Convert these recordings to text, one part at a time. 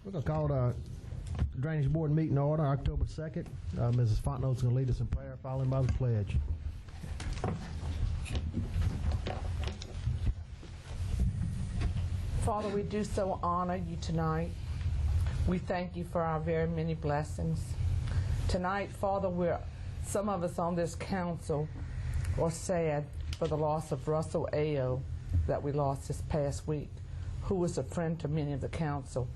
We're going to call the Drainage Board meeting order, October 2nd. Mrs. Fontenot's going to lead us in prayer, followed by the pledge. Father, we do so honor you tonight. We thank you for our very many blessings. Tonight, Father, some of us on this council are sad for the loss of Russell Ayo that we lost this past week, who was a friend to many of the council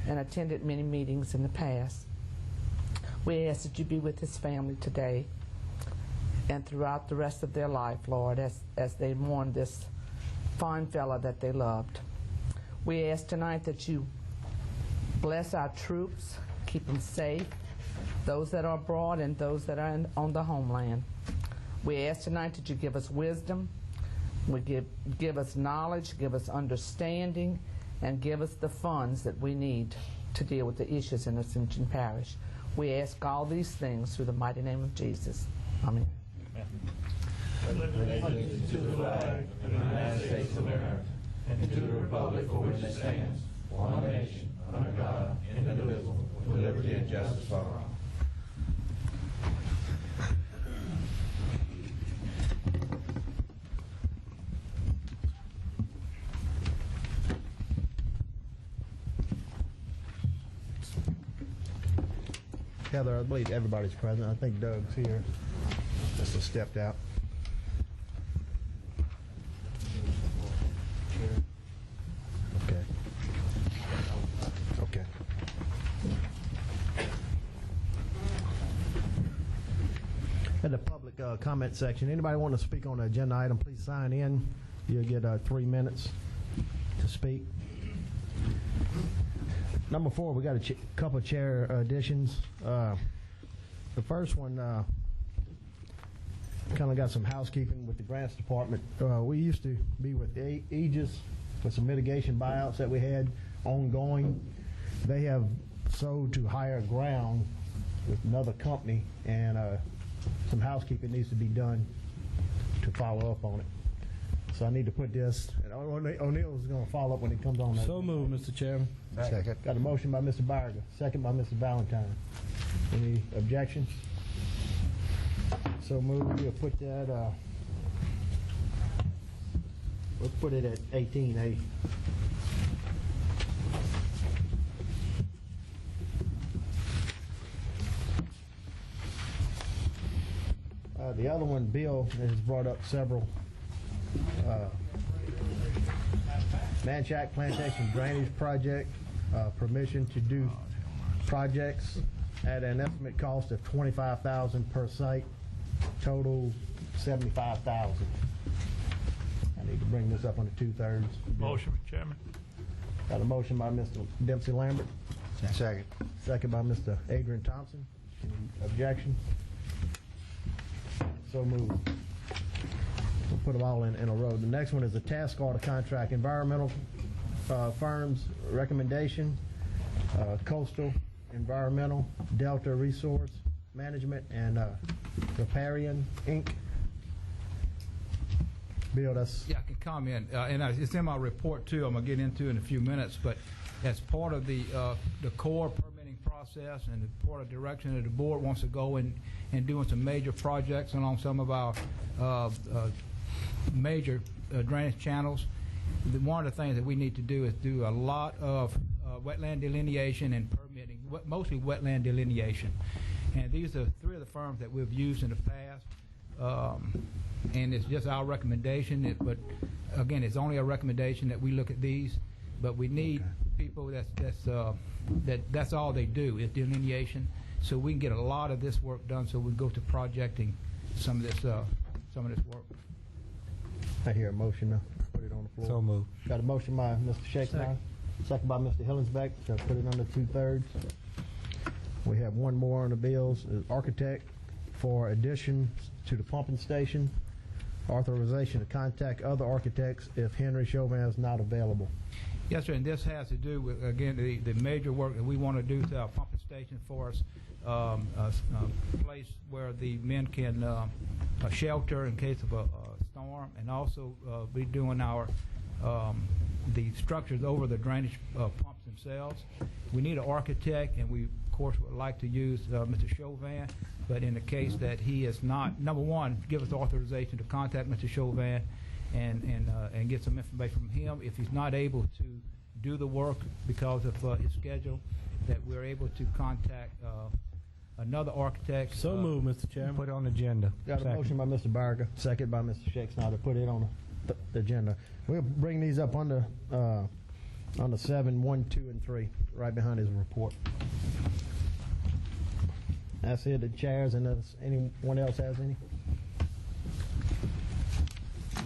and attended many meetings in the past. We ask that you be with his family today and throughout the rest of their life, Lord, as they mourn this fine fella that they loved. We ask tonight that you bless our troops, keep them safe, those that are abroad and those that are on the homeland. We ask tonight that you give us wisdom, give us knowledge, give us understanding, and give us the funds that we need to deal with the issues in Ascension Parish. We ask all these things through the mighty name of Jesus. Amen. Allegiance to the flag of the United States of America and to the republic for which it stands, one nation, under God, indivisible, with liberty and justice for all. Heather, I believe everybody's present. I think Doug's here. Just stepped out. Okay. Okay. In the public comment section, anybody want to speak on the agenda item, please sign in. You'll get 3 minutes to speak. Number 4, we got a couple of chair additions. The first one kind of got some housekeeping with the grants department. We used to be with Aegis with some mitigation buyouts that we had ongoing. They have sold to higher ground with another company, and some housekeeping needs to be done to follow up on it. So I need to put this, and O'Neill's going to follow up when he comes on. So moved, Mr. Chairman. Second. Got a motion by Mr. Barger, second by Mr. Valentine. Any objections? So moved. We'll put that, we'll put it at 18A. The other one, Bill has brought up several Manchac Plantation Drainage Project, permission to do projects at an estimate cost of $25,000 per site, total $75,000. I need to bring this up on the 2/3. Motion, Mr. Chairman. Got a motion by Mr. Dempsey Lambert. Second. Second by Mr. Adrian Thompson. Any objection? So moved. We'll put them all in a row. The next one is the task order contract. Environmental firms recommendation, Coastal Environmental, Delta Resource Management, and Riparian, Inc. Bill, that's... Yeah, I can comment, and it's in my report too. I'm going to get into in a few minutes, but as part of the core permitting process and the part of direction that the board wants to go in and doing some major projects along some of our major drainage channels. One of the things that we need to do is do a lot of wetland delineation and permitting, mostly wetland delineation. And these are 3 of the firms that we've used in the past. And it's just our recommendation, but again, it's only a recommendation that we look at these, but we need people that's all they do is delineation, so we can get a lot of this work done, so we can go to projecting some of this work. I hear a motion to put it on the floor. So moved. Got a motion by Mr. Shakespeare, second by Mr. Hillensbeck to put it on the 2/3. We have one more on the bills. Architect for addition to the pumping station. Authorization to contact other architects if Henry Chauvin is not available. Yes, sir, and this has to do with, again, the major work that we want to do to our pumping station for us, a place where the men can shelter in case of a storm, and also be doing our the structures over the drainage pumps themselves. We need an architect, and we, of course, would like to use Mr. Chauvin, but in the case that he is not, number one, give us authorization to contact Mr. Chauvin and get some information from him. If he's not able to do the work because of his schedule, that we're able to contact another architect. So moved, Mr. Chairman. Put it on the agenda. Got a Second. motion by Mr. Barger, second by Mr. Scheck's to put it on the agenda. We'll bring these up on the 7, 1, 2, and 3, right behind his report. That's it, the chairs, and anyone else has any?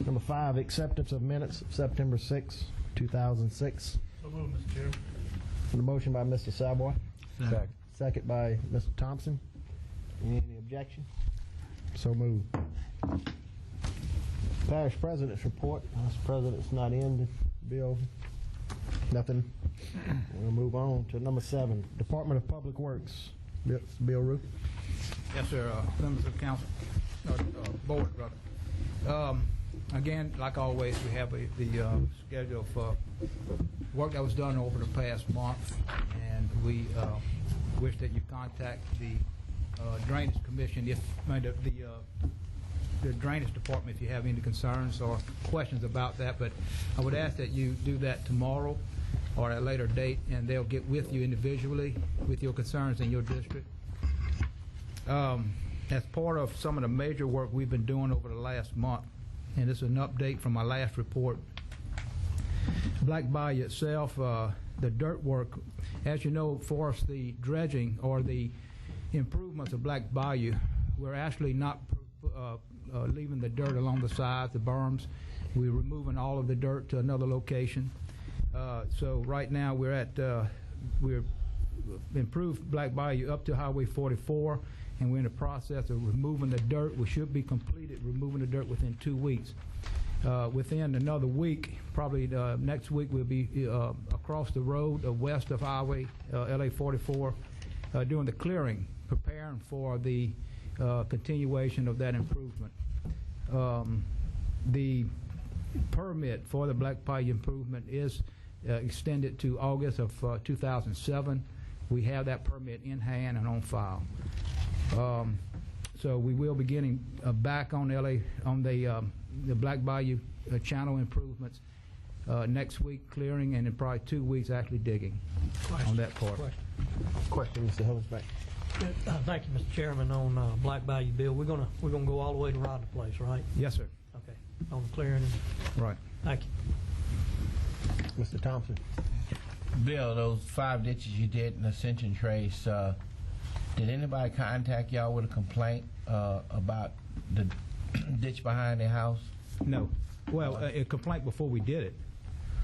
Number 5, acceptance of minutes of September 6, 2006. So moved, Mr. Chairman. The motion by Mr. Savoy, Second. second by Mr. Thompson. Any objection? So moved. Parish President's report. Vice President's not in. Bill, nothing. We'll move on to number 7, Department of Public Works. Bill Root. Yes, sir. Members of council, board, rather. Again, like always, we have the schedule for work that was done over the past month, and we wish that you contact the Drainage Commission, the Drainage Department, if you have any concerns or questions about that. But I would ask that you do that tomorrow or at a later date, and they'll get with you individually with your concerns in your district. As part of some of the major work we've been doing over the last month, and this is an update from my last report, Black Bayou itself, the dirt work, as you know, for us, the dredging or the improvements of Black Bayou, we're actually not leaving the dirt along the sides, the berms. We're removing all of the dirt to another location. So right now we're improved Black Bayou up to Highway 44, and we're in the process of removing the dirt. We should be completed removing the dirt within 2 weeks. Within another week, probably next week, we'll be across the road west of Highway LA 44 doing the clearing, preparing for the continuation of that improvement. The permit for the Black Bayou improvement is extended to August of 2007. We have that permit in hand and on file. So we will be getting back on the Black Bayou channel improvements next week, clearing, and in probably 2 weeks actually digging on that part. Question, Mr. Hillsback. Thank you, Mr. Chairman. On Black Bayou Bill, we're gonna go all the way to Rodney Place, right? Yes, sir. Okay. On the clearing. Right. Thank you. Mr. Thompson. Bill, those 5 ditches you did in Ascension Trace, did anybody contact y'all with a complaint about the ditch behind their house? No. Well, a complaint before we did it.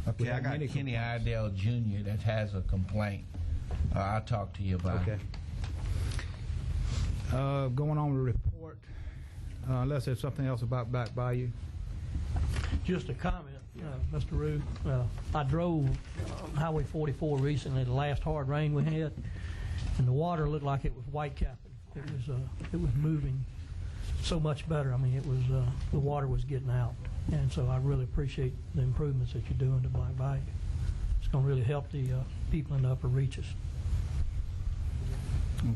Okay, I got Kenny Idell Jr. that has a complaint. I'll talk to you about Okay. it. Going on with the report, unless there's something else about Black Bayou. Just a comment, Mr. Rue. I drove Highway 44 recently, the last hard rain we had, and the water looked like it was white capping. It was moving so much better. I mean, it was the water was getting out, and so I really appreciate the improvements that you're doing to Black Bayou. It's going to really help the people in the upper reaches.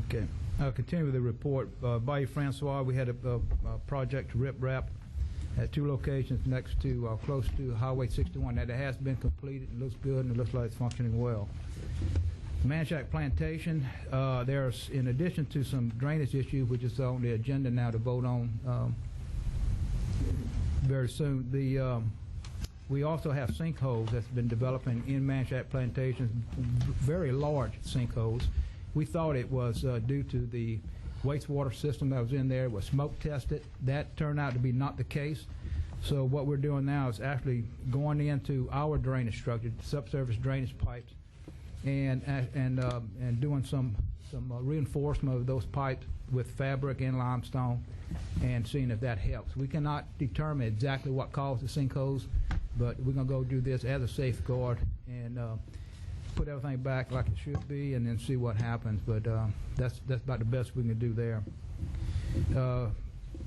Okay. I'll continue with the report. Bayou Francois, we had a project to rip-rap at 2 locations next to, close to Highway 61. That has been completed. It looks good, and it looks like it's functioning well. Manchac Plantation, there's, in addition to some drainage issues, which is on the agenda now to vote on very soon, we also have sinkholes that's been developing in Manchac Plantation, very large sinkholes. We thought it was due to the wastewater system that was in there. It was smoke tested. That turned out to be not the case. So what we're doing now is actually going into our drainage structure, subsurface drainage pipes, and doing some reinforcement of those pipes with fabric and limestone, and seeing if that helps. We cannot determine exactly what caused the sinkholes, but we're going to go do this as a safeguard and put everything back like it should be, and then see what happens. But that's about the best we can do there.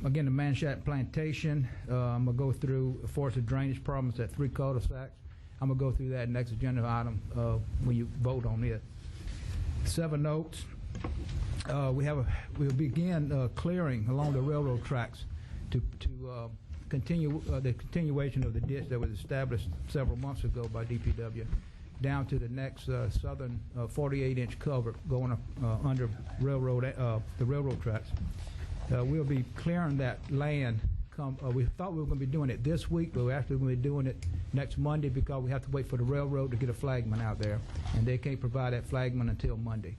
Again, the Manchac Plantation, I'm going to go through, for the drainage problems at 3 cul-de-sacs. I'm going to go through that next agenda item when you vote on it. 7 Oaks, we'll begin clearing along the railroad tracks to continue the continuation of the ditch that was established several months ago by DPW down to the next southern 48-inch culvert going under the railroad tracks. We'll be clearing that land. We thought we were going to be doing it this week, but we're actually going to be doing it next Monday because we have to wait for the railroad to get a flagman out there, and they can't provide that flagman until Monday.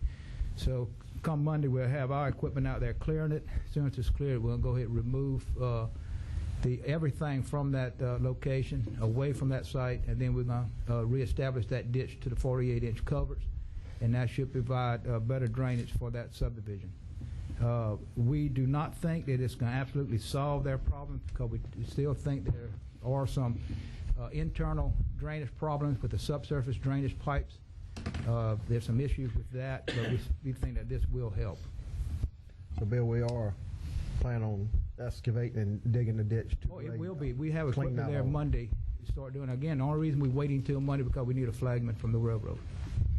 So come Monday, we'll have our equipment out there clearing it. As soon as it's cleared, we'll go ahead and remove everything from that location away from that site, and then we're going to reestablish that ditch to the 48-inch culverts, and that should provide better drainage for that subdivision. We do not think that it's going to absolutely solve their problems because we still think there are some internal drainage problems with the subsurface drainage pipes. There's some issues with that, but we think that this will help. So, Bill, we are planning on excavating and digging the ditch. It will be. We have equipment there Monday to start doing. Again, the only reason we're waiting until Monday because we need a flagman from the railroad,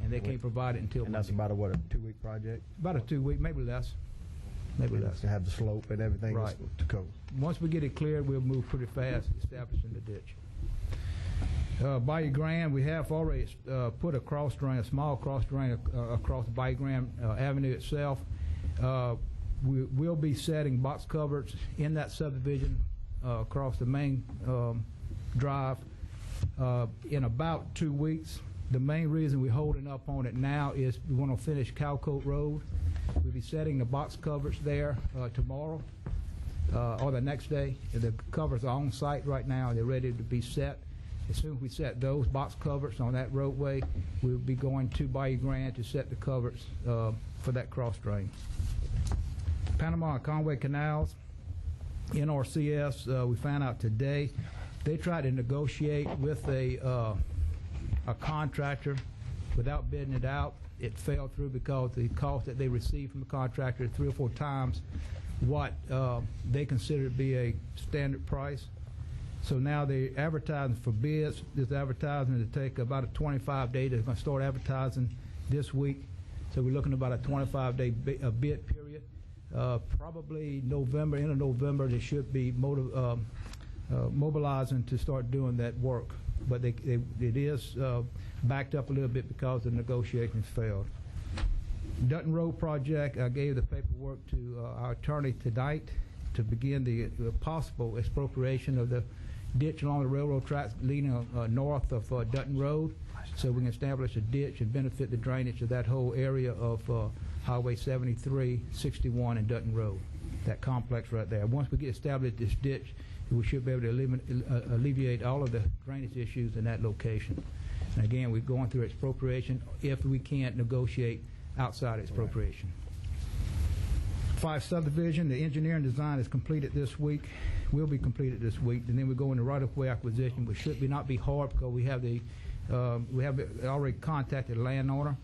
and they can't provide it until Monday. And that's about a 2-week project? About a 2-week, maybe less. Maybe less. To have the slope and everything Right. to cover. Once we get it cleared, we'll move pretty fast establishing the ditch. Bayou Grand, we have already put a cross drain, a small cross drain across Bayou Grand Avenue itself. We will be setting box culverts in that subdivision across the main drive in about 2 weeks. The main reason we're holding up on it now is we want to finish Cowcoat Road. We'll be setting the box culverts there tomorrow or the next day. The covers are on site right now. They're ready to be set. As soon as we set those box culverts on that roadway, we'll be going to Bayou Grand to set the culverts for that cross drain. Panama and Conway Canals, NRCS, we found out today, they tried to negotiate with a contractor without bidding it out. It fell through because the cost that they received from the contractor 3 or 4 times what they consider to be a standard price. So now they're advertising for bids. This advertising will take about a 25-day. They're going to start advertising this week. So we're looking at about a 25-day bid period. Probably November, end of November, they should be mobilizing to start doing that work. But it is backed up a little bit because the negotiations failed. Dutton Road project, I gave the paperwork to our attorney tonight to begin the possible expropriation of the ditch along the railroad tracks leading north of Dutton Road, so we can establish a ditch and benefit the drainage of that whole area of Highway 73, 61, and Dutton Road, that complex right there. Once we get established this ditch, we should be able to alleviate all of the drainage issues in that location. And again, we're going through expropriation if we can't negotiate outside expropriation. 5 subdivision, the engineering design is completed this week, will be completed this week, and then we go into right-of-way acquisition, which should not be hard because we have already contacted the landowner,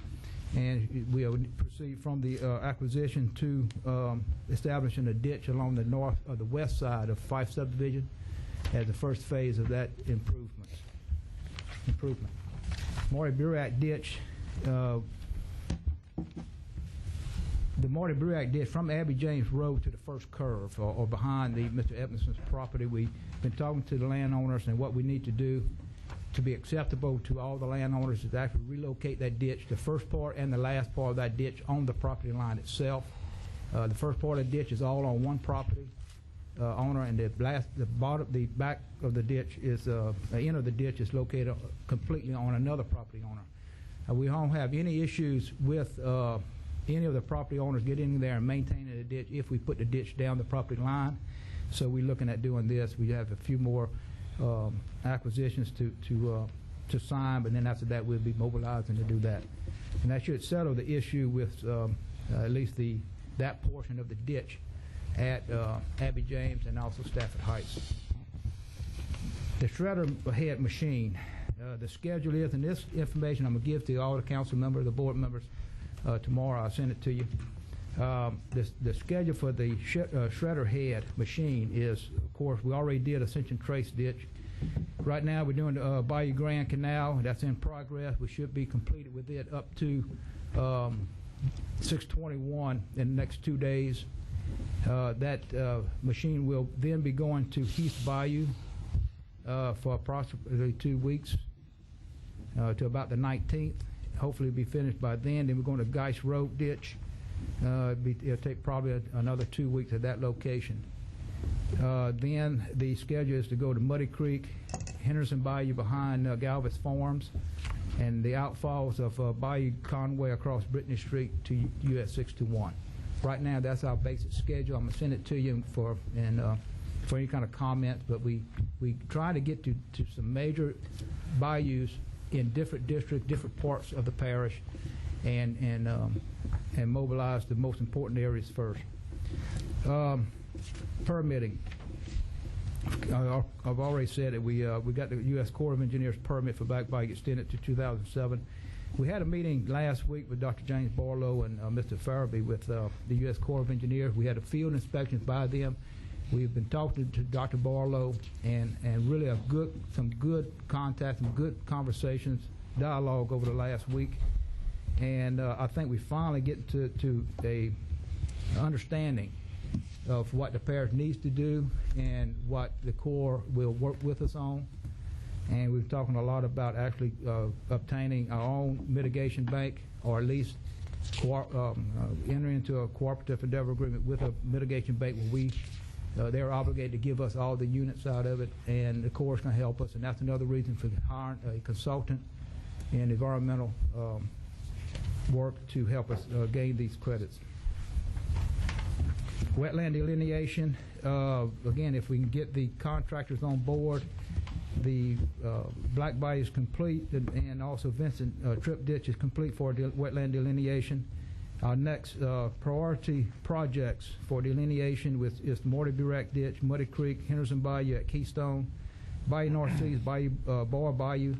and we will proceed from the acquisition to establishing a ditch along the north or the west side of 5 subdivision as the first phase of that improvement. Marty Burak ditch. The Marty Burak ditch from Abby James Road to the first curve or behind Mr. Edmondson's property. We've been talking to the landowners, and what we need to do to be acceptable to all the landowners is actually relocate that ditch, the first part and the last part of that ditch on the property line itself. The first part of the ditch is all on one property owner, and the back of the ditch is the end of the ditch is located completely on another property owner. We don't have any issues with any of the property owners getting in there and maintaining the ditch if we put the ditch down the property line. So we're looking at doing this. We have a few more acquisitions to sign, but then after that we'll be mobilizing to do that. And that should settle the issue with at least that portion of the ditch at Abby James and also Stafford Heights. The shredder head machine. The schedule is, and this information I'm going to give to all the council members, the board members, tomorrow. I'll send it to you. The schedule for the shredder head machine is, of course, we already did Ascension Trace ditch. Right now, we're doing the Bayou Grand Canal. That's in progress. We should be completed with it up to 6/21 in the next 2 days. That machine will then be going to Heath Bayou for approximately 2 weeks to about the 19th. Hopefully, it'll be finished by then. Then we're going to Geist Road Ditch. It'll take probably another 2 weeks at that location. Then the schedule is to go to Muddy Creek, Henderson Bayou behind Galvez Farms, and the outfalls of Bayou Conway across Brittany Street to US 621. Right now, that's our basic schedule. I'm going to send it to you for any kind of comments, but we try to get to some major bayous in different districts, different parts of the parish, and mobilize the most important areas first. Permitting. I've already said that we got the U.S. Corps of Engineers permit for Back Bayou extended to 2007. We had a meeting last week with Dr. James Barlow and Mr. Farabee with the U.S. Corps of Engineers. We had a field inspection by them. We've been talking to Dr. Barlow and really some good contact, some good conversations, dialogue over the last week. And I think we finally get to a understanding of what the parish needs to do and what the Corps will work with us on. And we've talking a lot about actually obtaining our own mitigation bank, or at least enter into a cooperative endeavor agreement with a mitigation bank where they're obligated to give us all the units out of it, and the Corps is going to help us. And that's another reason for hiring a consultant in environmental work to help us gain these credits. Wetland delineation, again, if we can get the contractors on board, the Black Bayou is complete, and also Vincent Trip Ditch is complete for wetland delineation. Our next priority projects for delineation is Morty Burek Ditch, Muddy Creek, Henderson Bayou at Keystone, Bayou North Seas, Boer Bayou.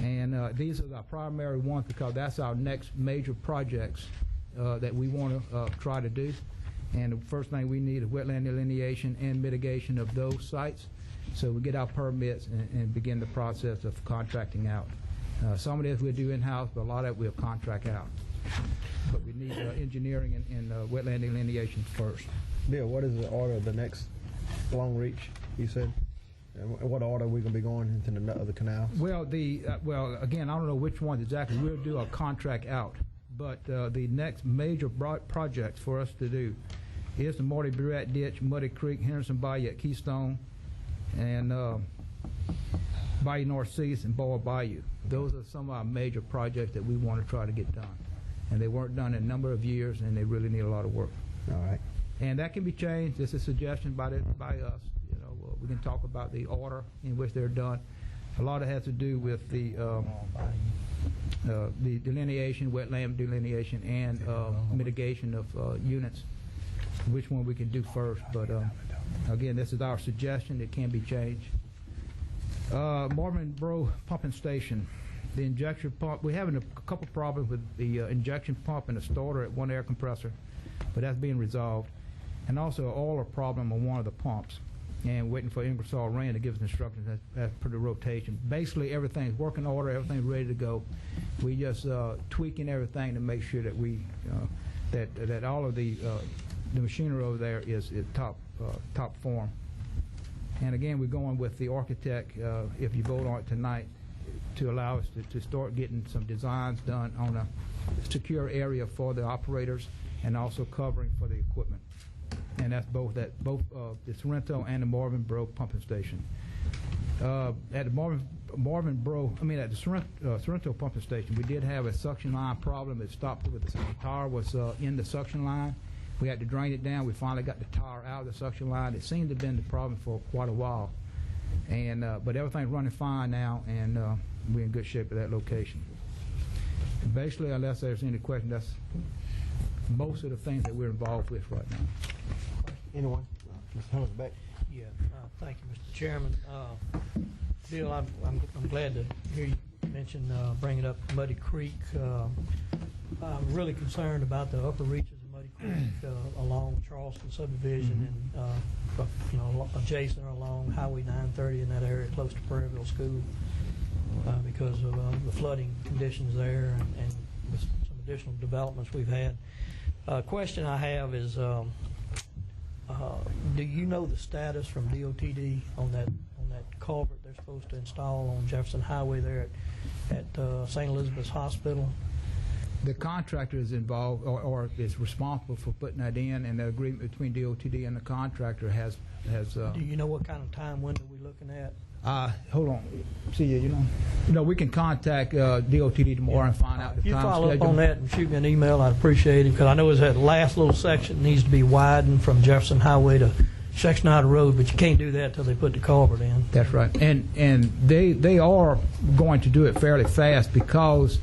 And these are our primary ones because that's our next major projects that we want to try to do. And the first thing we need is wetland delineation and mitigation of those sites. So we get our permits and begin the process of contracting out. Some of this we'll do in-house, but a lot of it we'll contract out. But we need engineering and wetland delineation first. Bill, what is the order of the next long reach, you said? And what order are we going to be going into the other canals? Well, again, I don't know which ones exactly. We'll do a contract out. But the next major projects for us to do is the Morty Burek Ditch, Muddy Creek, Henderson Bayou at Keystone, and Bayou North Seas and Boer Bayou. Those are some of our major projects that we want to try to get done. And they weren't done in a number of years, and they really need a lot of work. All right. And that can be changed. It's a suggestion by us. You know, we can talk about the order in which they're done. A lot of it has to do with the delineation, wetland delineation, and mitigation of units, which one we can do first. But again, this is our suggestion. It can be changed. Marvin Bro Pumping Station. The injection pump, we're having a couple problems with the injection pump and the starter at one air compressor, but that's being resolved. And also an oil problem on one of the pumps, and waiting for Ingersoll Rand to give us instructions as per the rotation. Basically, everything's working order, everything's ready to go. We just tweaking everything to make sure that we that all of the machinery over there is top form. And again, we're going with the architect, if you vote on it tonight, to allow us to start getting some designs done on a secure area for the operators and also covering for the equipment. And that's both the Sorrento and the Marvin Bro pumping station. At the at the Sorrento pumping station, we did have a suction line problem. It stopped with the tire was in the suction line. We had to drain it down. We finally got the tire out of the suction line. It seemed to have been the problem for quite a while. And but everything's running fine now, and we're in good shape at that location. And basically, unless there's any question, that's most of the things that we're involved with right now. Anyone? Mr. Hummers back. Yeah, thank you, Mr. Chairman. Bill, I'm glad to hear you mention bringing up Muddy Creek. I'm really concerned about the upper reaches of Muddy along Charleston subdivision and adjacent or along Highway 930 in that area close to Prairieville School because of the flooding conditions there and with some additional developments we've had. Question I have is, do you know the status from DOTD on that culvert they're supposed to install on Jefferson Highway there at St. Elizabeth's Hospital? The contractor is involved or is responsible for putting that in, and the agreement between DOTD and the contractor has. Do you know what kind of time window we're looking at? Hold on. See you know. No, we can contact DOTD tomorrow and find out the If you time follow schedule. up on that and shoot me an email, I'd appreciate it, because I know it's that last little section needs to be widened from Jefferson Highway to Section Out Road, but you can't do that until they put the culvert in. That's right, and they are going to do it fairly fast because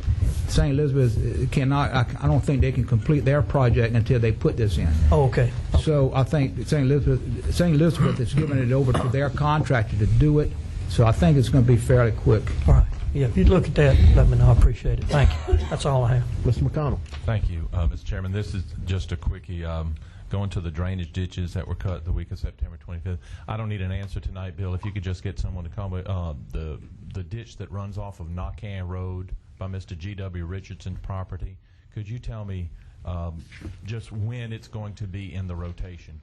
St. Elizabeth cannot. I don't think they can complete their project until they put this in. Oh, okay. So I think St. Elizabeth is giving it over to their contractor to do it. So I think it's going to be fairly quick. All right. Yeah, if you'd look at that, let me know. I appreciate it. Thank you. That's all I have. Mr. McConnell. Thank you, Mr. Chairman. This is just a quickie. Going to the drainage ditches that were cut the week of September 25th. I don't need an answer tonight, Bill. If you could just get someone to call me. The ditch that runs off of Knockan Road by Mr. G.W. Richardson's property, could you tell me just when it's going to be in the rotation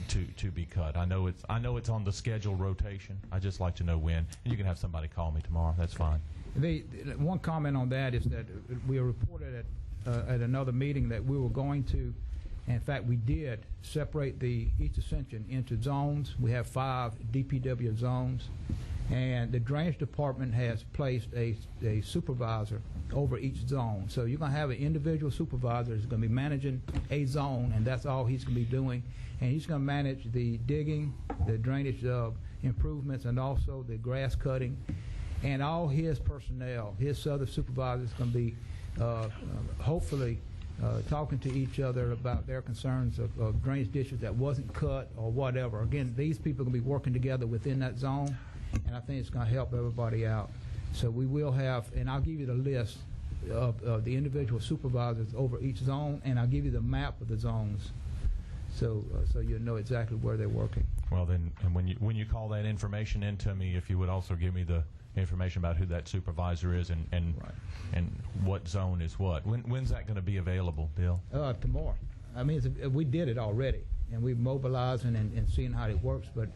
to be cut? I know it's on the scheduled rotation. I'd just like to know when. And you can have somebody call me tomorrow. That's fine. One comment on that is that we reported at another meeting that we were going to. In fact, we did separate the East Ascension into zones. We have 5 DPW zones, and the drainage department has placed a supervisor over each zone. So you're going to have an individual supervisor who's going to be managing a zone, and that's all he's going to be doing. And he's going to manage the digging, the drainage improvements, and also the grass cutting. And all his personnel, his other supervisors, going to be hopefully talking to each other about their concerns of drainage ditches that wasn't cut or whatever. Again, these people are going to be working together within that zone, and I think it's going to help everybody out. So we will have, and I'll give you the list of the individual supervisors over each zone, and I'll give you the map of the zones, so you'll know exactly where they're working. Well, then, and when you call that information in to me, if you would also give me the information about who that supervisor is and what zone is what. When's that going to be available, Bill? Tomorrow. I mean, we did it already, and we're mobilizing and seeing how it works, but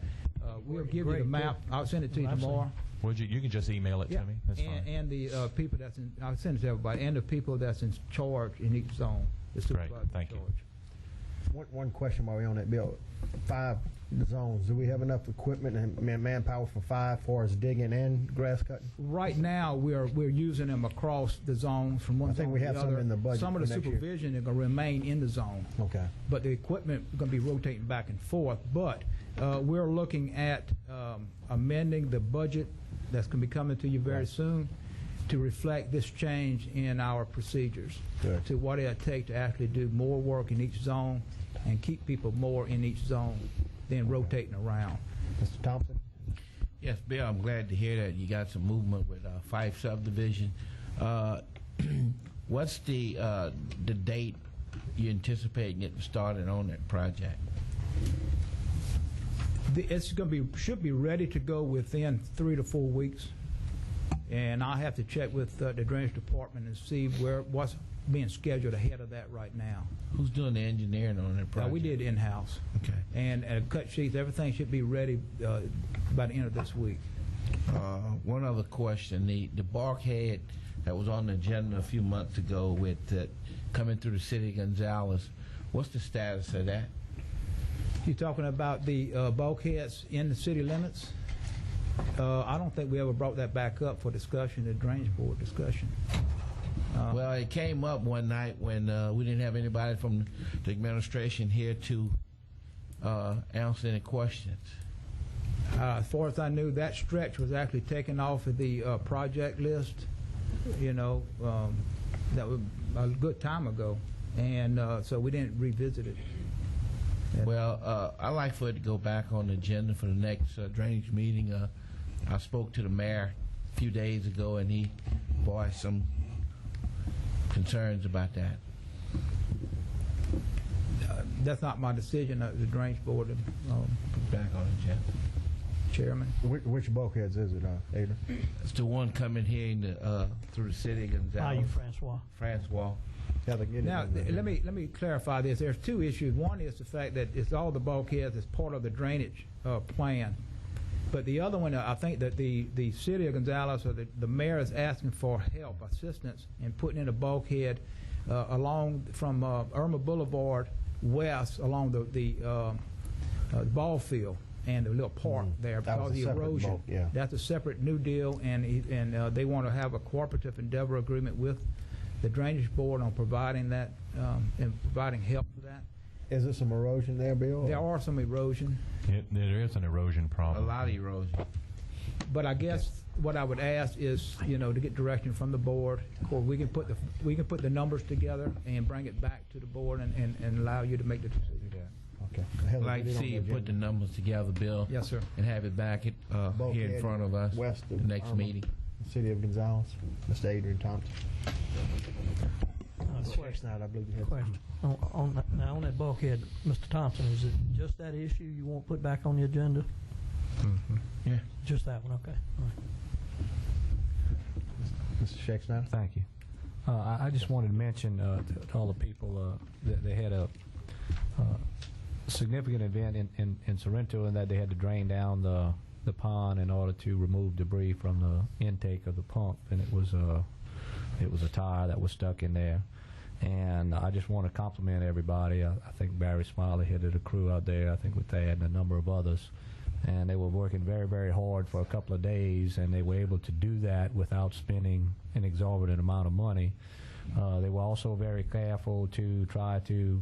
we'll give you the map. I'll send it to you tomorrow. Would you can just email it to me. That's fine. And the people that's in, I'll send it to everybody, and the people that's in charge in each zone. The Great, supervisor thank you. One question while we're on that, Bill. 5 zones. Do we have enough equipment and manpower for 5 for as digging and grass cutting? Right now, we're using them across the zones from one I think zone we to have the some other. in the budget Some of the for next year. supervision is going to remain in the zone. Okay. But the equipment is going to be rotating back and forth. But we're looking at amending the budget that's going to be coming to you very soon to reflect this change in our procedures. Good. To what it'll take to actually do more work in each zone and keep people more in each zone than rotating around. Mr. Thompson? Yes, Bill, I'm glad to hear that you got some movement with Fife subdivision. What's the date you anticipate getting started on that project? It's going to be should be ready to go within 3 to 4 weeks, and I have to check with the drainage department and see what's being scheduled ahead of that right now. Who's doing the engineering on that project? We did in-house. Okay. And cut sheets, everything should be ready by the end of this week. One other question: the bulkhead that was on the agenda a few months ago with coming through the city of Gonzales. What's the status of that? You're talking about the bulkheads in the city limits? I don't think we ever brought that back up for discussion, the drainage board discussion. Well, it came up one night when we didn't have anybody from the administration here to answer any questions. As far as I knew, that stretch was actually taken off of the project list. You know, that was a good time ago, and so we didn't revisit it. Well, I'd like for it to go back on the agenda for the next drainage meeting. I spoke to the mayor a few days ago, and he voiced some concerns about that. That's not my decision. The Drainage Board Back on the agenda. Chairman. Which bulkheads is it, Ada? It's the one coming here in the, through the city of Gonzales. Bayou Francois. Francois. Yeah, they get it Now, in there. let me clarify this. There's two issues. One is the fact that it's all the bulkheads as part of the drainage plan. But the other one, I think that the city of Gonzales or the mayor is asking for help, assistance in putting in a bulkhead along from Irma Boulevard west along the ball field and the little park there That because was a of the separate erosion. bulk, yeah. That's a separate new deal, and they want to have a cooperative endeavor agreement with the Drainage Board on providing that and providing help for that. Is there some erosion there, Bill? There are some erosion, There is an erosion A problem. lot of erosion. but I guess what I would ask is, to get direction from the board. Of course, we can put the numbers together and bring it back to the board and allow you to make the decision. Okay. I'd like to see you put the numbers together, Bill. Yes, sir. And have it back here in front of us west of the next Irma. meeting. City of Gonzales, Mr. Adrian Thompson. Question. Chestnut, I believe you had. Question. On that bulkhead, Mr. Thompson, is it just that issue you want put back on the agenda? Yeah. Just that one, okay. All right. Mr. Shakespeare. Thank you. I just wanted to mention to all the people that they had a significant event in Sorrento, and that they had to drain down the pond in order to remove debris from the intake of the pump, and it was a tire that was stuck in there. And I just want to compliment everybody. I think Barry Smiley headed a crew out there, I think with Thad and a number of others, and they were working very, very hard for a couple of days, and they were able to do that without spending an exorbitant amount of money. They were also very careful to try to,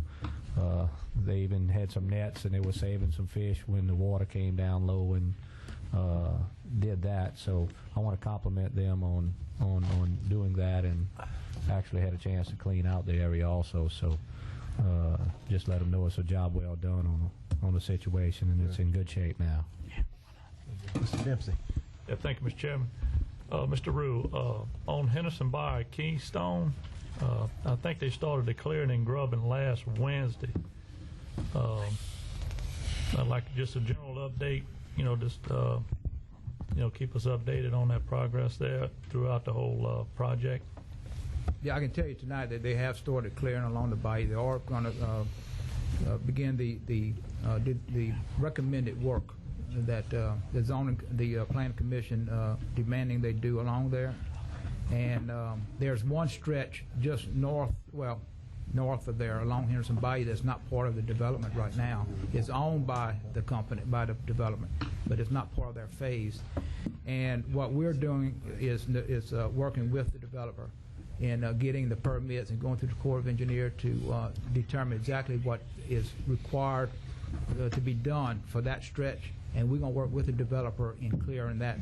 they even had some nets, and they were saving some fish when the water came down low, and did that. So I want to compliment them on doing that, and actually had a chance to clean out the area also. So just let them know it's a job well done on the situation, and it's in good shape now. Mr. Dempsey. Yeah, thank you, Mr. Chairman. Mr. Rue, on Henderson by Keystone, I think they started the clearing and grubbing last Wednesday. I'd like just a general update, keep us updated on that progress there throughout the whole project. Yeah, I can tell you tonight that they have started clearing along the bayou. They are going to begin the recommended work that the Planning Commission demanding they do along there. And there's one stretch just north of there along Henderson Bayou that's not part of the development right now. It's owned by the company, by the development, but it's not part of their phase. And what we're doing is working with the developer in getting the permits and going through the Corps of Engineers to determine exactly what is required to be done for that stretch. And we're going to work with the developer in clearing that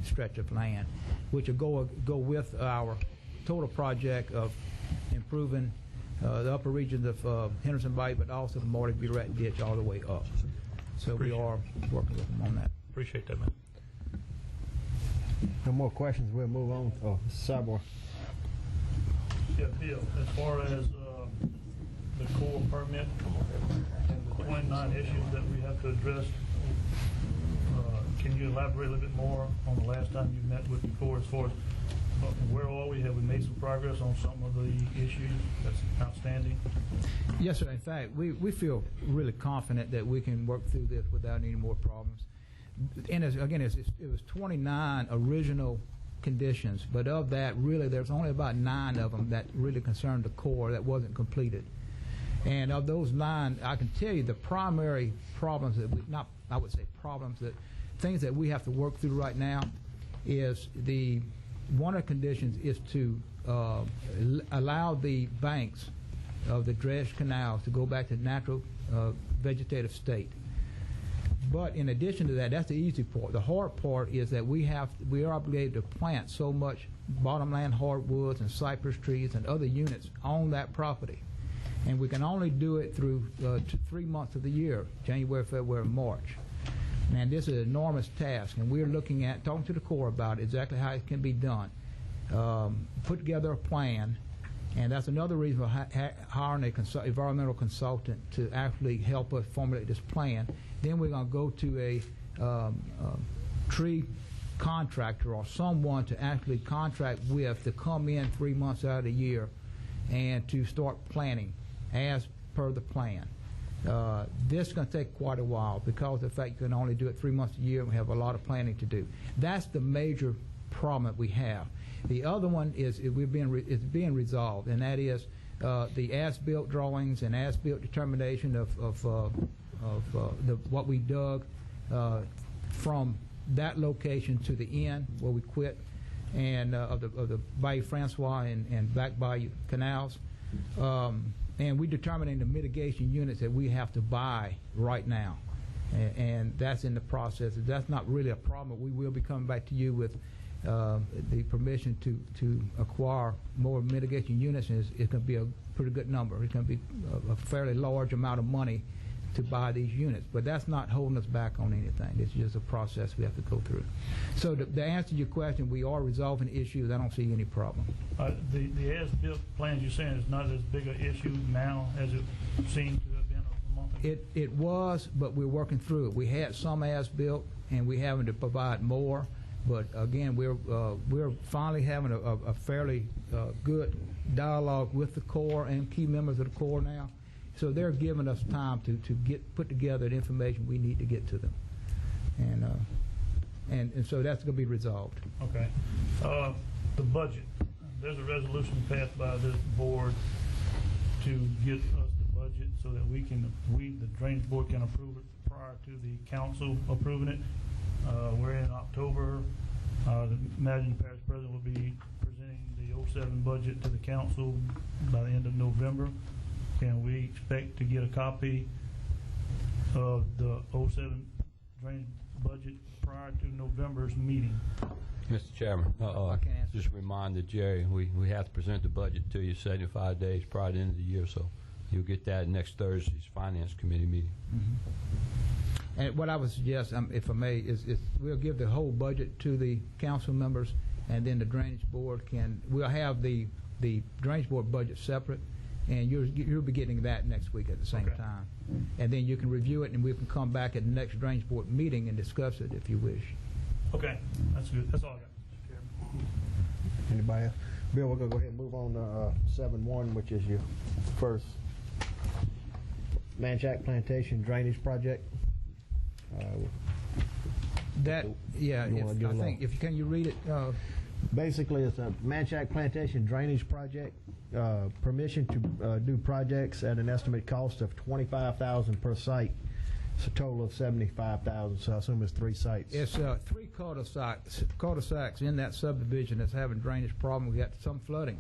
stretch of land, which will go with our total project of improving the upper regions of Henderson Bayou, but also the Marty Burette ditch all the way up. So we are working with them on that. Appreciate that, man. No more questions. We'll move on. Oh, Mr. Cyborg. Yeah, Bill, as far as the core permit and the 29 issues that we have to address, can you elaborate a little bit more on the last time you met with the Corps as far as where are we? Have we made some progress on some of the issues that's outstanding? Yes, sir. In fact, we feel really confident that we can work through this without any more problems. And it was 29 original conditions, but of that, really, there's only about 9 of them that really concerned the Corps that wasn't completed. And of those 9, I can tell you the primary problems that things that we have to work through right now is one of the conditions is to allow the banks of the dredged canals to go back to natural vegetative state. But in addition to that, that's the easy part. The hard part is that we are obligated to plant so much bottomland hardwoods and cypress trees and other units on that property. And we can only do it through 3 months of the year, January, February, March. And this is an enormous task, and we're looking at, talking to the Corps about exactly how it can be done. Put together a plan And that's another reason for hiring a environmental consultant to actually help us formulate this plan. Then we're going to go to a tree contractor or someone to actually contract with to come in 3 months out of the year and to start planning as per the plan. This is going to take quite a while because of the fact you can only do it 3 months a year and we have a lot of planning to do. That's the major problem that we have. The other one is it's being resolved, and that is the as-built drawings and as-built determination of what we dug from that location to the end where we quit, and of the Bayou Francois and Back Bayou canals. And we're determining the mitigation units that we have to buy right now. And that's in the process. That's not really a problem. We will be coming back to you with the permission to acquire more mitigation units, and it's going to be a pretty good number. It's going to be a fairly large amount of money to buy these units, but that's not holding us back on anything. It's just a process we have to go through. So to answer your question, we are resolving issues. I don't see any problem. The as-built plans you're saying is not as big an issue now as it seemed to have been a month ago? It was, but we're working through it. We had some as-built, and we're having to provide more. But again, we're finally having a fairly good dialogue with the Corps and key members of the Corps now. So they're giving us time to put together the information we need to get to them, and so that's going to be resolved. Okay. The budget. There's a resolution passed by this board to get us the budget so that we, the Drainage Board, can approve it prior to the council approving it. We're in October. Imagine the parish president will be presenting the 07 budget to the council by the end of November. Can we expect to get a copy of the 07 drainage budget prior to November's meeting? Mr. Chairman, just reminded Jerry, we have to present the budget to you 75 days prior to the end of the year, so you'll get that next Thursday's Finance Committee meeting. Mm-hmm. And what I would suggest, if I may, is we'll give the whole budget to the council members, and then the Drainage Board we'll have the Drainage Board budget separate, and you'll be getting that next week at the same time. And then you can review it, and we can come back at the next Drainage Board meeting and discuss it if you wish. Okay, that's good. That's all I got, Mr. Chairman. Anybody else? Bill, we're going to go ahead and move on to 7-1, which is your first Manchac Plantation drainage project. I think, can you read it? Basically, it's a Manchac Plantation drainage project. Permission to do projects at an estimated cost of $25,000 per site. It's a total of $75,000. So I assume it's 3 sites. It's 3 cul-de-sacs in that subdivision that's having drainage problem. We got some flooding,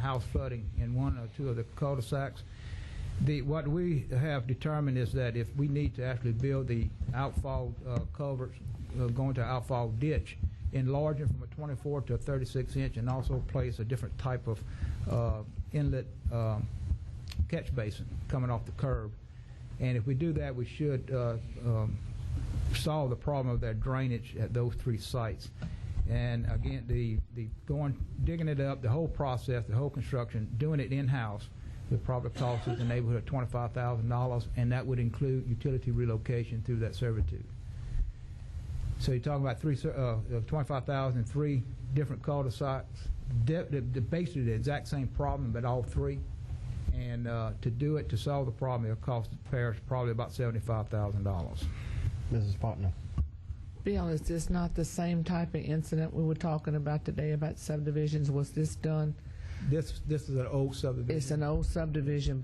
house flooding in 1 or 2 of the cul-de-sacs. What we have determined is that if we need to actually build the outfall culverts going to outfall ditch, enlarge it from a 24 to a 36 inch, and also place a different type of inlet catch basin coming off the curb. And if we do that, we should solve the problem of that drainage at those 3 sites. And again, digging it up, the whole process, the whole construction, doing it in-house, would probably cost us in the neighborhood of $25,000, and that would include utility relocation through that servitude. So you're talking about $25,000, 3 different cul-de-sacs, basically the exact same problem, but all 3. And to solve the problem, it'll cost the parish probably about $75,000. Mrs. Partner. Bill, is this not the same type of incident we were talking about today about subdivisions? Was this done? This is an old subdivision. It's an old subdivision,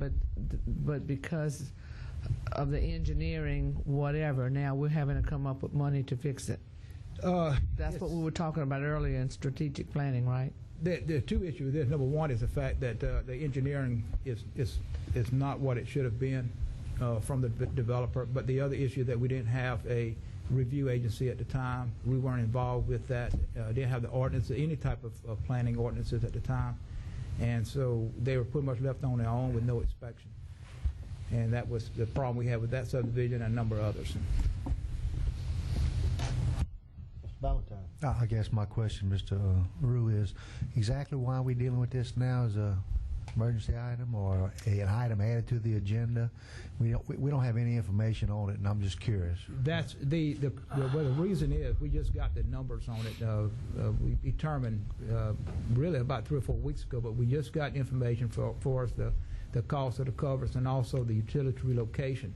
but because of the engineering, whatever, now we're having to come up with money to fix it. That's what we were talking about earlier in strategic planning, right? There are 2 issues with this. Number 1 is the fact that the engineering is not what it should have been from the developer. But the other issue that we didn't have a review agency at the time. We weren't involved with that. Didn't have the ordinance, any type of planning ordinances at the time. And so they were pretty much left on their own with no inspection. And that was the problem we had with that subdivision and a number of others. Mr. Valentine. I guess my question, Mr. Rue, is exactly why are we dealing with this now? Is emergency item or an item added to the agenda? We don't have any information on it, and I'm just curious. That's the reason is we just got the numbers on it. We determined really about 3 or 4 weeks ago, but we just got information for us the cost of the covers and also the utility relocation,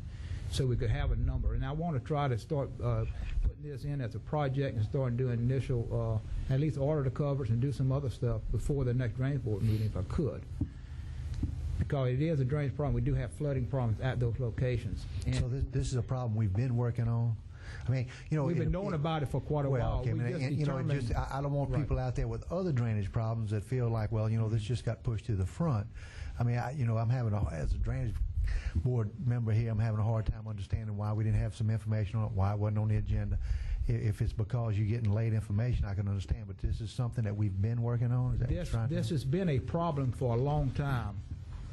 so we could have a number. And I want to try to start putting this in as a project and start doing initial, at least order the covers and do some other stuff before the next drainage board meeting if I could. Because it is a drainage problem. We do have flooding problems at those locations. And So this is a problem we've been working on. I mean, we've been knowing about it for quite a while. Okay, We just determined, I don't want people out there with other drainage problems that feel like, well, this just got pushed to the front. I mean, I'm having as a drainage board member here, I'm having a hard time understanding why we didn't have some information on it, why it wasn't on the agenda. If it's because you're getting late information, I can understand. But this is something that we've been working on. Is that what you're trying to this has been a problem for a long time.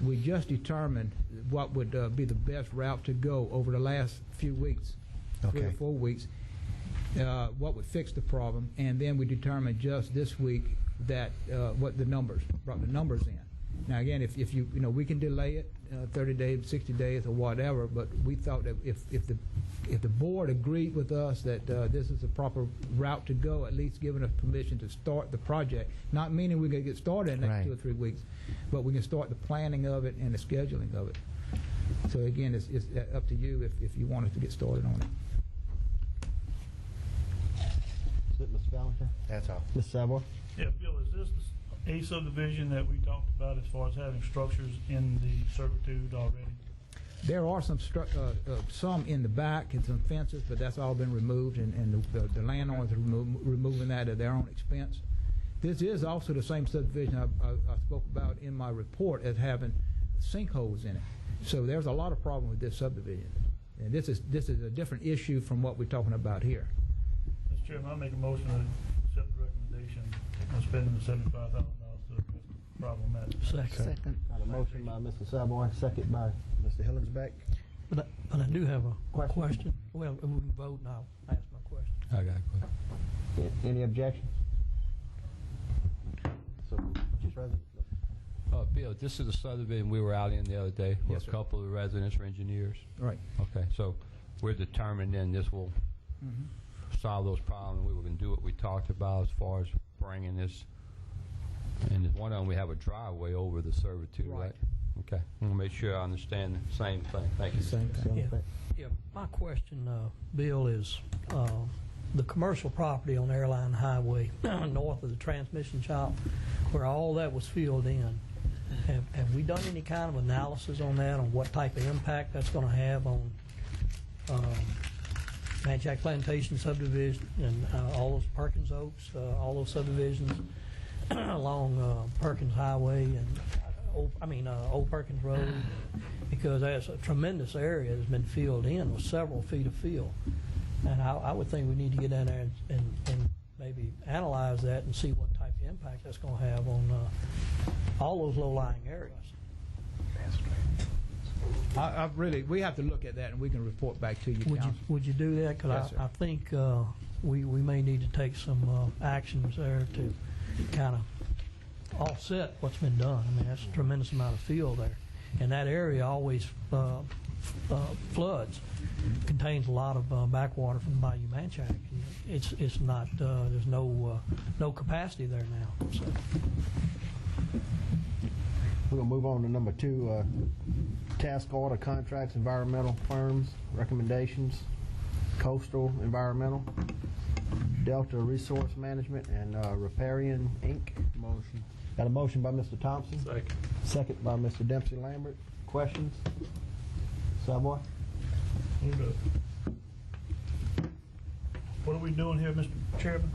We just determined what would be the best route to go over the last few weeks, 3 or 4 weeks, what would fix the problem, and then we determined just this week that what the numbers, brought the numbers in. Now again, if you we can delay it 30 days, 60 days, or whatever, but we thought that if the board agreed with us that this is the proper route to go, at least giving us permission to start the project, not meaning we're going to get started in the next 2 or 3 weeks, but we can start the planning of it and the scheduling of it. So again, it's up to you if you want us to get started on it. Is it Mr. Valentine? That's all. Mr. Savoy? Yeah, Bill, is this a subdivision that we talked about as far as having structures in the servitude already? There are some in the back and some fences, but that's all been removed, and the landowners are removing that at their own expense. This is also the same subdivision I spoke about in my report as having sinkholes in it. So there's a lot of problem with this subdivision, and this is a different issue from what we're talking about here. Mr. Chairman, I make a motion to accept the recommendation of spending the $75,000 to address the problem at. Second. Got a motion by Mr. Savoy, second by Mr. Hillensbeck. But I do have a question. Well, we can vote now. Ask my question. I got a question. Any objections? So, Mr. President? Bill, this is a subdivision we were out in the other day where Yes, a sir. couple of the residents are engineers. Right. Okay, so we're determined then this will solve those problems. We were going to do what we talked about as far as bringing this. And one of them, we have a driveway over the servitude, right? Okay. I want to make sure I understand the same thing. Thank you. Same thing. Yeah. Yeah, my question, Bill, is the commercial property on Airline Highway north of the transmission shop, where all that was filled in. Have we done any kind of analysis on that, on what type of impact that's going to have on Manchac Plantation subdivision and all those Perkins Oaks, all those subdivisions along Perkins Highway and Old Perkins Road, because that's a tremendous area that's been filled in with several feet of fill. And I would think we need to get in there and maybe analyze that and see what type of impact that's going to have on all those low-lying areas. We have to look at that, and we can report back to you, Council. Would you do that? Because Yes, sir. I think we may need to take some actions there to kind of offset what's been done. I mean, that's a tremendous amount of fill there. And that area always floods, contains a lot of backwater from Bayou Manchac. It's not, there's no capacity there now. So. We're going to move on to number 2, task order contracts, environmental firms, recommendations, coastal environmental, Delta Resource Management, and Riparian, Inc. Motion. Got a motion by Mr. Thompson. Second. Second by Mr. Dempsey Lambert. Questions? Savoy? Hold up. What are we doing here, Mr. Chairman?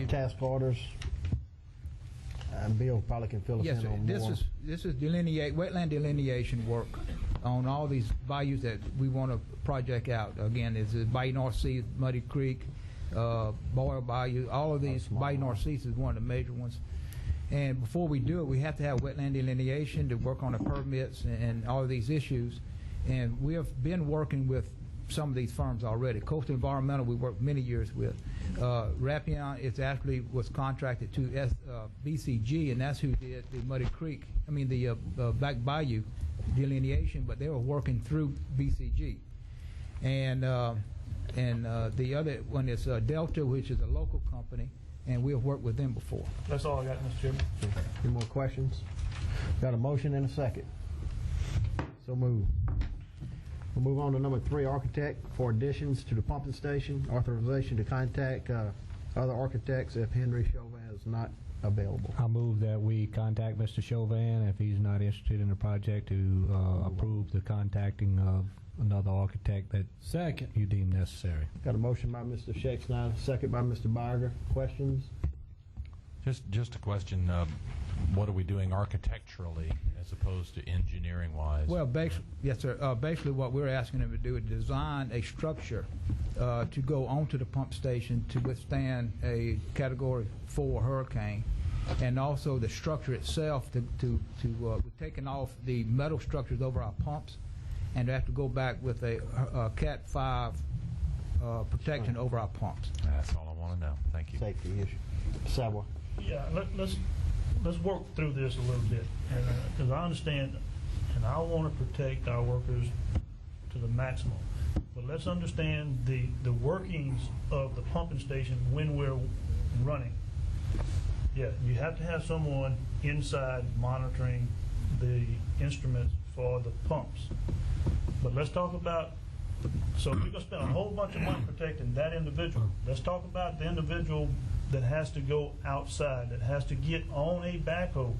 Task orders. Bill probably can fill us Yes, in sir. on more. This is wetland delineation work on all these bayous that we want to project out. Again, it's the Bayou North Sea, Muddy Creek, Boyle Bayou. All of these, Bayou North Seas is one of the major ones. And before we do it, we have to have wetland delineation to work on the permits and all of these issues. And we have been working with some of these firms already. Coastal Environmental, we worked many years with. Rappion is actually was contracted to BCG, and that's who did the Muddy Creek, the Back Bayou delineation, but they were working through BCG. And the other one is Delta, which is a local company, and we've worked with them before. That's all I got, Mr. Chairman. Any more questions? Got a motion and a second. So move. We'll move on to number 3, architect for additions to the pumping station. Authorization to contact other architects if Henry Chauvin is not available. I move that we contact Mr. Chauvin if he's not interested in the project to approve the contacting of another architect that Second. you deem necessary. Got a motion by Mr. Schexnayder, second by Mr. Barger. Questions? Just a question. What are we doing architecturally as opposed to engineering-wise? Well, yes, sir. Basically, what we're asking them to do is design a structure to go onto the pump station to withstand a Category 4 hurricane, and also the structure itself we're taking off the metal structures over our pumps, and they have to go back with a Cat 5 protection over our pumps. That's all I want to know. Thank you. Safety issue. Savoy. Yeah, let's work through this a little bit, because I understand, and I want to protect our workers to the maximum. But let's understand the workings of the pumping station when we're running. Yeah, you have to have someone inside monitoring the instruments for the pumps. But let's talk about, so we're going to spend a whole bunch of money protecting that individual. Let's talk about the individual that has to go outside, that has to get on a backhoe,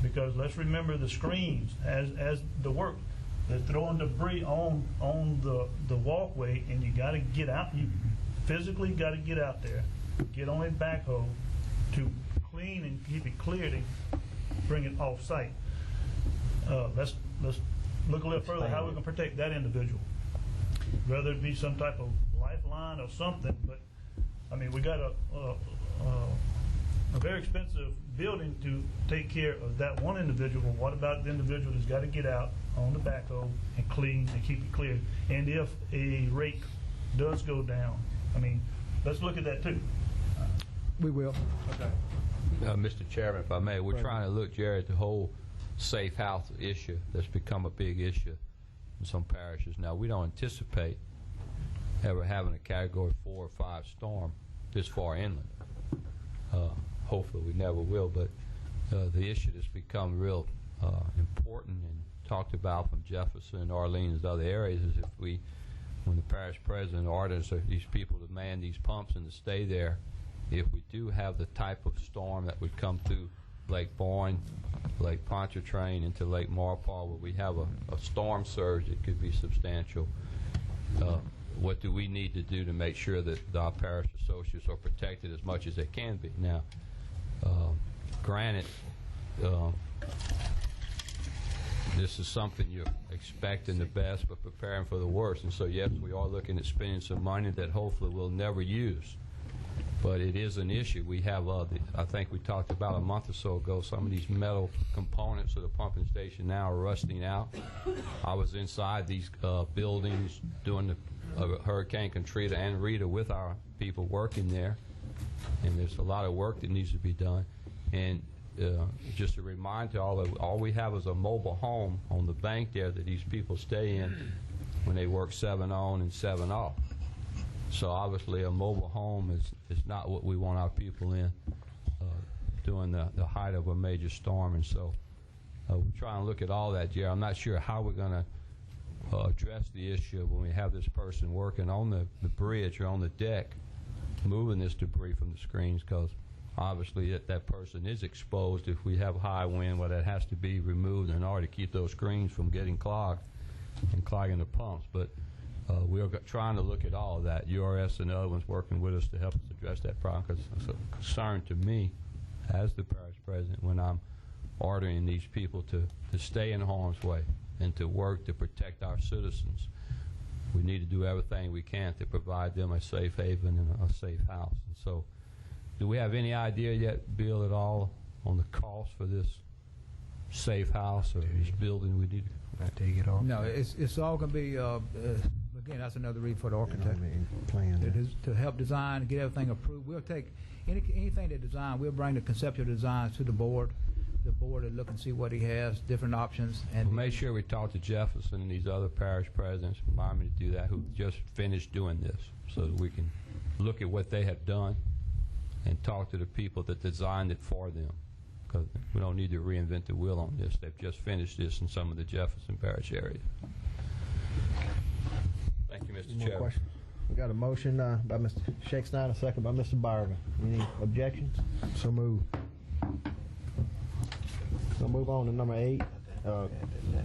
because let's remember the screens as the work. They're throwing debris on the walkway, and you got to get out. You physically got to get out there, get on a backhoe to clean and keep it clear to bring it off site. Let's look a little further how we can protect that individual, whether it be some type of lifeline or something. But I mean, we got a very expensive building to take care of that one individual. What about the individual that's got to get out on the backhoe and clean and keep it clear? And if a rake does go down, I mean, let's look at that too. We will. Okay. Mr. Chairman, if I may, we're trying to look, Jared, at the whole safe house issue that's become a big issue in some parishes. Now, we don't anticipate ever having a Category 4 or 5 storm this far inland. Hopefully we never will, but the issue that's become real important and talked about from Jefferson and Orleans and other areas is when the parish president orders these people to man these pumps and to stay there, if we do have the type of storm that would come through Lake Boyne, Lake Pontchartrain into Lake Maurepas, where we have a storm surge that could be substantial, what do we need to do to make sure that our parish associates are protected as much as they can be? Now, granted, this is something you're expecting the best but preparing for the worst, and so yes, we are looking at spending some money that hopefully we'll never use. But it is an issue. We have, I think we talked about a month or so ago, some of these metal components of the pumping station now are rusting out. I was inside these buildings doing the Hurricane Katrina and Rita with our people working there, and there's a lot of work that needs to be done. And just a reminder to all we have is a mobile home on the bank there that these people stay in when they work 7 on and 7 off. So obviously a mobile home is not what we want our people in during the height of a major storm. And so we're trying to look at all that, Jerry. I'm not sure how we're going to address the issue when we have this person working on the bridge or on the deck moving this debris from the screens, because obviously that person is exposed if we have high wind. Well, that has to be removed in order to keep those screens from getting clogged and clogging the pumps. But we're trying to look at all of that. URS and other ones working with us to help us address that problem, because it's a concern to me as the parish president when I'm ordering these people to stay in harm's way and to work to protect our citizens. We need to do everything we can to provide them a safe haven and a safe house. And so, do we have any idea yet, Bill, at all on the cost for this safe house or this building we need to take it off? No, it's all going to be Again, that's another reason for the architect. Plan. It is to help design, get everything approved. We'll take anything they design, we'll bring the conceptual designs to the board. The board will look and see what he has, different options. And We'll make sure we talk to Jefferson and these other parish presidents, remind me to do that, who just finished doing this, so that we can look at what they have done and talk to the people that designed it for them. Because we don't need to reinvent the wheel on this. They've just finished this in some of the Jefferson Parish areas. Thank you, Mr. More Chairman. questions? We got a motion by Mr. Shakespeare, a second by Mr. Barger. Any objections? So move. We'll move on to number 8,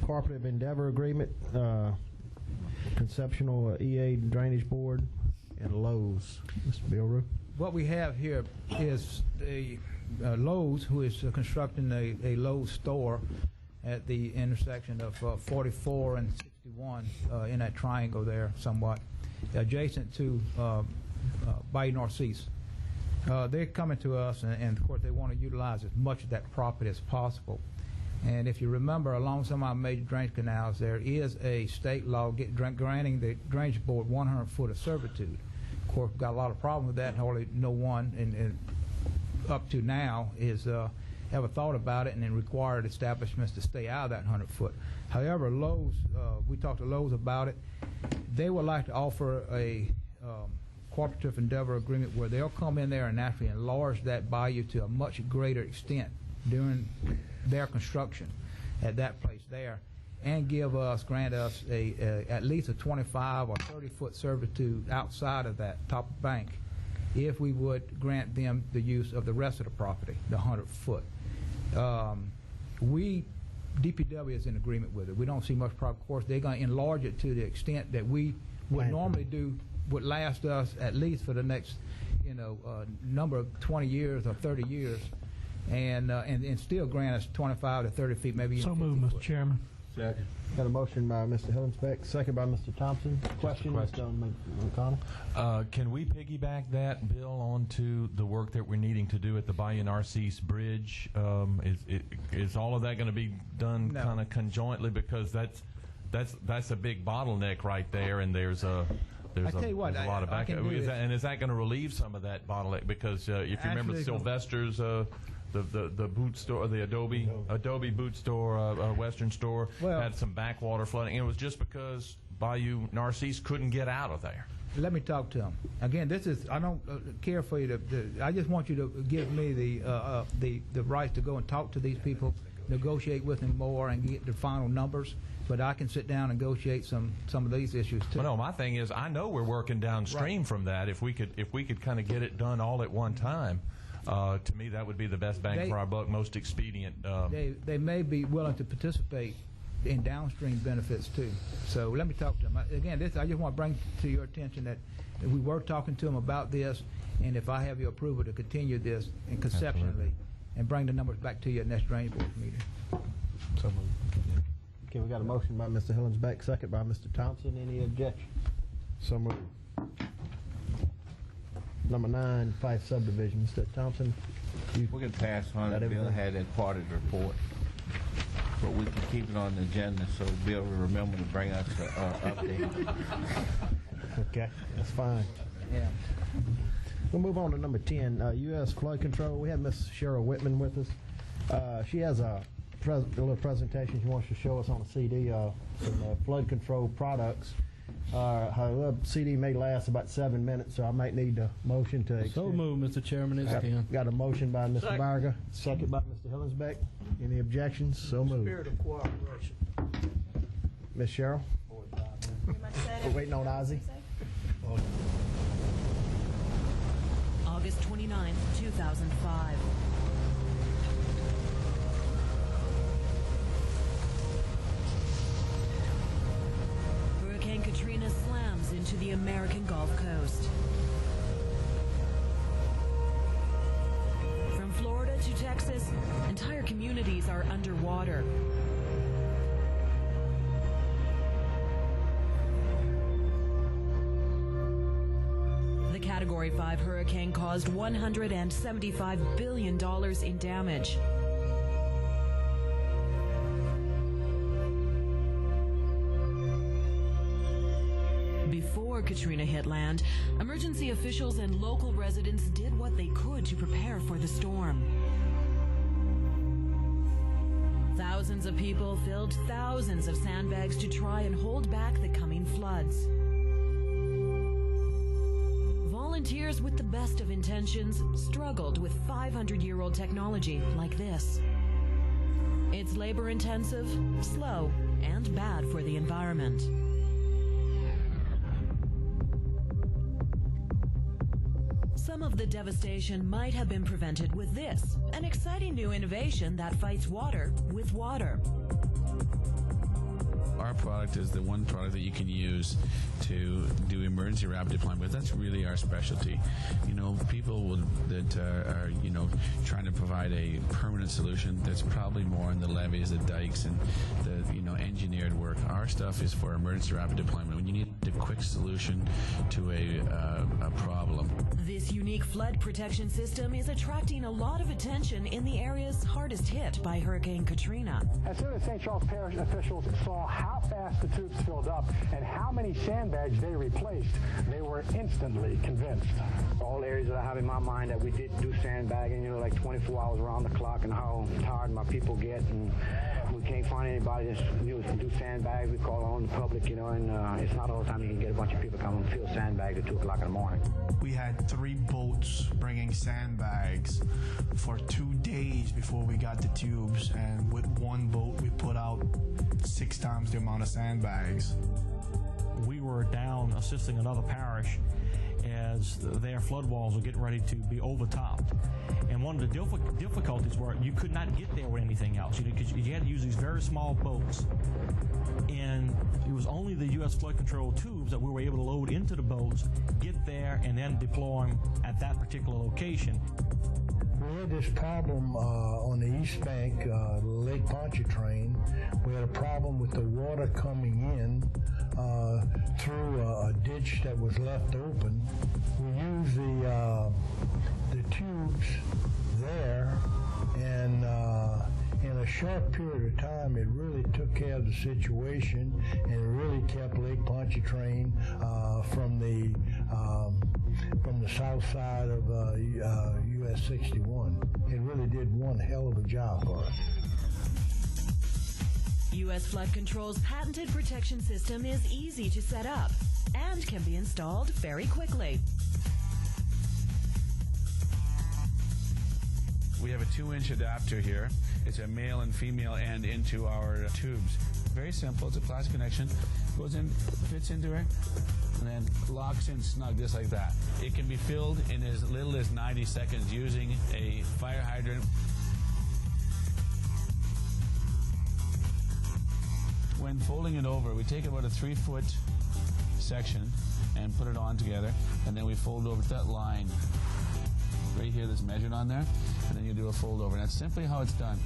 Cooperative Endeavor Agreement, Conceptual EA Drainage Board, and Lowe's. Mr. Bilru. what we have here is a Lowe's, who is constructing a Lowe's store at the intersection of 44 and 61 in that triangle there somewhat, adjacent to Bayou Northeast. They're coming to us, and of course they want to utilize as much of that property as possible. And if you remember, along some of our major drainage canals, there is a state law granting the drainage board 100 foot of servitude. Of course, we've got a lot of problems with that. Hardly no one, and up to now, is ever thought about it and then required establishments to stay out of that 100 foot. However, Lowe's, we talked to Lowe's about it. They would like to offer a cooperative endeavor agreement where they'll come in there and actually enlarge that bayou to a much greater extent during their construction at that place there, and grant us at least a 25 or 30 foot servitude outside of that top bank, if we would grant them the use of the rest of the property, the 100 foot. DPW is in agreement with it. We don't see much problem. Of course, they're going to enlarge it to the extent that we would normally do, would last us at least for the next, number of 20 years or 30 years, and still grant us 25 to 30 feet, maybe even 50 moved, foot. Mr. Chairman. Second. Got a motion by Mr. Hillensbeck, second by Mr. Thompson. Question, Mr. McConnell? Can we piggyback that, Bill, onto the work that we're needing to do at the Bayou Narcisse Bridge? Is all of that going to be done kind of conjointly, because that's a big bottleneck right there, and there's a lot of back. Is that going to relieve some of that bottleneck? Because if you remember Sylvester's. The boot store, the Adobe boot store, Western store, had some backwater flooding. And it was just because Bayou Narcisse couldn't get out of there. Let me talk to them. Again, I don't care for you to, I just want you to give me the right to go and talk to these people, negotiate with them more, and get the final numbers. But I can sit down and negotiate some of these issues too. Well, no, my thing is, I know we're working downstream from that. If we could kind of get it done all at one time. To me, that would be the best bang for our buck, most expedient. They may be willing to participate in downstream benefits too. So let me talk to them. Again, I just want to bring to your attention that we were talking to them about this, and if I have your approval to continue this and conceptually, and bring the numbers back to you at next drainage board meeting. So moved. Okay, we got a motion by Mr. Hillensbeck, second by Mr. Thompson. Any objection? So moved. Number 9, Fife subdivision. Mr. Thompson, We can pass on it. Bill had that part of the report, but we can keep it on the agenda so Bill will remember to bring us an update. okay, that's fine. Yeah. We'll move on to number 10, U.S. flood control. We have Miss Cheryl Whitman with us. She has a little presentation she wants to show us on a CD, some flood control products. Her CD may last about 7 minutes, so I might need a motion to extend. So moved, Mr. Chairman. Got a motion by Mr. Barger, second by Mr. Hillensbeck. Any objections? So moved. Spirit of cooperation. Miss Cheryl? We're waiting on Ozzy. August 29th, 2005. Hurricane Katrina slams into the American Gulf Coast. From Florida to Texas, entire communities are underwater. The Category 5 hurricane caused $175 billion in damage. before Katrina hit land, emergency officials and local residents did what they could to prepare for the storm. Thousands of people filled thousands of sandbags to try and hold back the coming floods. Volunteers with the best of intentions struggled with 500-year-old technology like this. It's labor-intensive, slow, and bad for the environment. Some of the devastation might have been prevented with this, an exciting new innovation that fights water with water. Our product is the one product that you can use to do emergency rapid deployment. That's really our specialty. You know, people that are trying to provide a permanent solution, that's probably more in the levees, the dikes, and the engineered work. Our stuff is for emergency rapid deployment when you need a quick solution to a problem. This unique flood protection system is attracting a lot of attention in the areas hardest hit by Hurricane Katrina. As soon as St. Charles Parish officials saw how fast the tubes filled up and how many sandbags they replaced, they were instantly convinced. All areas that I have in my mind that we did do sandbagging, like 24 hours around the clock, and how tired my people get, and we can't find anybody that's do sandbags. We call on the public, and it's not all the time you can get a bunch of people come and fill sandbags at 2 o'clock in the morning. We had 3 boats bringing sandbags for 2 days before we got the tubes, and with 1 boat we put out 6 times the amount of sandbags. We were down assisting another parish as their flood walls were getting ready to be overtopped. And one of the difficulties were you could not get there with anything else. You had to use these very small boats. And it was only the U.S. flood control tubes that we were able to load into the boats, get there, and then deploy them at that particular location. We had this problem on the east bank, Lake Pontchartrain. We had a problem with the water coming in through a ditch that was left open. We used the tubes there, and in a short period of time, it really took care of the situation, and it really kept Lake Pontchartrain from the south side of US 61. It really did one hell of a job for us. U.S. Flood Control's patented protection system is easy to set up and can be installed very quickly. We have a 2-inch adapter here. It's a male and female end into our tubes. Very simple. It's a plastic connection. Goes in, fits into it, and then locks in snug just like that. It can be filled in as little as 90 seconds using a fire hydrant. When folding it over, we take about a 3-foot section and put it on together, and then we fold over to that line right here that's measured on there, and then you do a fold over, and that's simply how it's done.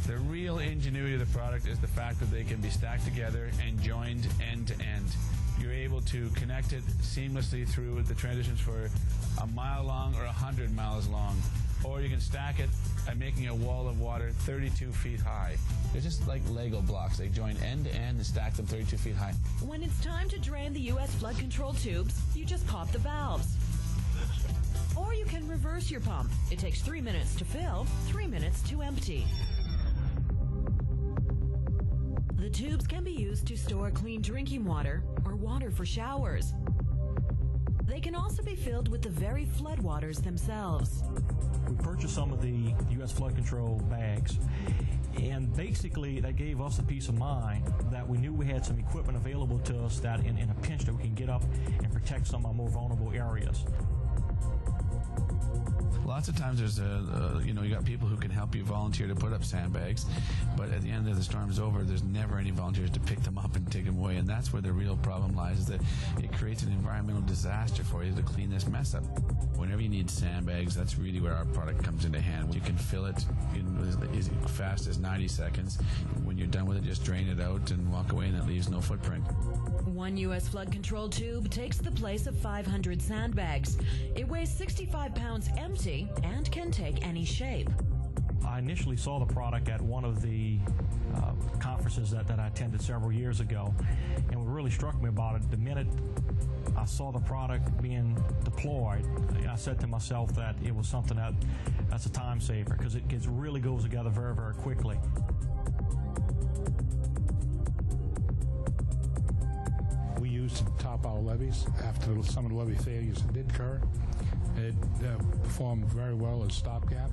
The real ingenuity of the product is the fact that they can be stacked together and joined end to end. You're able to connect it seamlessly through the transitions for a mile long or 100 miles long. Or you can stack it by making a wall of water 32 feet high. They're just like Lego blocks. They join end to end and stack them 32 feet high. When it's time to drain the U.S. flood control tubes, you just pop the valves. Or you can reverse your pump. It takes 3 minutes to fill, 3 minutes to empty. The tubes can be used to store clean drinking water or water for showers. They can also be filled with the very floodwaters themselves. We purchased some of the U.S. flood control bags, and basically that gave us a peace of mind that we knew we had some equipment available to us that in a pinch that we can get up and protect some of our more vulnerable areas. Lots of times there's you got people who can help you volunteer to put up sandbags, but at the end of the storm's over, there's never any volunteers to pick them up and take them away, and that's where the real problem lies, is that it creates an environmental disaster for you to clean this mess up. Whenever you need sandbags, that's really where our product comes into hand. You can fill it in as fast as 90 seconds. When you're done with it, just drain it out and walk away, and it leaves no footprint. One U.S. flood control tube takes the place of 500 sandbags. It weighs 65 pounds empty and can take any shape. I initially saw the product at one of the conferences conferences that I attended several years ago. And what really struck me about it, the minute I saw the product being deployed, I said to myself that it was something that's a time saver, because it really goes together very, very quickly. We used to top our levees after some of the levee failures that did occur. It performed very well as stopgap.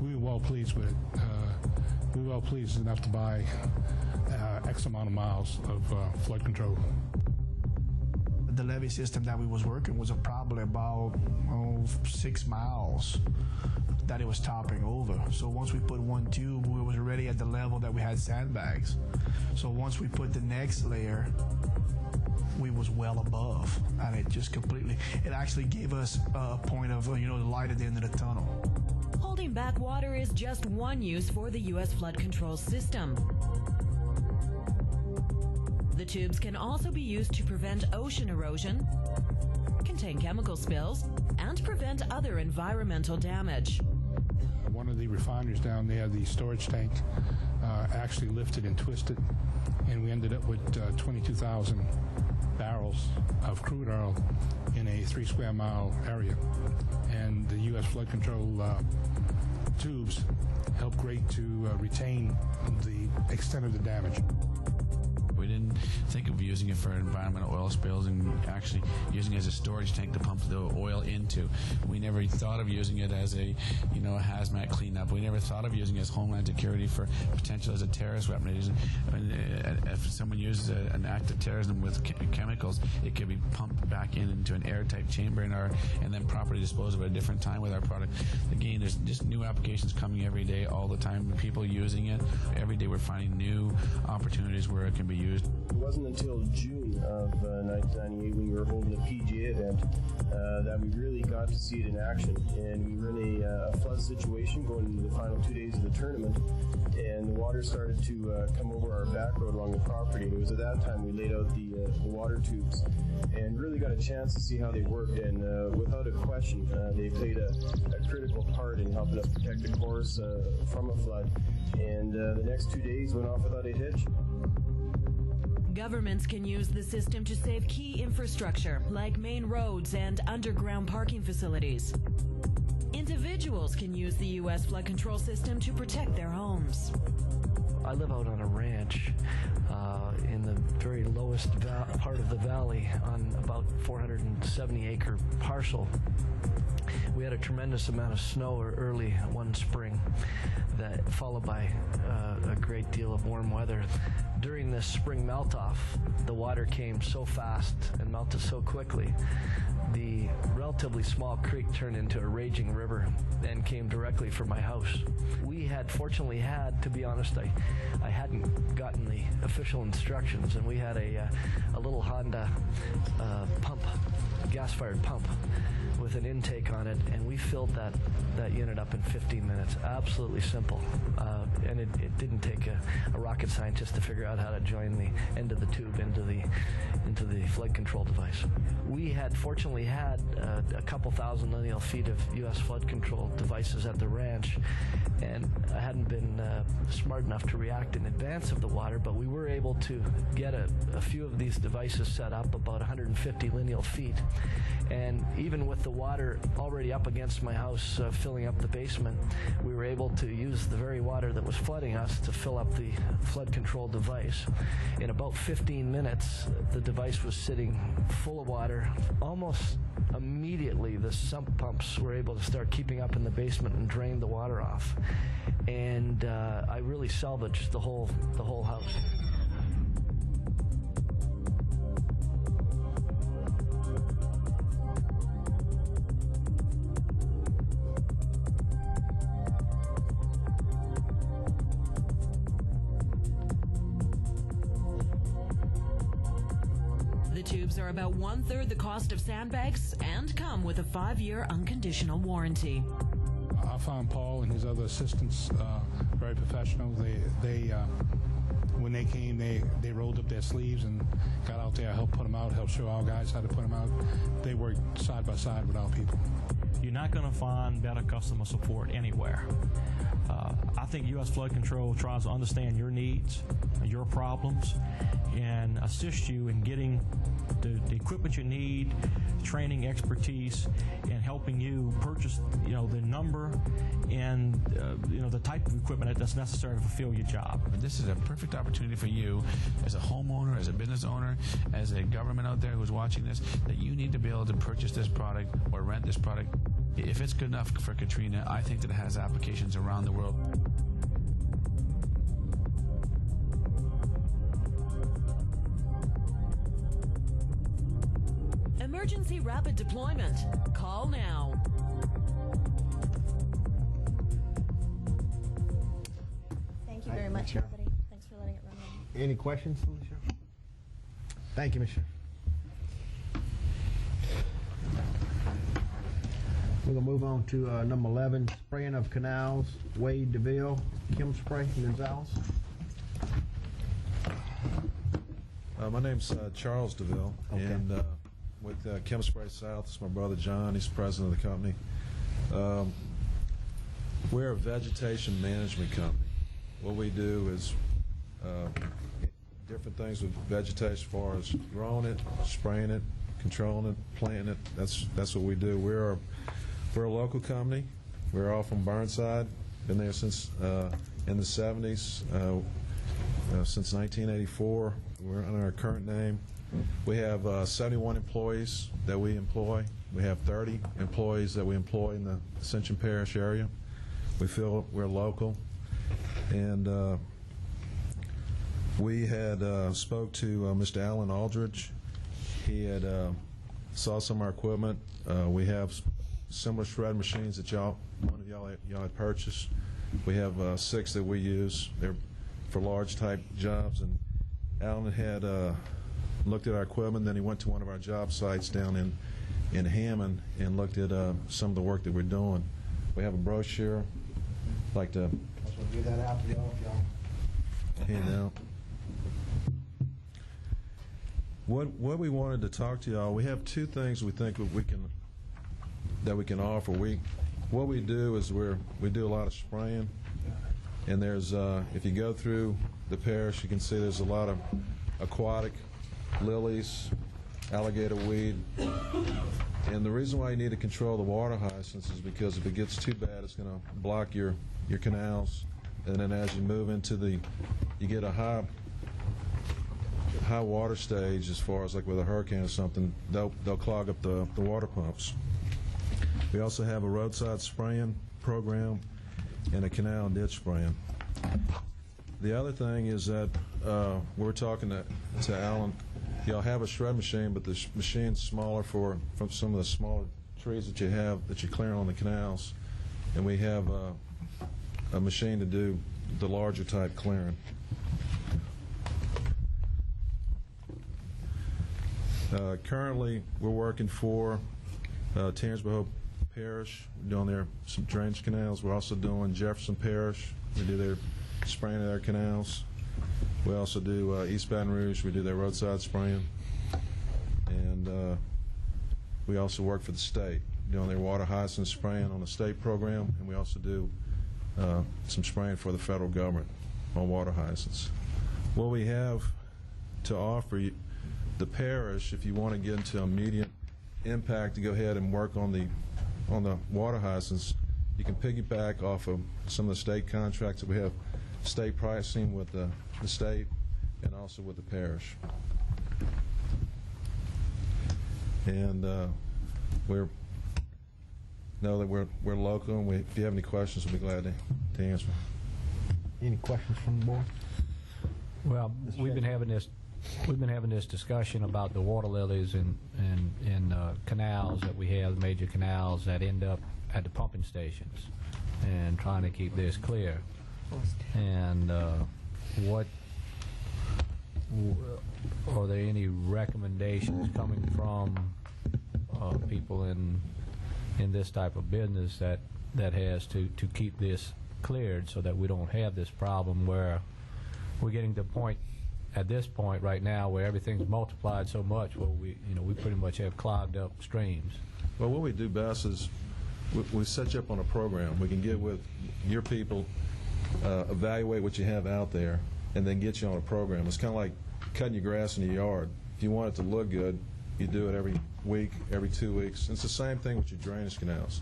We were well pleased with it. We were well pleased enough to buy X amount of miles of flood control. The levee system that we was working was probably about 6 miles that it was topping over. So once we put one tube, we was already at the level that we had sandbags. So once we put the next layer, we was well above, and it just completely, it actually gave us a point of, the light at the end of the tunnel. Holding back water is just one use for the U.S. flood control system. The tubes can also be used to prevent ocean erosion, contain chemical spills, and prevent other environmental damage. One of the refineries down there, the storage tank, actually lifted and twisted, and we ended up with 22,000 barrels of crude oil in a 3 square mile area. And the U.S. flood control tubes help great to retain the extent of the damage. We didn't think of using it for environmental oil spills and actually using it as a storage tank to pump the oil into. We never thought of using it as a hazmat cleanup. We never thought of using it as homeland security for potential as a terrorist weapon. If someone uses an act of terrorism with chemicals, it could be pumped back into an airtight chamber and then properly disposed of at a different time with our product. Again, there's just new applications coming every day, all the time. People using it every day. We're finding new opportunities where it can be used. It wasn't until June of 1998, when we were holding a PGA event, that we really got to see it in action. And we were in a flood situation going into the final 2 days of the tournament, and the water started to come over our back road along the property. And it was at that time we laid out the water tubes and really got a chance to see how they worked. And without a question, they played a critical part in helping us protect the course from a flood. And the next 2 days went off without a hitch. Governments can use the system to save key infrastructure like main roads and underground parking facilities. Individuals can use the U.S. flood control system to protect their homes. I live out on a ranch in the very lowest part of the valley on about 470-acre parcel. We had a tremendous amount of snow early one spring, followed by a great deal of warm weather. During this spring melt-off, the water came so fast and melted so quickly, the relatively small creek turned into a raging river and came directly for my house. We had fortunately to be honest, I hadn't gotten the official instructions, and we had a little Honda pump, gas-fired pump, with an intake on it, and we filled that unit up in 15 minutes. Absolutely simple. And it didn't take a rocket scientist to figure out how to join the end of the tube into the flood control device. We had fortunately had a couple thousand lineal feet of U.S. flood control devices at the ranch, and I hadn't been smart enough to react in advance of the water, but we were able to get a few of these devices set up about 150 lineal feet. And even with the water already up against my house, filling up the basement, we were able to use the very water that was flooding us to fill up the flood control device. In about 15 minutes, the device was sitting full of water. Almost immediately, the sump pumps were able to start keeping up in the basement and drain the water off. And I really salvaged the whole house. The tubes are about 1/3 the cost of sandbags and come with a 5-year unconditional warranty. I found Paul and his other assistants very professional. They when they came, they rolled up their sleeves and got out there, helped put them out, helped show our guys how to put them out. They worked side by side with our people. You're not going to find better customer support anywhere. I think U.S. Flood Control tries to understand your needs, your problems, and assist you in getting the equipment you need, training, expertise, and helping you purchase, the number and, the type of equipment that's necessary to fulfill your job. This is a perfect opportunity for you as a homeowner, as a business owner, as a government out there who's watching this, that you need to be able to purchase this product or rent this product. If it's good enough for Katrina, I think that it has applications around the world. Emergency rapid deployment. Call now. Thank you very much, everybody. Thanks for letting it run. Any questions, Alicia? Thank you, Michelle. We're going to move on to number 11, spraying of canals. Wade DeVille, Kim Spray, Gonzalez. My name's Charles DeVille, Okay. and with Kim Spray South, it's my brother John. He's president of the company. We're a vegetation management company. What we do is different things with vegetation as far as growing it, spraying it, controlling it, planting it. That's what we do. We're a local company. We're all from Burnside. Been there since in the 70s, since 1984. We're under our current name. We have 71 employees that we employ. We have 30 employees that we employ in the Ascension Parish area. We feel we're local. And we had spoke to Mr. Alan Aldridge. He had saw some of our equipment. We have similar shred machines that one of y'all had purchased. We have 6 that we use. They're for large type jobs. And Alan had looked at our equipment. Then he went to one of our job sites down in Hammond and looked at some of the work that we're doing. We have a brochure. I'd like to Give that out to y'all. hand out. What we wanted to talk to y'all, we have 2 things we think that we can offer. What we do is we do a lot of spraying, and there's if you go through the parish, you can see there's a lot of aquatic lilies, alligator weed, and the reason why you need to control the water hyacinths is because if it gets too bad, it's going to block your canals, and then as you move into you get a high water stage, as far as like with a hurricane or something, they'll clog up the water pumps. We also have a roadside spraying program and a canal and ditch spraying. The other thing is that we're talking to Alan. Y'all have a shred machine, but the machine's smaller from some of the smaller trees that you have that you're clearing on the canals, and we have a machine to do the larger type clearing. Currently, we're working for Tangipahoa Parish. We're doing their some drainage canals. We're also doing Jefferson Parish. We do their spraying of their canals. We also do East Baton Rouge. We do their roadside spraying. And we also work for the state, doing their water hyacinth spraying on the state program. And we also do some spraying for the federal government on water hyacinths. What we have to offer the parish, if you want to get into immediate impact to go ahead and work on the water hyacinths, you can piggyback off of some of the state contracts that we have, state pricing with the state and also with the parish. And we know that we're local, and if you have any questions, we'll be glad to answer. Any questions from the board? Well, we've been having this discussion about the water lilies and canals that we have, major canals that end up at the pumping stations, and trying to keep this clear. And what are there any recommendations coming from people in this type of business that has to keep this cleared so that we don't have this problem where we're getting to the point at this point right now where everything's multiplied so much where we pretty much have clogged up streams? Well, what we do best is we set you up on a program. We can get with your people, evaluate what you have out there, and then get you on a program. It's kind of like cutting your grass in your yard. If you want it to look good, you do it every week, every 2 weeks. And it's the same thing with your drainage canals.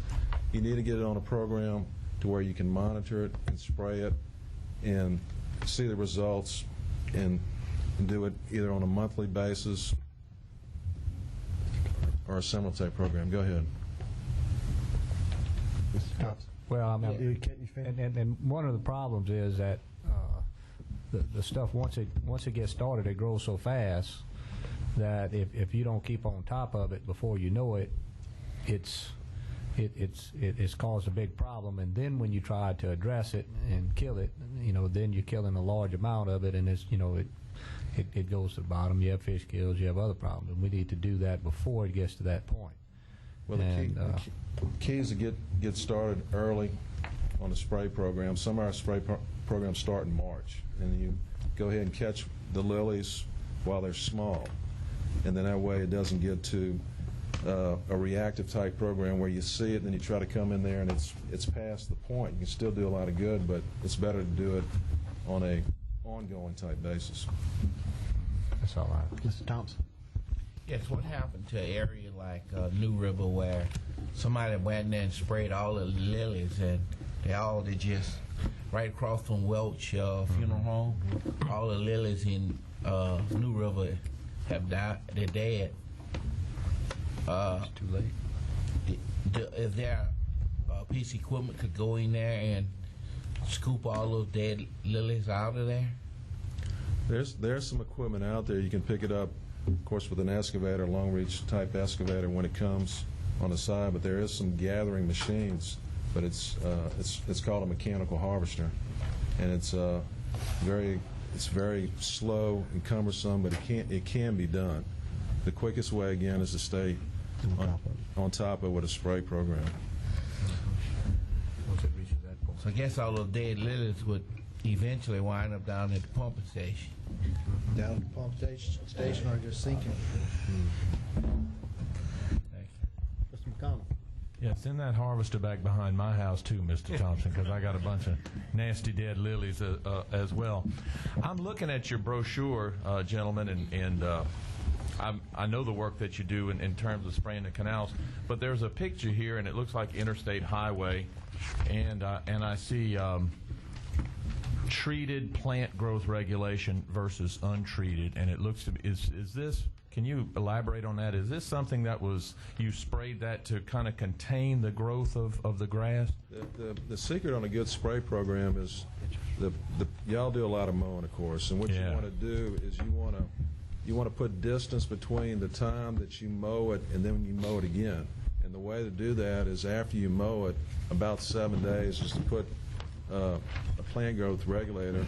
You need to get it on a program to where you can monitor it and spray it and see the results and do it either on a monthly basis or a similar type program. Go ahead. Well, I mean, and one of the problems is that the stuff once it gets started, it grows so fast that if you don't keep on top of it before you know it, it's caused a big problem. And then when you try to address it and kill it, then you're killing a large amount of it, and it goes to the bottom. You have fish kills, you have other problems, and we need to do that before it gets to that point. Well, the key is to get started early on the spray program. Some of our spray programs start in March, and you go ahead and catch the lilies while they're small, and then that way it doesn't get to a reactive type program where you see it and then you try to come in there and it's past the point. You can still do a lot of good, but it's better to do it on a ongoing type basis. That's all right. Mr. Thompson. Yes, what happened to an area like New River where somebody went in there and sprayed all the lilies, and they just right across from Welch Funeral Home, all the lilies in New River have died. They're dead. It's too late. Is there a piece of equipment could go in there and scoop all those dead lilies out of there? There's some equipment out there. You can pick it up, of course, with an excavator, long reach type excavator when it comes on the side. But there is some gathering machines. But it's called a mechanical harvester, and it's very slow and cumbersome, but it can be done. The quickest way again is to stay on top of it with a spray program. Once it reaches that point. So I guess all those dead lilies would eventually wind up down at the pumping station. Down at the pump station or just sinking. Mr. McConnell. Yeah, it's in that harvester back behind my house too, Mr. Thompson, because I got a bunch of nasty dead lilies as well. I'm looking at your brochure, gentlemen, and I know the work that you do in terms of spraying the canals, but there's a picture here, and it looks like interstate highway, and I see treated plant growth regulation versus untreated, and it looks to be, is this, can you elaborate on that? Is this something that you sprayed that to kind of contain the growth of the grass? The secret on a good spray program is y'all do a lot of mowing, of course, and what you want to do is you want to put distance between the time that you mow it and then when you mow it again. And the way to do that is after you mow it, about 7 days, is to put a plant growth regulator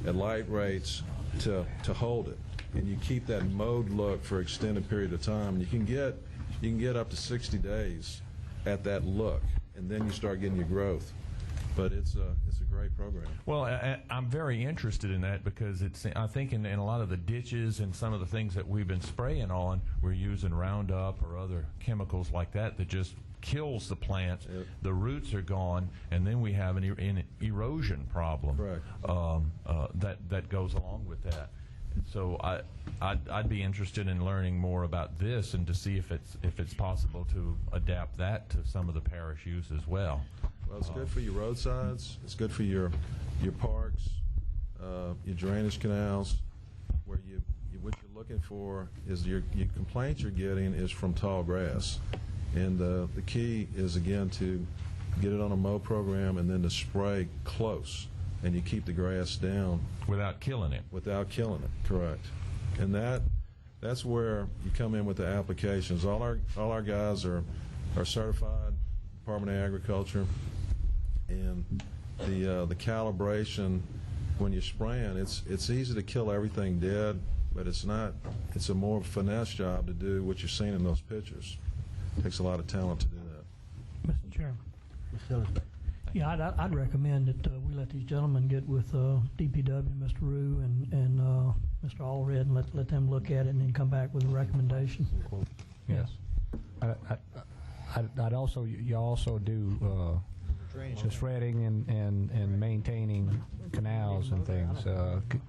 at light rates to hold it. And you keep that mowed look for an extended period of time. You can get up to 60 days at that look, and then you start getting your growth. But it's a great program. Well, I'm very interested in that because I think in a lot of the ditches and some of the things that we've been spraying on, we're using Roundup or other chemicals like that just kills the plants. Yep. The roots are gone, and then we have an erosion problem. That goes along with that. So I'd be interested in learning more about this and to see if it's possible to adapt that to some of the parish use as well. Well, it's good for your roadsides. It's good for your parks, your drainage canals. Where what you're looking for is your complaints you're getting is from tall grass, and the key is again to get it on a mow program and then to spray close, and you keep the grass down without killing it. Without killing it, correct. And that's where you come in with the applications. All our guys are certified, Department of Agriculture. And the calibration when you're spraying, it's easy to kill everything dead, but it's not. It's a more finesse job to do what you're seeing in those pictures. It takes a lot of talent to do that. Mr. Chairman. Yeah, I'd recommend that we let these gentlemen get with DPW, Mr. Rue, and Mr. Allred, and let them look at it and then come back with a recommendation. Yes. I'd also, you also do the shredding and maintaining canals and things.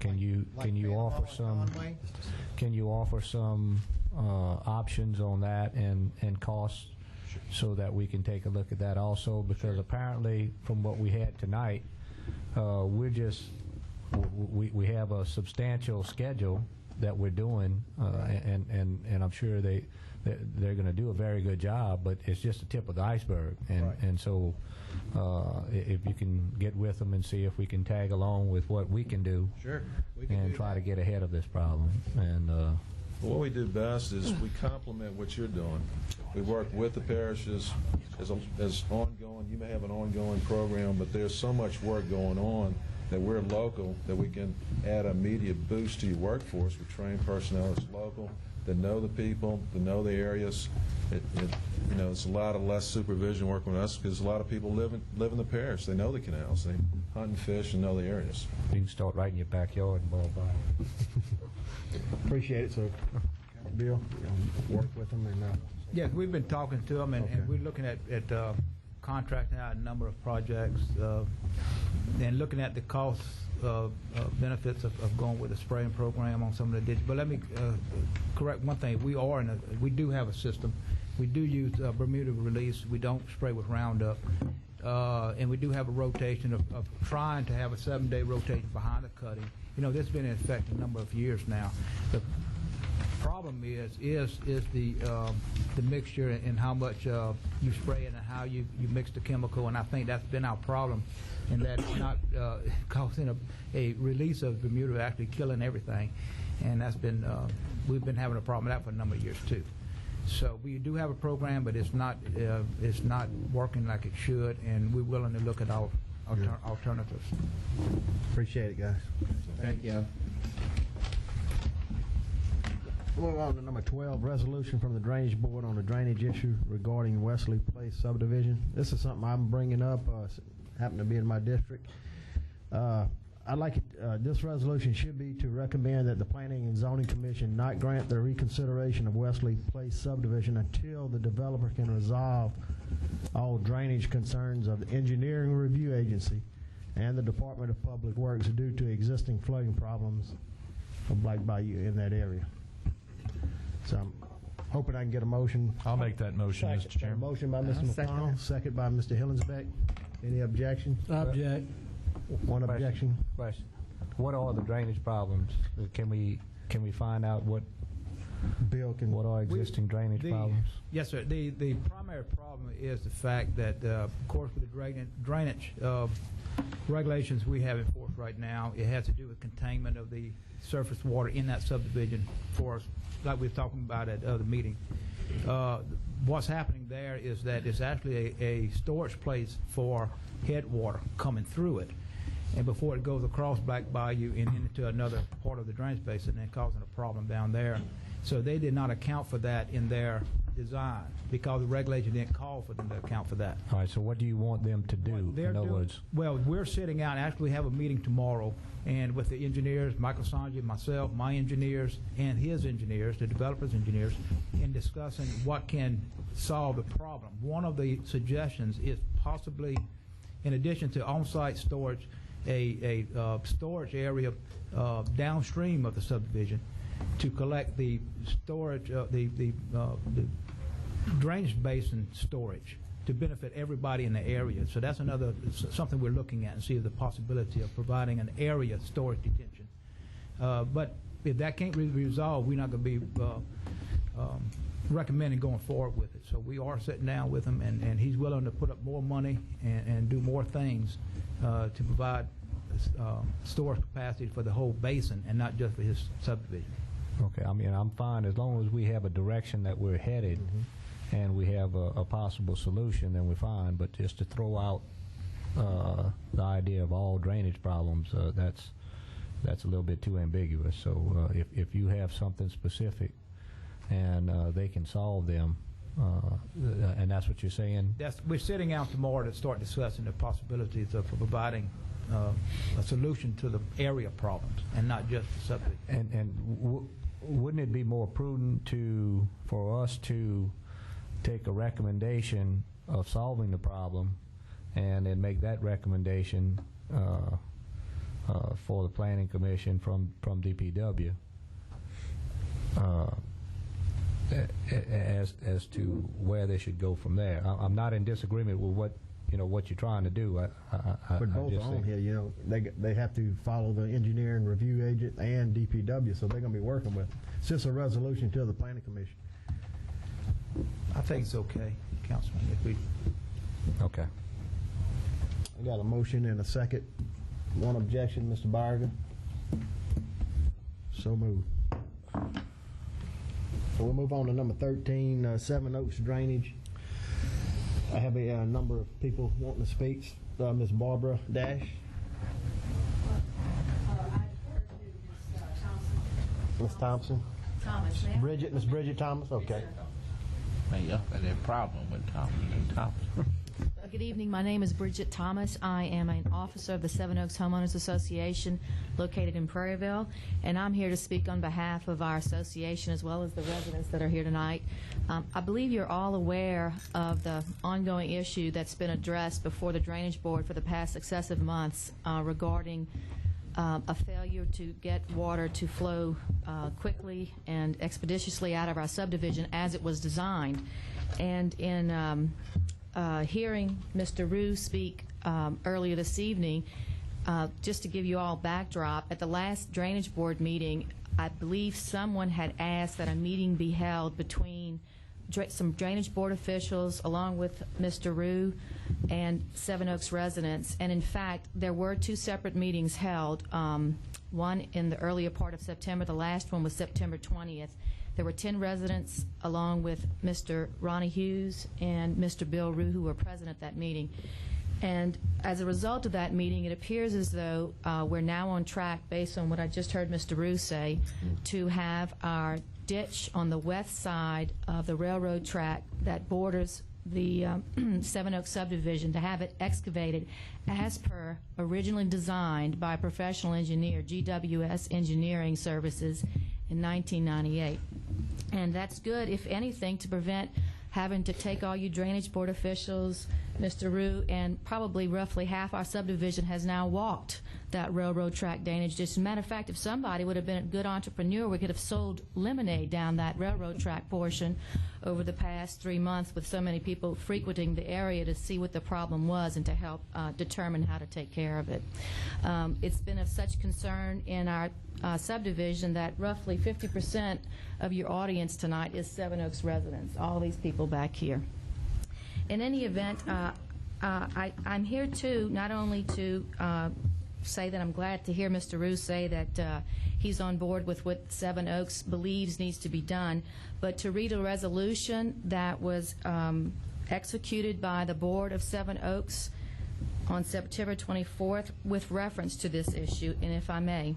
Can you offer some options on that and costs, so that we can take a look at that also? Because apparently, from what we had tonight, we have a substantial schedule that we're doing, and I'm sure they're going to do a very good job, but it's just the tip of the iceberg. And so if you can get with them and see if we can tag along with what we can do, and try to get ahead of this problem. And what we do best is we complement what you're doing. We work with the parishes as ongoing. You may have an ongoing program, but there's so much work going on that we're local, that we can add an immediate boost to your workforce with trained personnel that's local, that know the people, that know the areas. It's a lot of less supervision working with us, because a lot of people live in the parish. They know the canals. They hunt and fish and know the areas. You can start right in your backyard and ball by. Appreciate it. So, Bill, work with them. And yes, we've been talking to them, and we're looking at contracting out a number of projects, and looking at the cost benefits of going with a spraying program on some of the ditches. But let me correct one thing. We do have a system. We do use Bermuda release. We don't spray with Roundup. And we do have a rotation of trying to have a 7-day rotation behind the cutting. This has been in effect a number of years now. The problem is the mixture and how much you spray it and how you mix the chemical, and I think that's been our problem, in that it's not causing a release of Bermuda, actually killing everything, and that's been we've been having a problem with that for a number of years too. So we do have a program, but it's not working like it should, and we're willing to look at our alternatives. Appreciate it, guys. Thank you. Moving on to number 12, resolution from the Drainage Board on the drainage issue regarding Wesley Place subdivision. This is something I'm bringing up, happened to be in my district. I'd like it, this resolution should be to recommend that the Planning and Zoning Commission not grant the reconsideration of Wesley Place subdivision until the developer can resolve all drainage concerns of the Engineering Review Agency and the Department of Public Works due to existing flooding problems of Black Bayou in that area. So I'm hoping I can get a motion. I'll make that motion, Mr. Chairman. Motion by Mr. McConnell, second by Mr. Hillensbeck. Any objection? Object. One objection. Question. What are the drainage problems? Can we find out what are existing drainage problems? Yes, sir. The primary problem is the fact that, of course, with the drainage regulations we have in force right now, it has to do with containment of the surface water in that subdivision for us, like we were talking about at the meeting. What's happening there is that it's actually a storage place for headwater coming through it, and before it goes across Black Bayou and into another part of the drainage basin and causing a problem down there. So they did not account for that in their design, because the regulation didn't call for them to account for that. All right, so what do you want them to do, in other words? Well, we're sitting out, actually have a meeting tomorrow, and with the engineers, Michael Sanji, myself, my engineers, and his engineers, the developer's engineers, in discussing what can solve the problem. One of the suggestions is possibly, in addition to on-site storage, a storage area downstream of the subdivision to collect the storage, the drainage basin storage, to benefit everybody in the area. So that's another something we're looking at, and see the possibility of providing an area storage detention. But if that can't be resolved, we're not going to be recommending going forward with it. So we are sitting down with him, and he's willing to put up more money and do more things to provide storage capacity for the whole basin and not just for his subdivision. Okay, I mean, I'm fine as long as we have a direction that we're headed, and we have a possible solution, then we're fine. But just to throw out the idea of all drainage problems, that's a little bit too ambiguous. So if you have something specific and they can solve them, and that's what you're saying? We're sitting out tomorrow to start discussing the possibilities of providing a solution to the area problems and not just the subdivision. And wouldn't it be more prudent for us to take a recommendation of solving the problem and then make that recommendation for the Planning Commission from DPW as to where they should go from there. I'm not in disagreement with what you're trying to do. But both are on here, they have to follow the engineering review agent and DPW, so they're going to be working with it. It's just a resolution to the Planning Commission. I think it's okay, Councilman, if we... Okay. I got a motion and a second. One objection, Mr. Barger. So moved. So we'll move on to number 13, Seven Oaks drainage. I have a number of people wanting to speak. Ms. Barbara Dash. Ms. Thompson. Thomas, Miss Bridget Thomas. Okay. Man, y'all got that problem with Thomas. Good evening. My name is Bridget Thomas. I am an officer of the Seven Oaks Homeowners Association located in Prairieville, and I'm here to speak on behalf of our association as well as the residents that are here tonight. I believe you're all aware of the ongoing issue that's been addressed before the Drainage Board for the past successive months regarding a failure to get water to flow quickly and expeditiously out of our subdivision as it was designed. And in hearing Mr. Rue speak earlier this evening, just to give you all backdrop, at the last Drainage Board meeting, I believe someone had asked that a meeting be held between some Drainage Board officials along with Mr. Rue and Seven Oaks residents. And in fact, there were two separate meetings held, one in the earlier part of September. The last one was September 20th. There were 10 residents along with Mr. Ronnie Hughes and Mr. Bill Rue who were present at that meeting. And as a result of that meeting, it appears as though we're now on track, based on what I just heard Mr. Rue say, to have our ditch on the west side of the railroad track that borders the Seven Oaks subdivision, to have it excavated as per originally designed by a professional engineer, GWS Engineering Services, in 1998. And that's good, if anything, to prevent having to take all you Drainage Board officials, Mr. Rue, and probably roughly half our subdivision has now walked that railroad track drainage ditch. As a matter of fact, if somebody would have been a good entrepreneur, we could have sold lemonade down that railroad track portion over the past 3 months, with so many people frequenting the area to see what the problem was and to help determine how to take care of it. It's been of such concern in our subdivision that roughly 50% of your audience tonight is Seven Oaks residents, all these people back here. In any event, I'm here too, not only to say that I'm glad to hear Mr. Rue say that he's on board with what Seven Oaks believes needs to be done, but to read a resolution that was executed by the board of Seven Oaks on September 24th with reference to this issue, and if I may.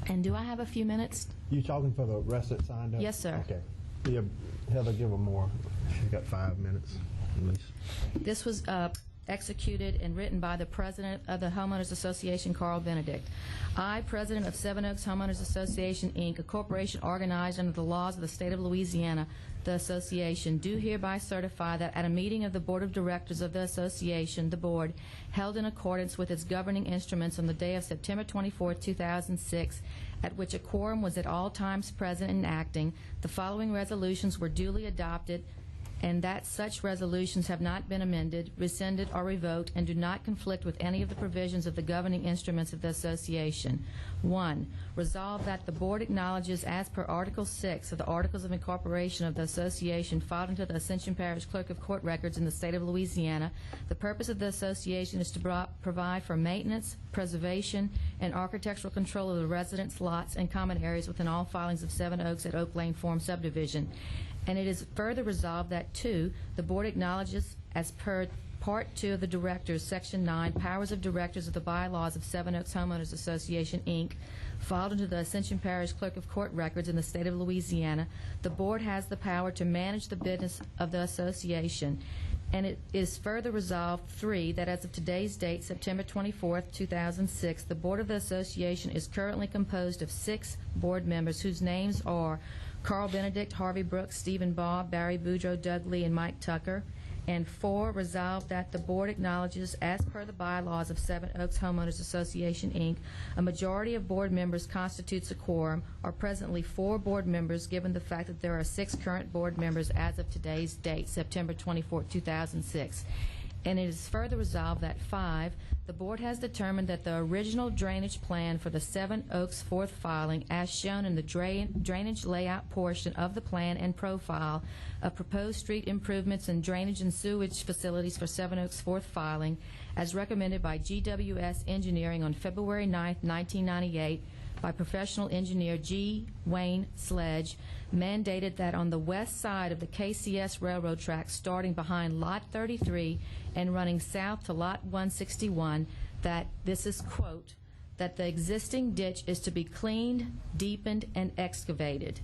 And do I have a few minutes? You talking for the rest that signed up? Yes, sir. Okay. Yeah, Heather, give her more. She's got 5 minutes at least. This was executed and written by the president of the Homeowners Association, Carl Benedict. I, president of Seven Oaks Homeowners Association, Inc., a corporation organized under the laws of the state of Louisiana, the association, do hereby certify that at a meeting of the board of directors of the association, the board, held in accordance with its governing instruments on the day of September 24, 2006, at which a quorum was at all times present and acting, the following resolutions were duly adopted, and that such resolutions have not been amended, rescinded, or revoked, and do not conflict with any of the provisions of the governing instruments of the association. 1. Resolve that the board acknowledges, as per Article 6 of the Articles of Incorporation of the association filed into the Ascension Parish Clerk of Court Records in the state of Louisiana, the purpose of the association is to provide for maintenance, preservation, and architectural control of the residence lots and common areas within all filings of Seven Oaks at Oak Lane Farm Subdivision. And it is further resolved that, 2, the board acknowledges, as per Part 2 of the Directors, Section 9, powers of directors of the bylaws of Seven Oaks Homeowners Association, Inc., filed into the Ascension Parish Clerk of Court Records in the state of Louisiana, the board has the power to manage the business of the association, And it is further resolved, 3, that as of today's date, September 24th, 2006, the Board of the Association is currently composed of 6 board members whose names are Carl Benedict, Harvey Brooks, Stephen Baugh, Barry Boudreaux, Doug Lee, and Mike Tucker. And 4, resolved that the Board acknowledges, as per the bylaws of Seven Oaks Homeowners Association, Inc., a majority of board members constitutes a quorum, or presently 4 board members, given the fact that there are 6 current board members as of today's date, September 24, 2006. And it is further resolved that 5, the Board has determined that the original drainage plan for the Seven Oaks fourth filing, as shown in the drainage layout portion of the plan and profile of proposed street improvements and drainage and sewage facilities for Seven Oaks fourth filing, as recommended by GWS Engineering on February 9, 1998, by professional engineer G. Wayne Sledge, mandated that on the west side of the KCS railroad track, starting behind Lot 33 and running south to Lot 161, that this is, quote, that the existing ditch is to be cleaned, deepened, and excavated.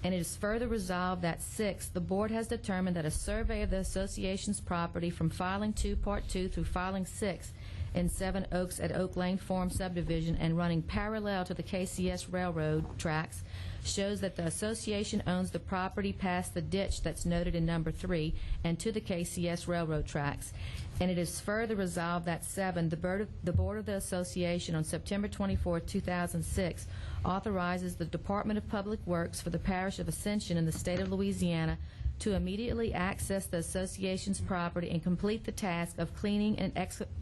And it is further resolved that 6, the Board has determined that a survey of the Association's property from Filing 2, Part 2 through Filing 6 in Seven Oaks at Oak Lane Farm subdivision and running parallel to the KCS railroad tracks shows that the association owns the property past the ditch that's noted in number 3 and to the KCS railroad tracks. And it is further resolved that 7, the Board of the Association on September 24, 2006 authorizes the Department of Public Works for the Parish of Ascension in the state of Louisiana to immediately access the association's property and complete the task of cleaning and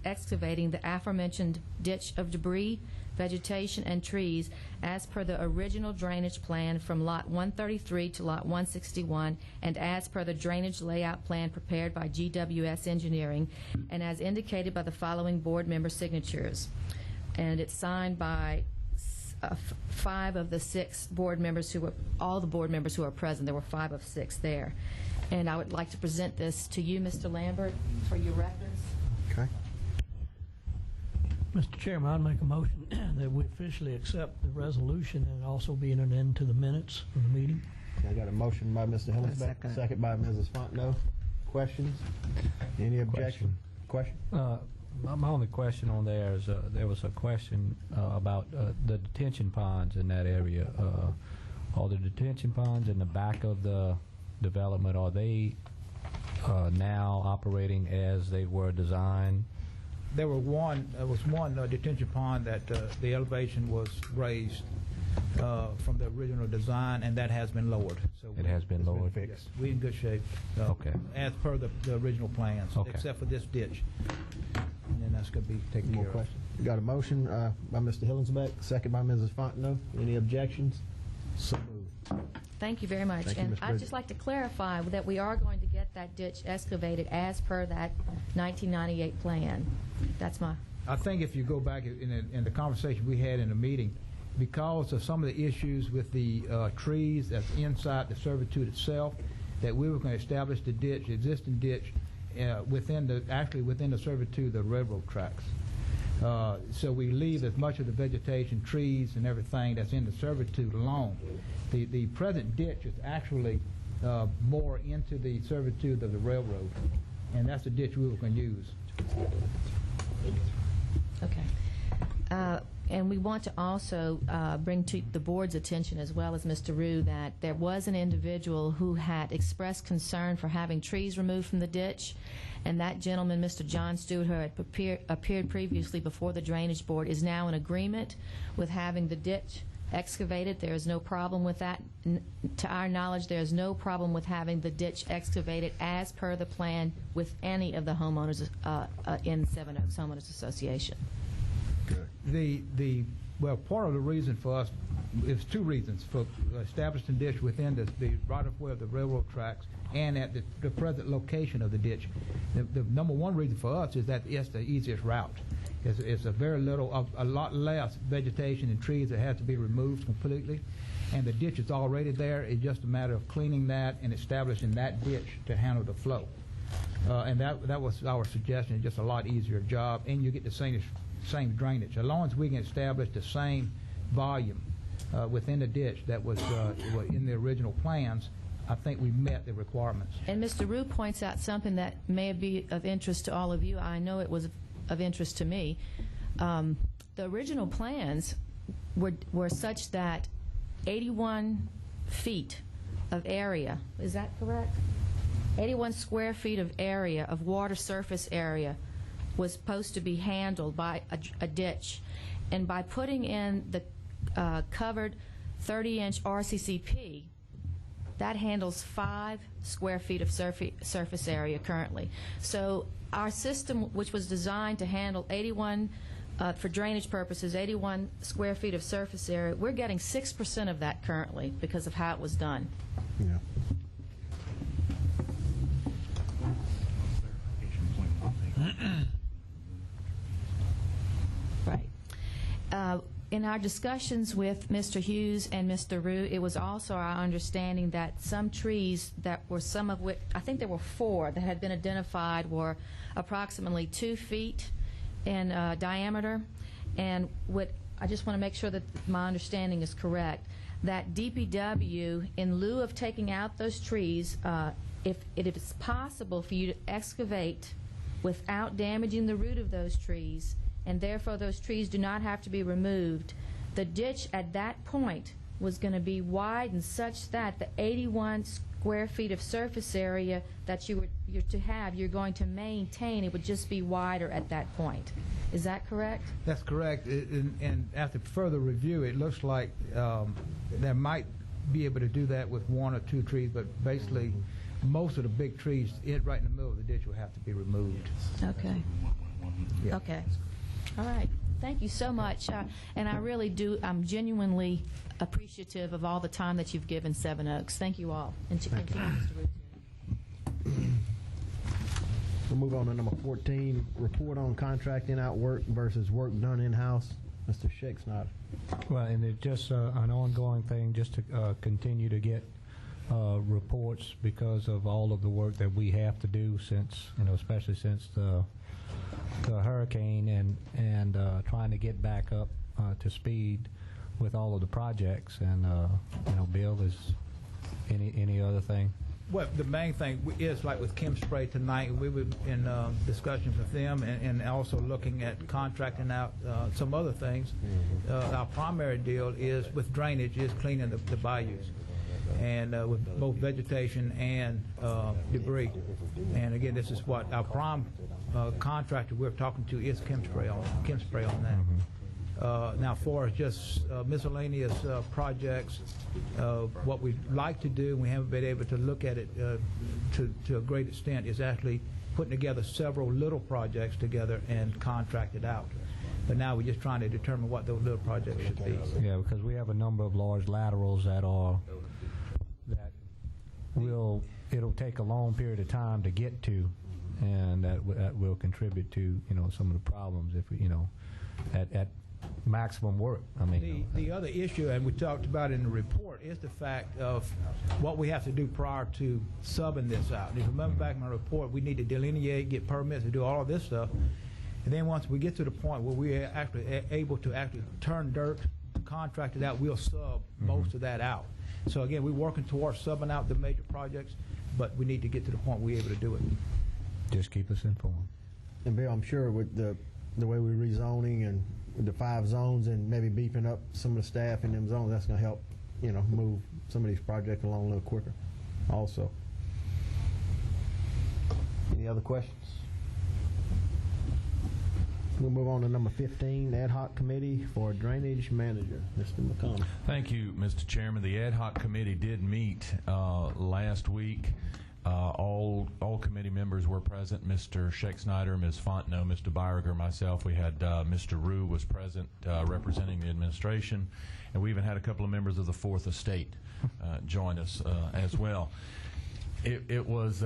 excavating the aforementioned ditch of debris, vegetation, and trees as per the original drainage plan from Lot 133 to Lot 161 and as per the drainage layout plan prepared by GWS Engineering and as indicated by the following board member signatures. And it's signed by 5 of the 6 board members who were, all the board members who are present. There were 5 of 6 there. And I would like to present this to you, Mr. Lambert, for your records. Okay. Mr. Chairman, I'd make a motion that we officially accept the resolution and also be an end to the minutes of the meeting. I got a motion by Mr. Hillensback, second by Mrs. Fontenot. Questions? Any objection? Question? My only question on there is there was a question about the detention ponds in that area. Are the detention ponds in the back of the development, are they now operating as they were designed? There was one detention pond that the elevation was raised from the original design, and that has been lowered. So it has been lowered? Yes, we're in good shape. Okay. As per the original plans, okay, except for this ditch. And then that's going to be taken care of. We got a motion by Mr. Hillensback, second by Mrs. Fontenot. Any objections? So moved. Thank you very much. Thank you, And Ms. I'd Bridget. just like to clarify that we are going to get that ditch excavated as per that 1998 plan. That's my... I think if you go back in the conversation we had in the meeting, because of some of the issues with the trees that's inside the servitude itself, that we were going to establish the ditch, the existing ditch, within the servitude of the railroad tracks. So we leave as much of the vegetation, trees, and everything that's in the servitude alone. The present ditch is actually more into the servitude of the railroad, and that's the ditch we were going to use. Okay. And we want to also bring to the board's attention, as well as Mr. Rue, that there was an individual who had expressed concern for having trees removed from the ditch, and that gentleman, Mr. John Stewart, who had appeared previously before the Drainage Board, is now in agreement with having the ditch excavated. There is no problem with that. To our knowledge, there is no problem with having the ditch excavated as per the plan with any of the homeowners in Seven Oaks Homeowners Association. Well, part of the reason for us is 2 reasons for establishing ditch within the right-of-way of the railroad tracks and at the present location of the ditch. The number 1 reason for us is that it's the easiest route. It's a lot less vegetation and trees that have to be removed completely, and the ditch is already there. It's just a matter of cleaning that and establishing that ditch to handle the flow. And that was our suggestion. It's just a lot easier job, and you get the same drainage. As long as we can establish the same volume within the ditch that was in the original plans, I think we met the requirements. And Mr. Rue points out something that may be of interest to all of you. I know it was of interest to me. The original plans were such that 81 feet of area, is that correct? 81 square feet of area, of water surface area, was supposed to be handled by a ditch. And by putting in the covered 30-inch RCCP, that handles 5 square feet of surface area currently. So our system, which was designed to handle 81, for drainage purposes, 81 square feet of surface area, we're getting 6% of that currently because of how it was done. Yeah. Right. In our discussions with Mr. Hughes and Mr. Rue, it was also our understanding that some trees that were some of which, I think there were 4 that had been identified, were approximately 2 feet in diameter. And what I just want to make sure that my understanding is correct, that DPW, in lieu of taking out those trees, if it is possible for you to excavate without damaging the root of those trees, and therefore those trees do not have to be removed, the ditch at that point was going to be widened such that the 81 square feet of surface area that you're going to maintain, it would just be wider at that point. Is that correct? That's correct. And after further review, it looks like there might be able to do that with 1 or 2 trees, but basically most of the big trees right in the middle of the ditch will have to be removed. Okay. Yeah. Okay. All right. Thank you so much. And I really do, I'm genuinely appreciative of all the time that you've given Seven Oaks. Thank you all. And thank you, Mr. Ruth. We'll move on to number 14, report on contracting out work versus work done in-house. Mr. Schexnayder. Well, and it's just an ongoing thing, just to continue to get reports because of all of the work that we have to do since, especially since the hurricane, and trying to get back up to speed with all of the projects. And Bill, is any other thing? Well, the main thing is, like with Chem Spray tonight, we were in discussions with them and also looking at contracting out some other things. Our primary deal is with drainage, is cleaning the bayous, and with both vegetation and debris. And again, this is what our prime contractor we're talking to is Chem Spray on that. Now, for just miscellaneous projects, what we'd like to do, and we haven't been able to look at it to a great extent, is actually putting together several little projects together and contract it out. But now we're just trying to determine what those little projects should be. Yeah, because we have a number of large laterals that it'll take a long period of time to get to, and that will contribute to some of the problems if we at maximum work. I mean, the other issue, and we talked about in the report, is the fact of what we have to do prior to subbing this out. And if you remember back in my report, we need to delineate, get permits, to do all of this stuff. And then once we get to the point where we're actually able to actually turn dirt, contract it out, we'll sub most of that out. So again, we're working towards subbing out the major projects, but we need to get to the point we're able to do it. Just keep us informed. And Bill, I'm sure with the way we're rezoning and with the 5 zones and maybe beefing up some of the staff in them zones, that's going to help, move some of these projects along a little quicker also. Any other questions? We'll move on to number 15, ad hoc committee for drainage manager, Mr. McConnell. Thank you, Mr. Chairman. The ad hoc committee did meet last week. All committee members were present. Mr. Schexnayder, Ms. Fontenot, Mr. Byriger, myself. We had Mr. Rue was present representing the administration, and we even had a couple of members of the Fourth Estate join us as well. It was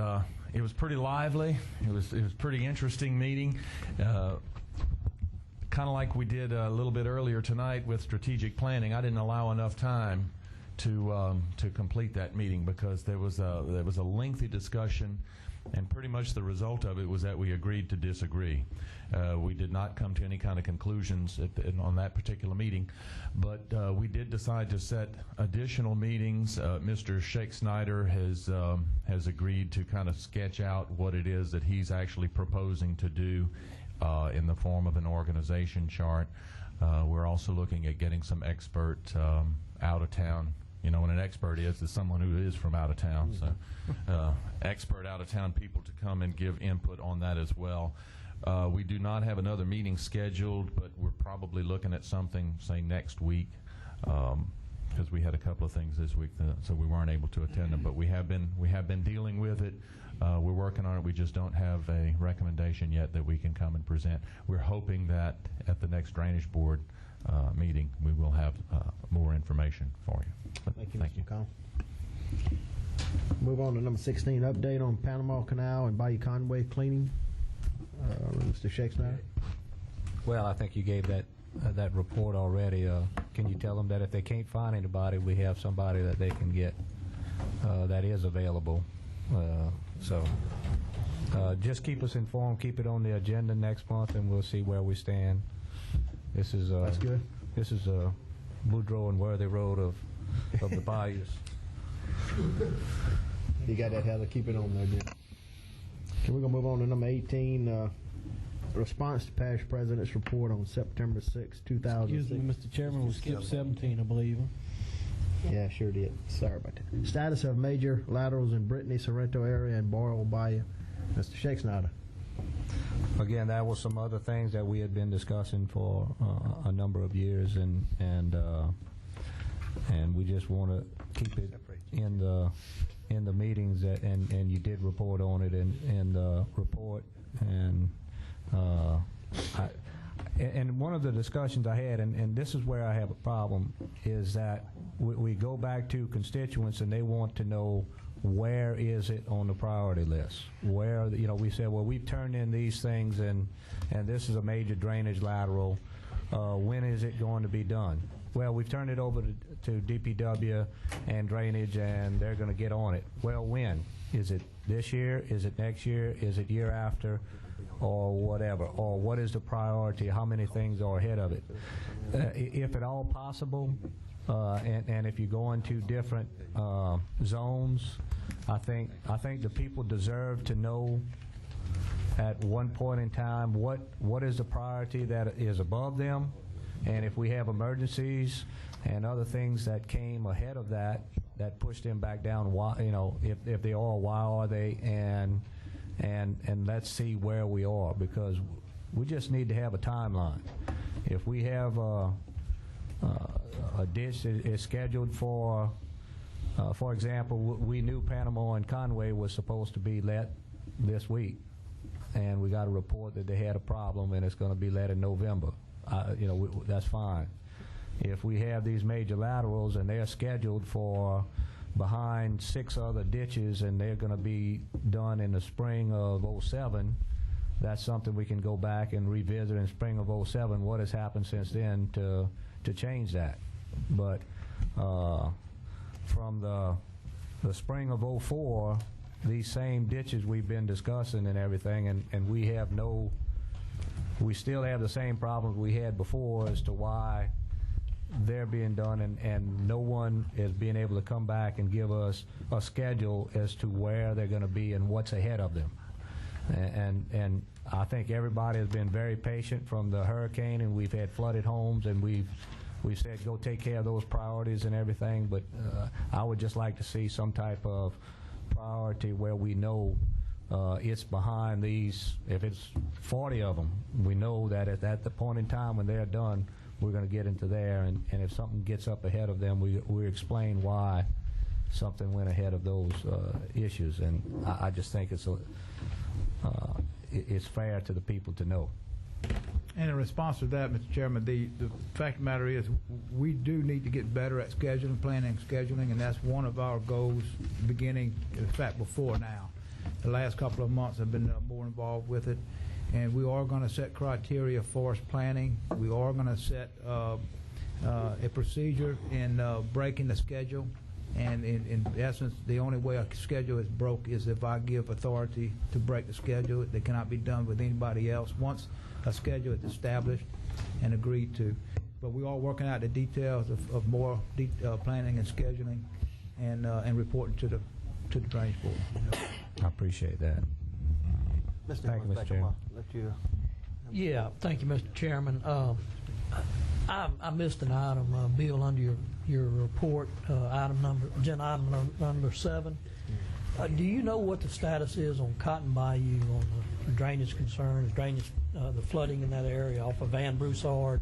pretty lively. It was a pretty interesting meeting. Kind of like we did a little bit earlier tonight with strategic planning. I didn't allow enough time to complete that meeting, because there was a lengthy discussion, and pretty much the result of it was that we agreed to disagree. We did not come to any kind of conclusions on that particular meeting, but we did decide to set additional meetings. Mr. Sheikh Snyder has agreed to kind of sketch out what it is that he's actually proposing to do in the form of an organization chart. We're also looking at getting some expert out of town. You know what an expert is someone who is from out of town. So expert out of town people to come and give input on that as well. We do not have another meeting scheduled, but we're probably looking at something, say, next week, because we had a couple of things this week, so we weren't able to attend them. But we have been dealing with it. We're working on it. We just don't have a recommendation yet that we can come and present. We're hoping that at the next Drainage Board meeting we will have more information for you. Thank you, Mr. McCall. Move on to number 16, update on Panama Canal and Bayou Conway cleaning. Mr. Sheikh Snyder. Well, I think you gave that report already. Can you tell them that if they can't find anybody, we have somebody that they can get that is available? So just keep us informed. Keep it on the agenda next month, and we'll see where we stand. This is that's good. This is Boudreaux and Worthy Road of the bayous. You got that, Heather. Keep it on there, Jim. Okay, we're going to move on to number 18, response to Parish President's report on September 6, 2006. Excuse me, Mr. Chairman, we skipped 17, I believe. Yeah, sure did. Sorry about that. Status of major laterals in Brittany, Sorrento area, and Boyle Bayou. Mr. Sheikh Snyder. Again, that was some other things that we had been discussing for a number of years, and we just want to keep it in the meetings, and you did report on it in the report, and one of the discussions I had, and this is where I have a problem, is that we go back to constituents and they want to know where is it on the priority list. Where, you know, we said, well, we've turned in these things, and this is a major drainage lateral. When is it going to be done? Well, we've turned it over to DPW and drainage, and they're going to get on it. Well, when? Is it this year? Is it next year? Is it year after? Or whatever? Or what is the priority? How many things are ahead of it? If at all possible, and if you go into different zones, I think the people deserve to know at one point in time what is the priority that is above them, and if we have emergencies and other things that came ahead of that pushed them back down, why, you know, if they are, why are they, and let's see where we are, because we just need to have a timeline. If we have a ditch that is scheduled for example, we knew Panama and Conway was supposed to be let this week, and we got a report that they had a problem and it's going to be let in November. You know, that's fine. If we have these major laterals and they're scheduled for behind 6 other ditches and they're going to be done in the spring of '07, that's something we can go back and revisit in spring of '07. What has happened since then to change that? But from the spring of '04, these same ditches we've been discussing and everything, and we still have the same problems we had before as to why they're being done, and no one is being able to come back and give us a schedule as to where they're going to be and what's ahead of them. And I think everybody has been very patient from the hurricane, and we've had flooded homes, and we've said go take care of those priorities and everything, but I would just like to see some type of priority where we know it's behind these. If it's 40 of them, we know that at the point in time when they're done, we're going to get into there, and if something gets up ahead of them, we explain why something went ahead of those issues, and I just think it's fair to the people to know. And in response to that, Mr. Chairman, the fact of the matter is we do need to get better at scheduling, planning, scheduling, and that's one of our goals beginning, in fact, before now. The last couple of months I've been more involved with it, and we are going to set criteria for us planning. We are going to set a procedure in breaking the schedule. And in essence, the only way a schedule is broke is if I give authority to break the schedule. That cannot be done with anybody else once a schedule is established and agreed to. But we are working out the details of more planning and scheduling and reporting to the Drainage Board. I appreciate that. Thank you, Mr. Chairman. Yeah, thank you, Mr. Chairman. I missed an item, Bill, under your report, agenda item number 7. Do you know what the status is on Cotton Bayou on the drainage concerns, the flooding in that area off of Van Broussard,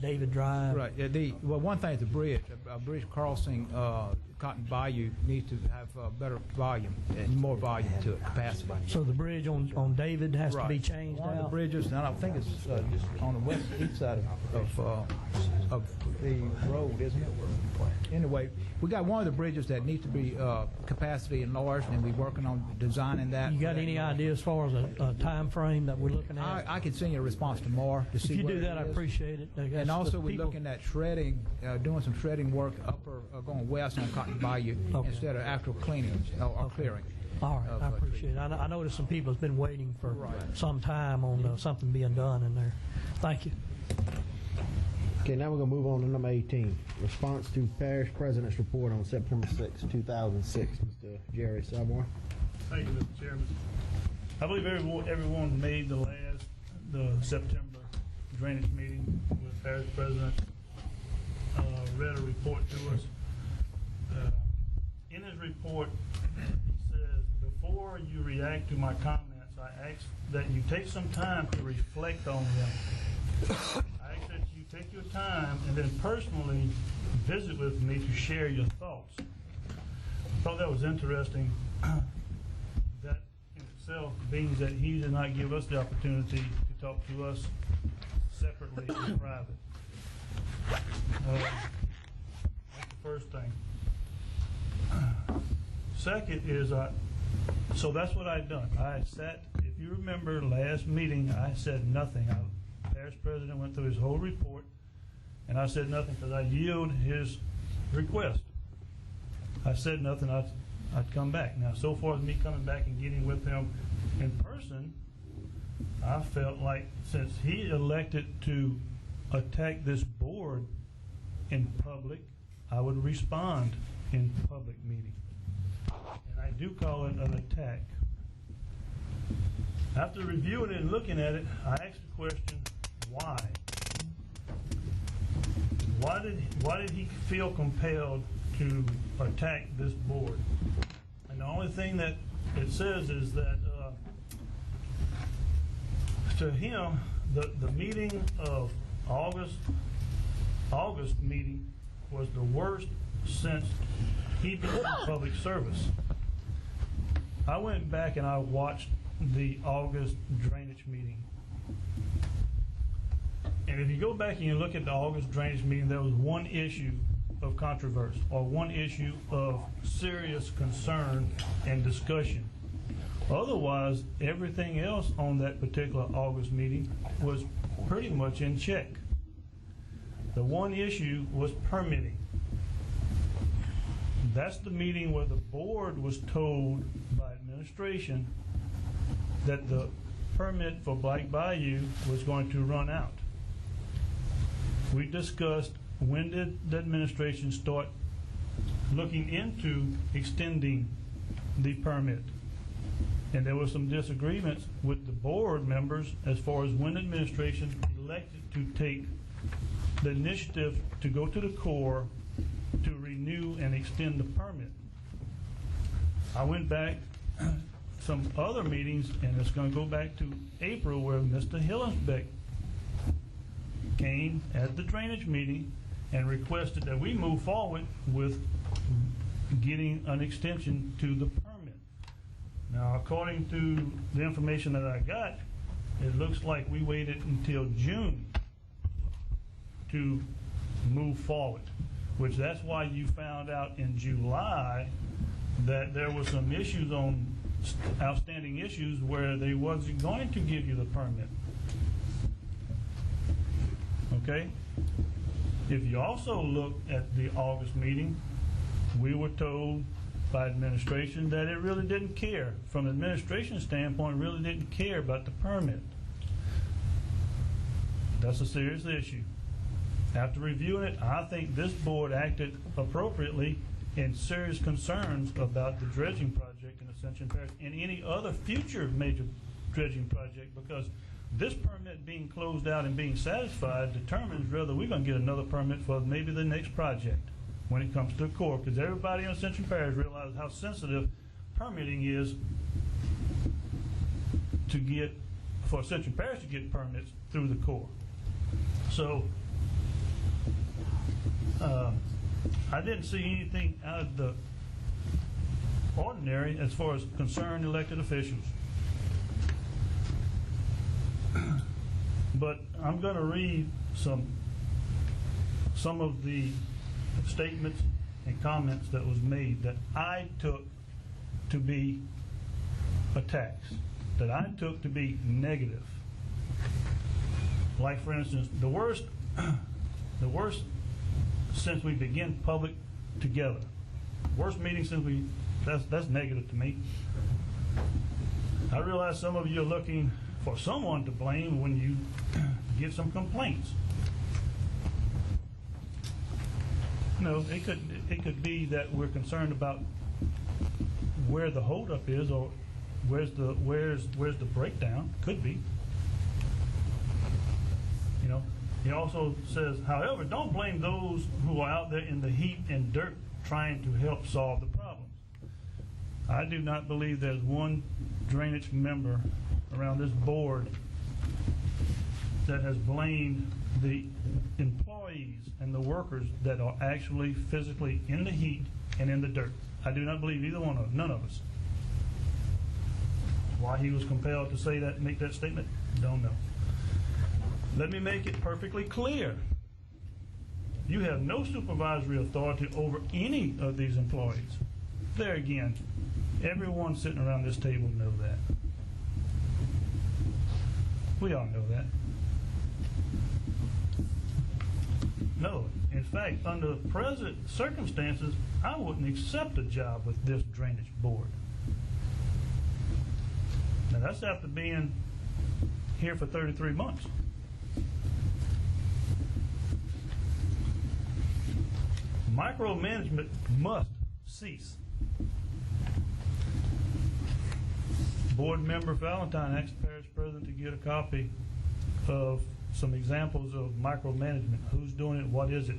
David Drive? Right. Well, one thing is the bridge. A bridge crossing Cotton Bayou needs to have better volume and more volume to it, capacity. So the bridge on David has to be changed One out? of the bridges, and I think it's just on the east side of the road, isn't it? Anyway, we got one of the bridges that needs to be capacity enlarged, and we're working on designing that. You got any idea as far as a time frame that we're looking at? I can send you a response tomorrow to see If you where do that, it I is. appreciate it. And also, we're looking at shredding, doing some shredding work going west on Cotton Bayou instead of actual cleaning or clearing. All right, I appreciate it. I noticed some people have been waiting for some time on something being done in there. Thank you. Okay, now we're going to move on to number 18. Response to Parish President's report on September 6, 2006. Mr. Jerry Seymour. Thank you, Mr. Chairman. I believe everyone made the September drainage meeting with Parish President, read a report to us. In his report, he says, before you react to my comments, I ask that you take some time to reflect on them. I ask that you take your time and then personally visit with me to share your thoughts. I thought that was interesting. That in itself means that he did not give us the opportunity to talk to us separately in private. That's the first thing. Second is, so that's what I'd done. I sat, if you remember last meeting, I said nothing. Parish President went through his whole report, and I said nothing because I yielded his request. I said nothing, I'd come back. Now, so far as me coming back and getting with him in person, I felt like since he elected to attack this board in public, I would respond in public meeting. And I do call it an attack. After reviewing it and looking at it, I asked the question, why? Why did he feel compelled to attack this board? And the only thing that it says is that to him, the meeting of August meeting was the worst since he began public service. I went back and I watched the August drainage meeting. And if you go back and you look at the August drainage meeting, there was one issue of controversy or one issue of serious concern and discussion. Otherwise, everything else on that particular August meeting was pretty much in check. The one issue was permitting. That's the meeting where the board was told by administration that the permit for Black Bayou was going to run out. We discussed when did the administration start looking into extending the permit. And there were some disagreements with the board members as far as when the administration elected to take the initiative to go to the Corps to renew and extend the permit. I went back some other meetings, and it's going to go back to April, where Mr. Hillensbeck came at the drainage meeting and requested that we move forward with getting an extension to the permit. Now, according to the information that I got, it looks like we waited until June to move forward, which that's why you found out in July that there were some issues on outstanding issues where they wasn't going to give you the permit. Okay? If you also look at the August meeting, we were told by administration that it really didn't care. From an administration standpoint, really didn't care about the permit. That's a serious issue. After reviewing it, I think this board acted appropriately in serious concerns about the dredging project in Ascension Parish and any other future major dredging project, because this permit being closed out and being satisfied determines whether we're going to get another permit for maybe the next project when it comes to the Corps, because everybody in Ascension Parish realizes how sensitive permitting is to get, for Ascension Parish to get permits through the Corps. So I didn't see anything out of the ordinary as far as concerned elected officials. But I'm going to read some of the statements and comments that was made that I took to be attacks, that I took to be negative. Like, for instance, the worst since we began public together. Worst meeting since that's negative to me. I realize some of you are looking for someone to blame when you get some complaints. No, it could be that we're concerned about where the holdup is, or where's the breakdown. Could be. You know. He also says, however, don't blame those who are out there in the heat and dirt trying to help solve the problems. I do not believe there's one drainage member around this board that has blamed the employees and the workers that are actually physically in the heat and in the dirt. I do not believe either one of them, none of us. Why he was compelled to say that, make that statement, don't know. Let me make it perfectly clear. You have no supervisory authority over any of these employees. There again, everyone sitting around this table know that. We all know that. No, in fact, under present circumstances, I wouldn't accept a job with this drainage board. Now that's after being here for 33 months. Micromanagement must cease. Board member Valentine asked the parish president to get a copy of some examples of micromanagement. Who's doing it? What is it?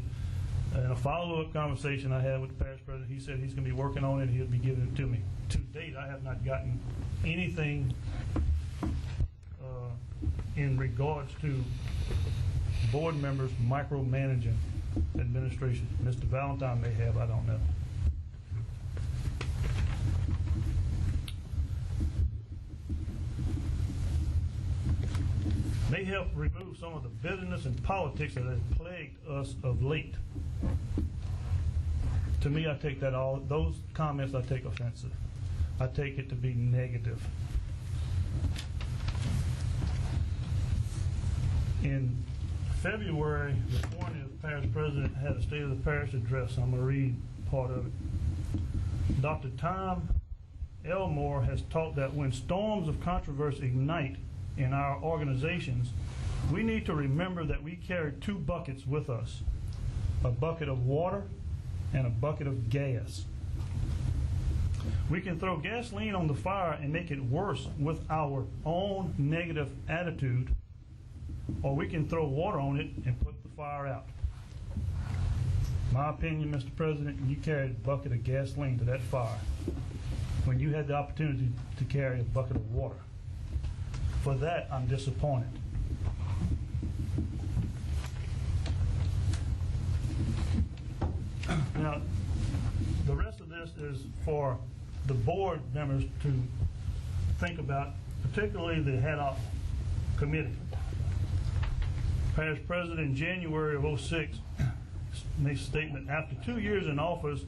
In a follow-up conversation I had with the parish president, he said he's going to be working on it and he'll be giving it to me. To date, I have not gotten anything in regards to board members micromanaging administration. Mr. Valentine may have, I don't know. May help remove some of the bitterness and politics that has plagued us of late. To me, I take that those comments I take offensive. I take it to be negative. In February the 20th, the parish president had a State of the Parish address. I'm going to read part of it. Dr. Tom Elmore has taught that when storms of controversy ignite in our organizations, we need to remember that we carry two buckets with us, a bucket of water and a bucket of gas. We can throw gasoline on the fire and make it worse with our own negative attitude, or we can throw water on it and put the fire out. My opinion, Mr. President, you carried a bucket of gasoline to that fire when you had the opportunity to carry a bucket of water. For that, I'm disappointed. Now, the rest of this is for the board members to think about, particularly the Haddock Committee. Parish President in January of 2006 makes a statement, after 2 years in office,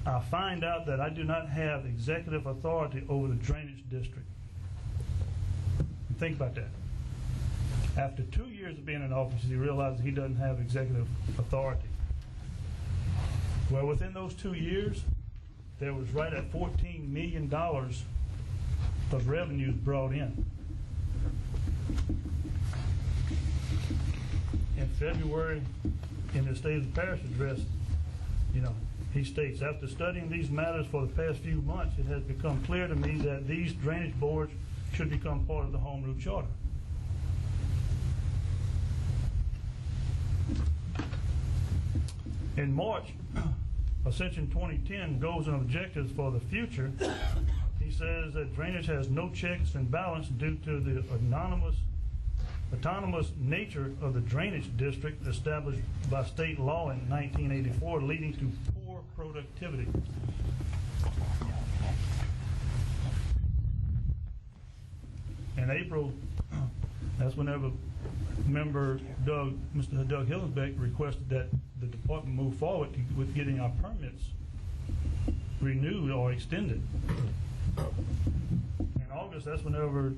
I find out that I do not have executive authority over the drainage district. Think about that. After 2 years of being in office, he realizes he doesn't have executive authority. Well, within those 2 years, there was right at $14 million of revenues brought in. In February, in the State of the Parish address, he states, after studying these matters for the past few months, it has become clear to me that these drainage boards should become part of the Home Rule Charter. In March, Ascension 2010 goals and objectives for the future. He says that drainage has no checks and balance due to the autonomous nature of the drainage district established by state law in 1984, leading to poor productivity. In April, that's whenever member Mr. Doug Hillensbeck requested that the department move forward with getting our permits renewed or extended. In August, that's whenever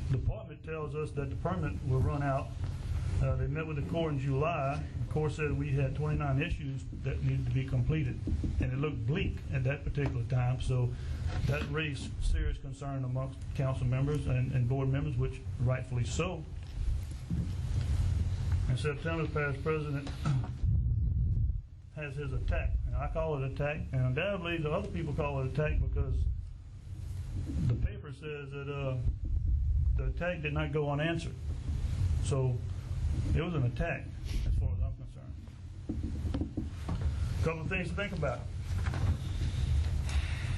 the department tells us that the permit will run out. They met with the Corps in July. The Corps said we had 29 issues that needed to be completed, and it looked bleak at that particular time. So that raised serious concern amongst council members and board members, which rightfully so. In September, the parish president has his attack, and I call it attack, and undoubtedly the other people call it attack because the paper says that the attack did not go unanswered. So it was an attack as far as I'm concerned. A couple of things to think about.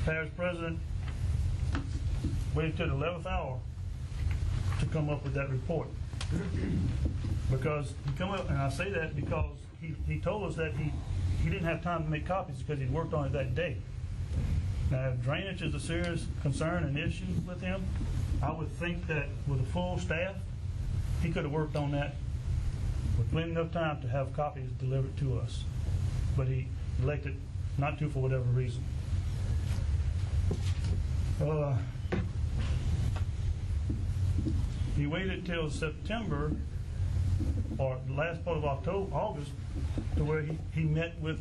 Parish president waited till the 11th hour to come up with that report. Because he come up, and I say that because he told us that he didn't have time to make copies because he'd worked on it that day. Now, if drainage is a serious concern and issue with him, I would think that with a full staff, he could have worked on that with plenty enough time to have copies delivered to us. But he elected not to for whatever reason. He waited till September or the last part of August to where he met with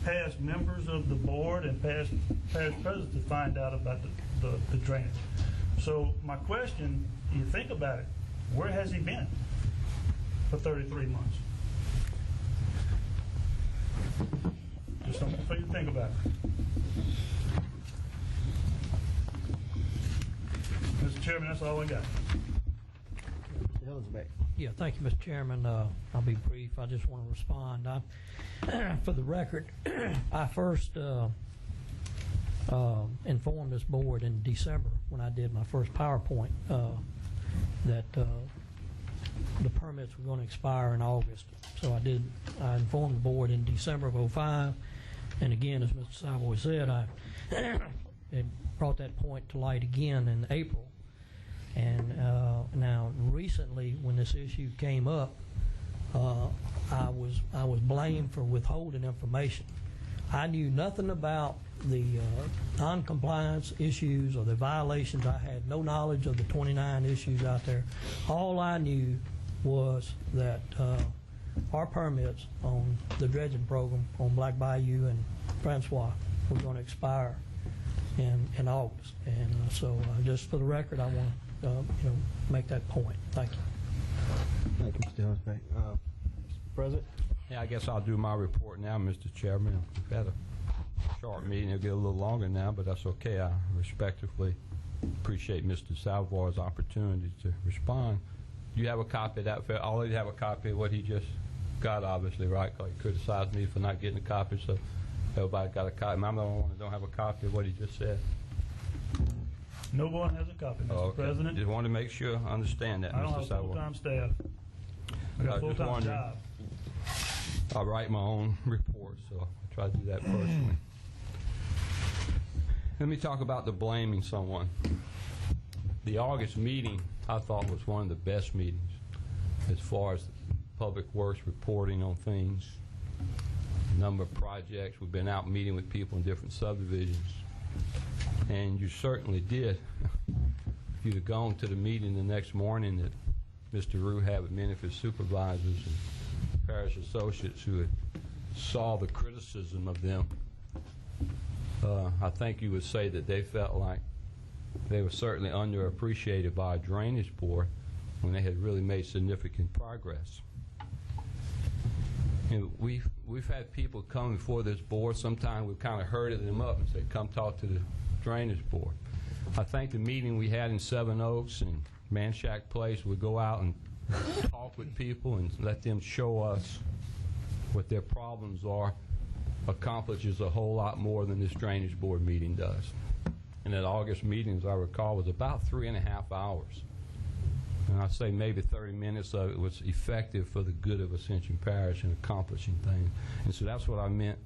past members of the board and past presidents to find out about the drainage. So my question, you think about it, where has he been for 33 months? Just something for you to think about. Mr. Chairman, that's all I got. Yeah, thank you, Mr. Chairman. I'll be brief. I just want to respond. For the record, I first informed this board in December when I did my first PowerPoint that the permits were going to expire in August. So I informed the board in December of 2005, and again, as Mr. Savoy said, I brought that point to light again in April. And now recently, when this issue came up, I was blamed for withholding information. I knew nothing about the non-compliance issues or the violations. I had no knowledge of the 29 issues out there. All I knew was that our permits on the dredging program on Black Bayou and Francois were going to expire in August. And so just for the record, I want to make that point. Thank you. Thank you, Mr. Hillsback. Mr. President? Yeah, I guess I'll do my report now, Mr. Chairman. We've had a short meeting. It'll get a little longer now, but that's okay. I respectfully appreciate Mr. Savoy's opportunity to respond. Do you have a copy of that? I already have a copy of what he just got, obviously, right? Because he criticized me for not getting a copy, so everybody got a copy. I'm the only one that don't have a copy of what he just said. No one has a copy, Mr. Okay. President. Just want to make sure I understand that, I don't Mr. have Savoy. full-time staff. I got a full-time job. I write my own report, so I try to do that personally. Let me talk about the blaming someone. The August meeting, I thought, was one of the best meetings as far as public works reporting on things, number of projects. We've been out meeting with people in different subdivisions, and you certainly did. If you'd have gone to the meeting the next morning at Mr. Rue had with many of his supervisors and parish associates who had saw the criticism of them, I think you would say that they felt like they were certainly underappreciated by a drainage board when they had really made significant progress. And we've had people come before this board. Sometimes we've kind of herded them up and said, come talk to the drainage board. I think the meeting we had in Seven Oaks and Manchac Place, we go out and talk with people and let them show us what their problems are, accomplishes a whole lot more than this drainage board meeting does. And that August meeting, as I recall, was about 3.5 hours. And I'd say maybe 30 minutes of it was effective for the good of Ascension Parish and accomplishing things. And so that's what I meant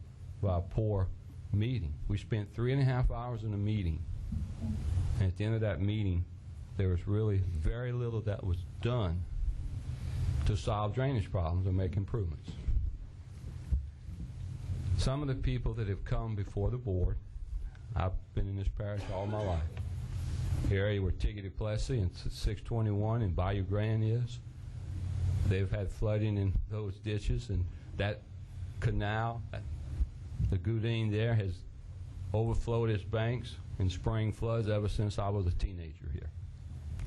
by a poor meeting. We spent 3.5 hours in a meeting. And at the end of that meeting, there was really very little that was done to solve drainage problems or make improvements. Some of the people that have come before the board, I've been in this parish all my life. The area where Tiggy Plessy and 621 and Bayou Grand is, they've had flooding in those ditches, and that canal, the Goudin there, has overflowed its banks in spring floods ever since I was a teenager here,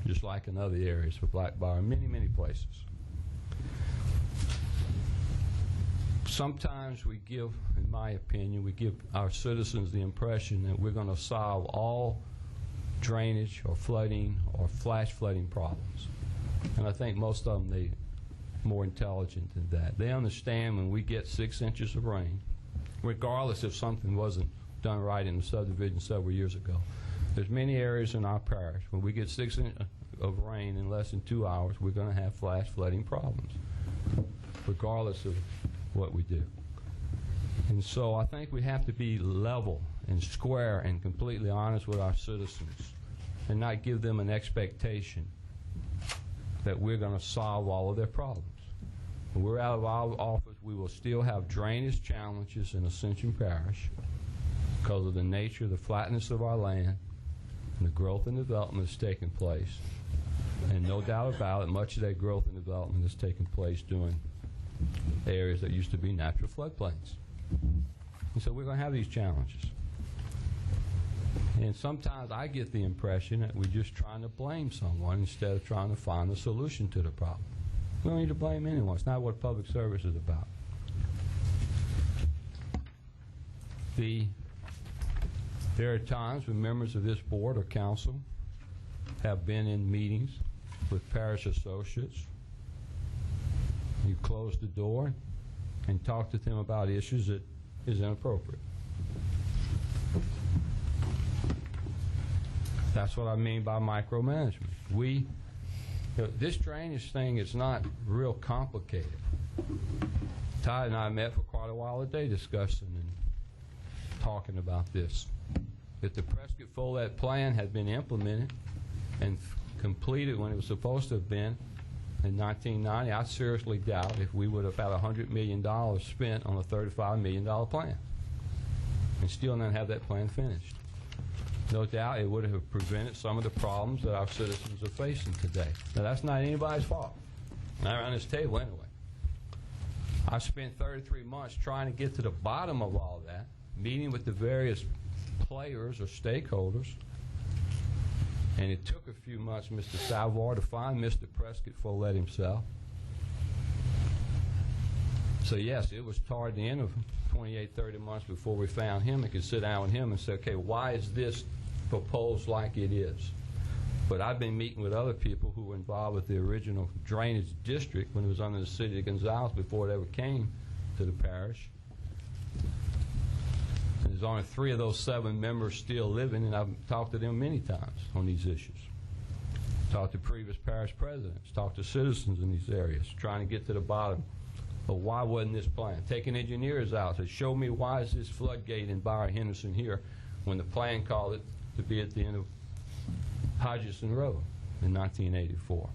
just like in other areas for Blackbar, many, many places. Sometimes we give, in my opinion, we give our citizens the impression that we're going to solve all drainage or flooding or flash flooding problems. And I think most of them, they're more intelligent than that. They understand when we get 6 inches of rain, regardless if something wasn't done right in the subdivision several years ago. There's many areas in our parish when we get 6 inches of rain in less than 2 hours, we're going to have flash flooding problems, regardless of what we do. And so I think we have to be level and square and completely honest with our citizens and not give them an expectation that we're going to solve all of their problems. When we're out of our office, we will still have drainage challenges in Ascension Parish because of the nature, the flatness of our land, and the growth and development that's taking place. And no doubt about it, much of that growth and development is taking place during areas that used to be natural floodplains. And so we're going to have these challenges. And sometimes I get the impression that we're just trying to blame someone instead of trying to find a solution to the problem. We don't need to blame anyone. It's not what public service is about. There are times when members of this board or council have been in meetings with parish associates. You close the door and talk to them about issues that is inappropriate. That's what I mean by micromanagement. This drainage thing is not real complicated. Todd and I met for quite a while today discussing and talking about this. If the Prescott Follett plan had been implemented and completed when it was supposed to have been in 1990, I seriously doubt if we would have had $100 million spent on a $35 million plan and still not have that plan finished. No doubt it would have prevented some of the problems that our citizens are facing today. Now, that's not anybody's fault. Not around this table, anyway. I spent 33 months trying to get to the bottom of all that, meeting with the various players or stakeholders, and it took a few months, Mr. Salvor, to find Mr. Prescott Follett himself. So, yes, it was toward the end of 28, 30 months before we found him and could sit down with him and say, okay, why is this proposed like it is? But I've been meeting with other people who were involved with the original drainage district when it was under the city of Gonzales before it ever came to the parish. And there's only 3 of those 7 members still living, and I've talked to them many times on these issues. Talked to previous parish presidents, talked to citizens in these areas, trying to get to the bottom of why wasn't this plan. Taking engineers out to show me why is this floodgate in Byron Henderson here when the plan called it to be at the end of Hodgson Road in 1984.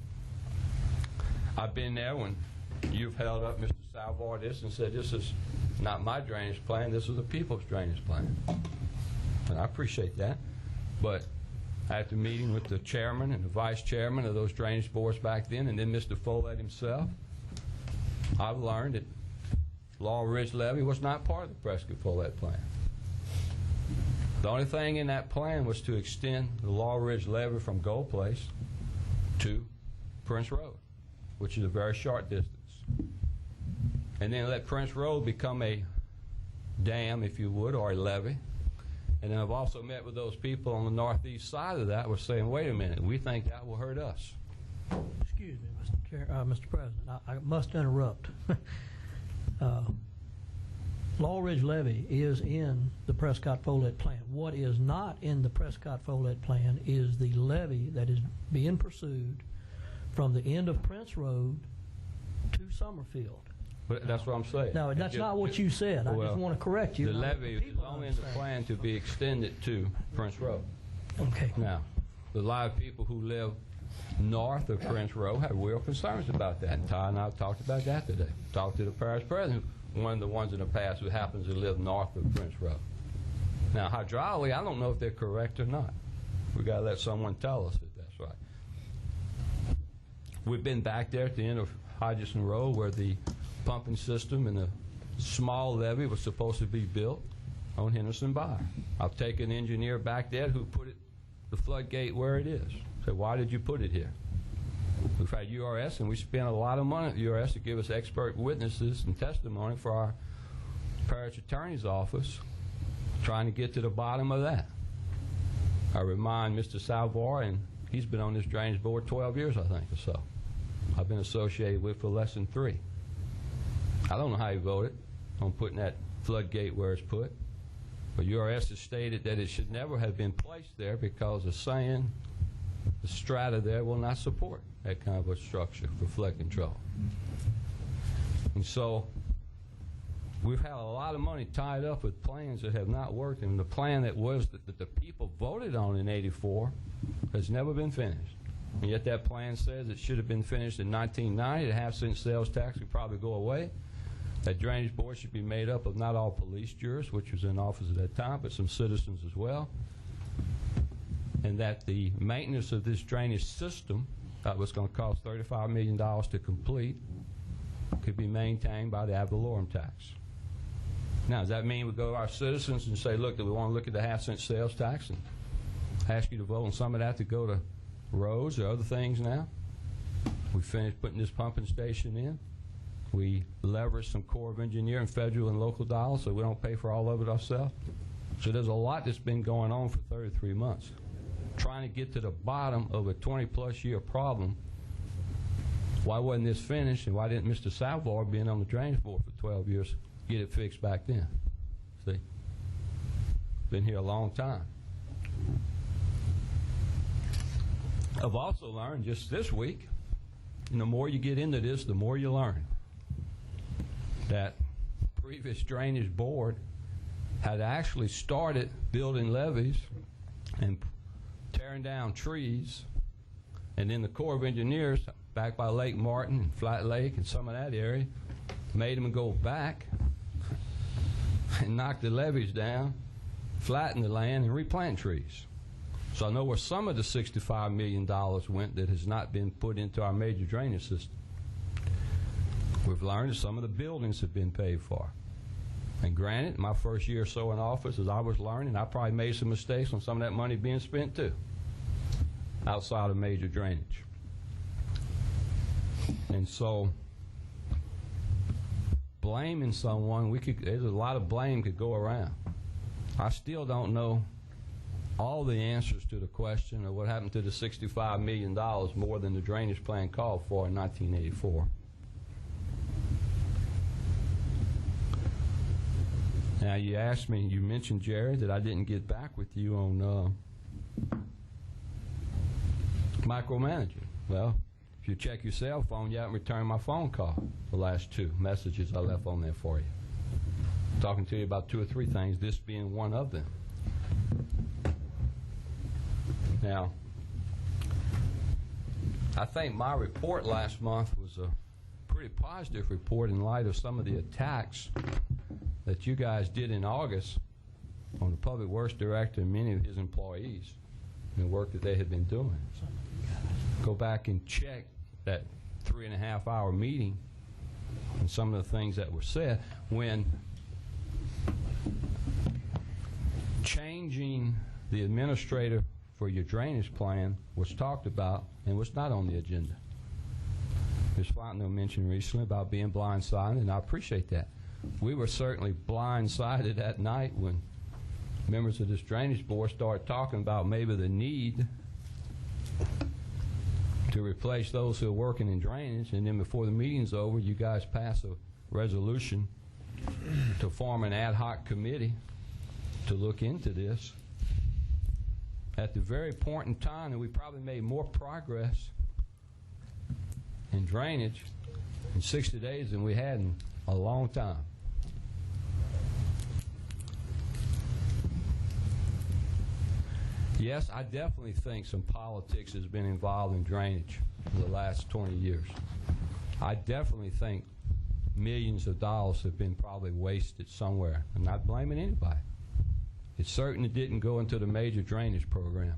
I've been there when you've held up Mr. Salvor this and said this is not my drainage plan, this is the people's drainage plan. And I appreciate that. But after meeting with the chairman and the vice chairman of those drainage boards back then, and then Mr. Follett himself, I've learned that Laurel Ridge Levee was not part of the Prescott Follett plan. The only thing in that plan was to extend the Laurel Ridge Levee from Gold Place to Prince Road, which is a very short distance. And then let Prince Road become a dam, if you would, or a levee. And then I've also met with those people on the northeast side of that who are saying, wait a minute, we think that will hurt us. Excuse me, Mr. President, I must interrupt. Laurel Ridge Levee is in the Prescott Follett plan. What is not in the Prescott Follett plan is the levee that is being pursued from the end of Prince Road to Summerfield. But that's what I'm saying. No, that's not what you said. I just want to correct you. The levee is only in the plan to be extended to Prince Road. Okay. Now, a lot of people who live north of Prince Road have real concerns about that. And Ty and I have talked about that today. Talked to the parish president, one of the ones in the past who happens to live north of Prince Road. Now, hydraulically, I don't know if they're correct or not. We've got to let someone tell us if that's right. We've been back there at the end of Hodgson Road where the pumping system and the small levee was supposed to be built on Henderson Bar. I've taken an engineer back there who put the floodgate where it is. So why did you put it here? We've had URS, and we spent a lot of money at URS to give us expert witnesses and testimony for our parish attorney's office, trying to get to the bottom of that. I remind Mr. Salvar, and he's been on this drainage board 12 years, I think, or so. I've been associated with for less than 3. I don't know how he voted on putting that floodgate where it's put, but URS has stated that it should never have been placed there because the sand, the strata there will not support that kind of a structure for flood control. And so we've had a lot of money tied up with plans that have not worked, and the plan that was that the people voted on in '84 has never been finished. And yet that plan says it should have been finished in 1990. The half-cent sales tax would probably go away. That drainage board should be made up of not all police jurors, which was in office at that time, but some citizens as well. And that the maintenance of this drainage system that was going to cost $35 million to complete could be maintained by the ad valorem tax. Now, does that mean we go to our citizens and say, look, do we want to look at the half-cent sales tax and ask you to vote on some of that to go to roads or other things now? We finished putting this pumping station in. We leverage some Corps of Engineer and federal and local dollars so we don't pay for all of it ourselves. So there's a lot that's been going on for 33 months. Trying to get to the bottom of a 20-plus year problem. Why wasn't this finished, and why didn't Mr. Salvar, being on the drainage board for 12 years, get it fixed back then? See? Been here a long time. I've also learned just this week, and the more you get into this, the more you learn, that previous drainage board had actually started building levees and tearing down trees, and then the Corps of Engineers back by Lake Martin and Flat Lake and some of that area made them go back and knock the levees down, flatten the land, and replant trees. So I know where some of the $65 million went that has not been put into our major drainage system. We've learned that some of the buildings have been paid for. And granted, my first year or so in office, as I was learning, I probably made some mistakes on some of that money being spent too, outside of major drainage. And so, blaming someone, there's a lot of blame could go around. I still don't know all the answers to the question of what happened to the $65 million more than the drainage plan called for in 1984. Now, you asked me, you mentioned, Jerry, that I didn't get back with you on micromanaging. Well, if you check your cell phone, you haven't returned my phone call, the last 2 messages I left on there for you. I'm talking to you about 2 or 3 things, this being one of them. Now, I think my report last month was a pretty positive report in light of some of the attacks that you guys did in August on the Public Works Director and many of his employees. and the work that they had been doing. Go back and check that 3.5-hour meeting and some of the things that were said when changing the administrator for your drainage plan was talked about and was not on the agenda. Ms. Fontenot mentioned recently about being blindsided, and I appreciate that. We were certainly blindsided that night when members of this drainage board started talking about maybe the need to replace those who are working in drainage, and then before the meeting's over, you guys pass a resolution to form an ad hoc committee to look into this. At the very point in time that we probably made more progress in drainage in 60 days than we had in a long time. Yes, I definitely think some politics has been involved in drainage for the last 20 years. I definitely think millions of dollars have been probably wasted somewhere. I'm not blaming anybody. It certainly didn't go into the major drainage program.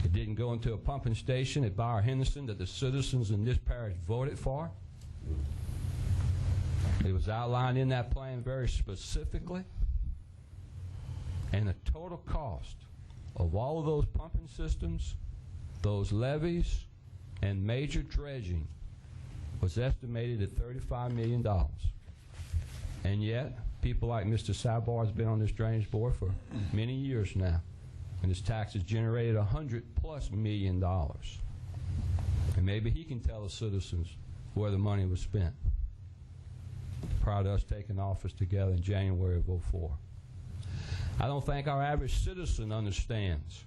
It didn't go into a pumping station at Bauer Henderson that the citizens in this parish voted for. It was outlined in that plan very specifically. And the total cost of all of those pumping systems, those levees, and major dredging was estimated at $35 million. And yet, people like Mr. Sabar has been on this drainage board for many years now, and his taxes generated $100+ million. And maybe he can tell the citizens where the money was spent prior to us taking office together in January of '04. I don't think our average citizen understands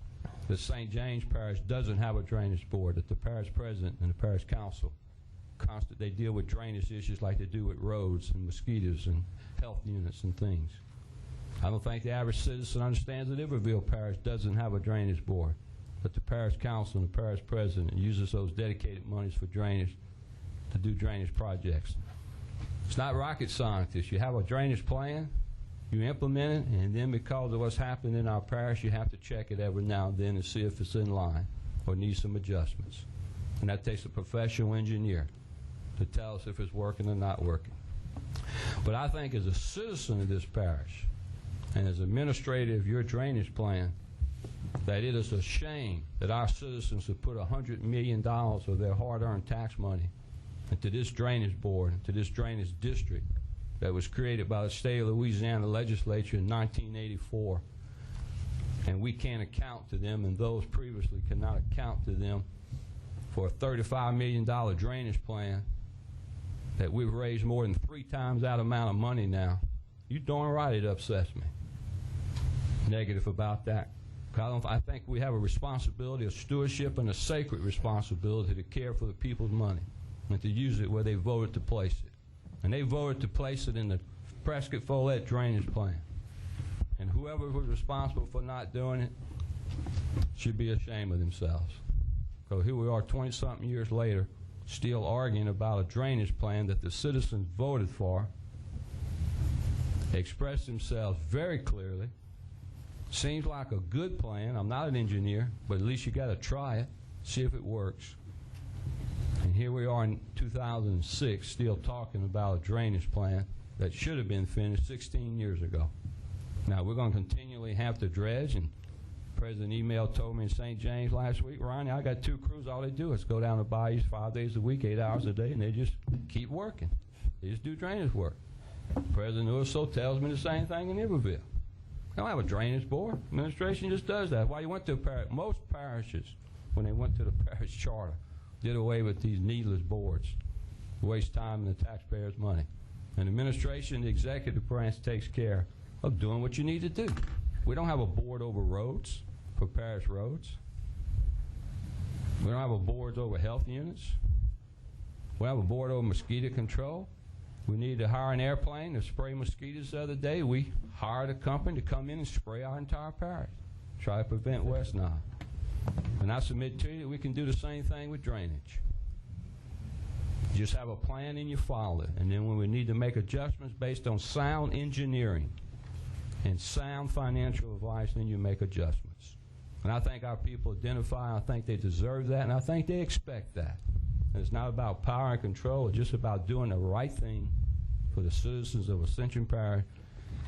that St. James Parish doesn't have a drainage board, that the parish president and the parish council they deal with drainage issues like they do with roads and mosquitoes and health units and things. I don't think the average citizen understands that Iberville Parish doesn't have a drainage board, that the parish council and the parish president uses those dedicated monies for drainage to do drainage projects. It's not rocket science. You have a drainage plan, you implement it, and then because of what's happened in our parish, you have to check it every now and then and see if it's in line or needs some adjustments. And that takes a professional engineer to tell us if it's working or not working. But I think as a citizen of this parish and as administrator of your drainage plan, that it is a shame that our citizens have put $100 million of their hard-earned tax money into this drainage board, into this drainage district that was created by the state of Louisiana legislature in 1984. And we can't account to them, and those previously cannot account to them for a $35 million drainage plan that we've raised more than 3 times that amount of money now. You darn right it upsets me. Negative about that. I think we have a responsibility, a stewardship, and a sacred responsibility to care for the people's money and to use it where they voted to place it. And they voted to place it in the Prescott-Follett drainage plan. And whoever was responsible for not doing it should be ashamed of themselves. So here we are 20-something years later, still arguing about a drainage plan that the citizens voted for, expressed themselves very clearly. Seems like a good plan. I'm not an engineer, but at least you got to try it, see if it works. And here we are in 2006 still talking about a drainage plan that should have been finished 16 years ago. Now, we're going to continually have to dredge, and the President email told me in St. James last week, Ronnie, I got 2 crews, all they do is go down the bayous 5 days a week, 8 hours a day, and they just keep working. They just do drainage work. President Urso tells me the same thing in Iberville. I don't have a drainage board. Administration just does that. Why you went to a parish, most parishes, when they went to the parish charter, did away with these needless boards, waste time and the taxpayers' money. And administration, the executive branch takes care of doing what you need to do. We don't have a board over roads, for parish roads. We don't have a board over health units. We have a board over mosquito control. We need to hire an airplane to spray mosquitoes the other day. We hired a company to come in and spray our entire parish, try to prevent West Nile. And I submit to you that we can do the same thing with drainage. You just have a plan and you follow it. And then when we need to make adjustments based on sound engineering and sound financial advice, then you make adjustments. And I think our people identify, I think they deserve that, and I think they expect that. And it's not about power and control, it's just about doing the right thing for the citizens of Ascension Parish.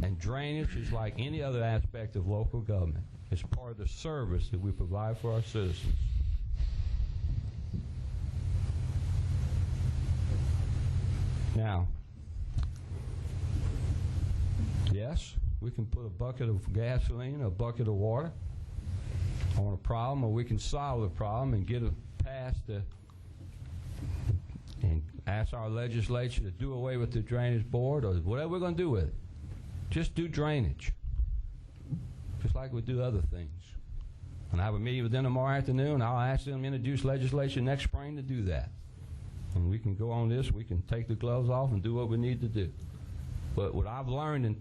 And drainage is like any other aspect of local government. It's part of the service that we provide for our citizens. Now, yes, we can put a bucket of gasoline, a bucket of water on a problem, or we can solve the problem and get it past and ask our legislature to do away with the drainage board or whatever we're going to do with it. Just do drainage, just like we do other things. And I have a meeting with them tomorrow afternoon. I'll ask them to introduce legislation next spring to do that. And we can go on this, we can take the gloves off and do what we need to do. But what I've learned in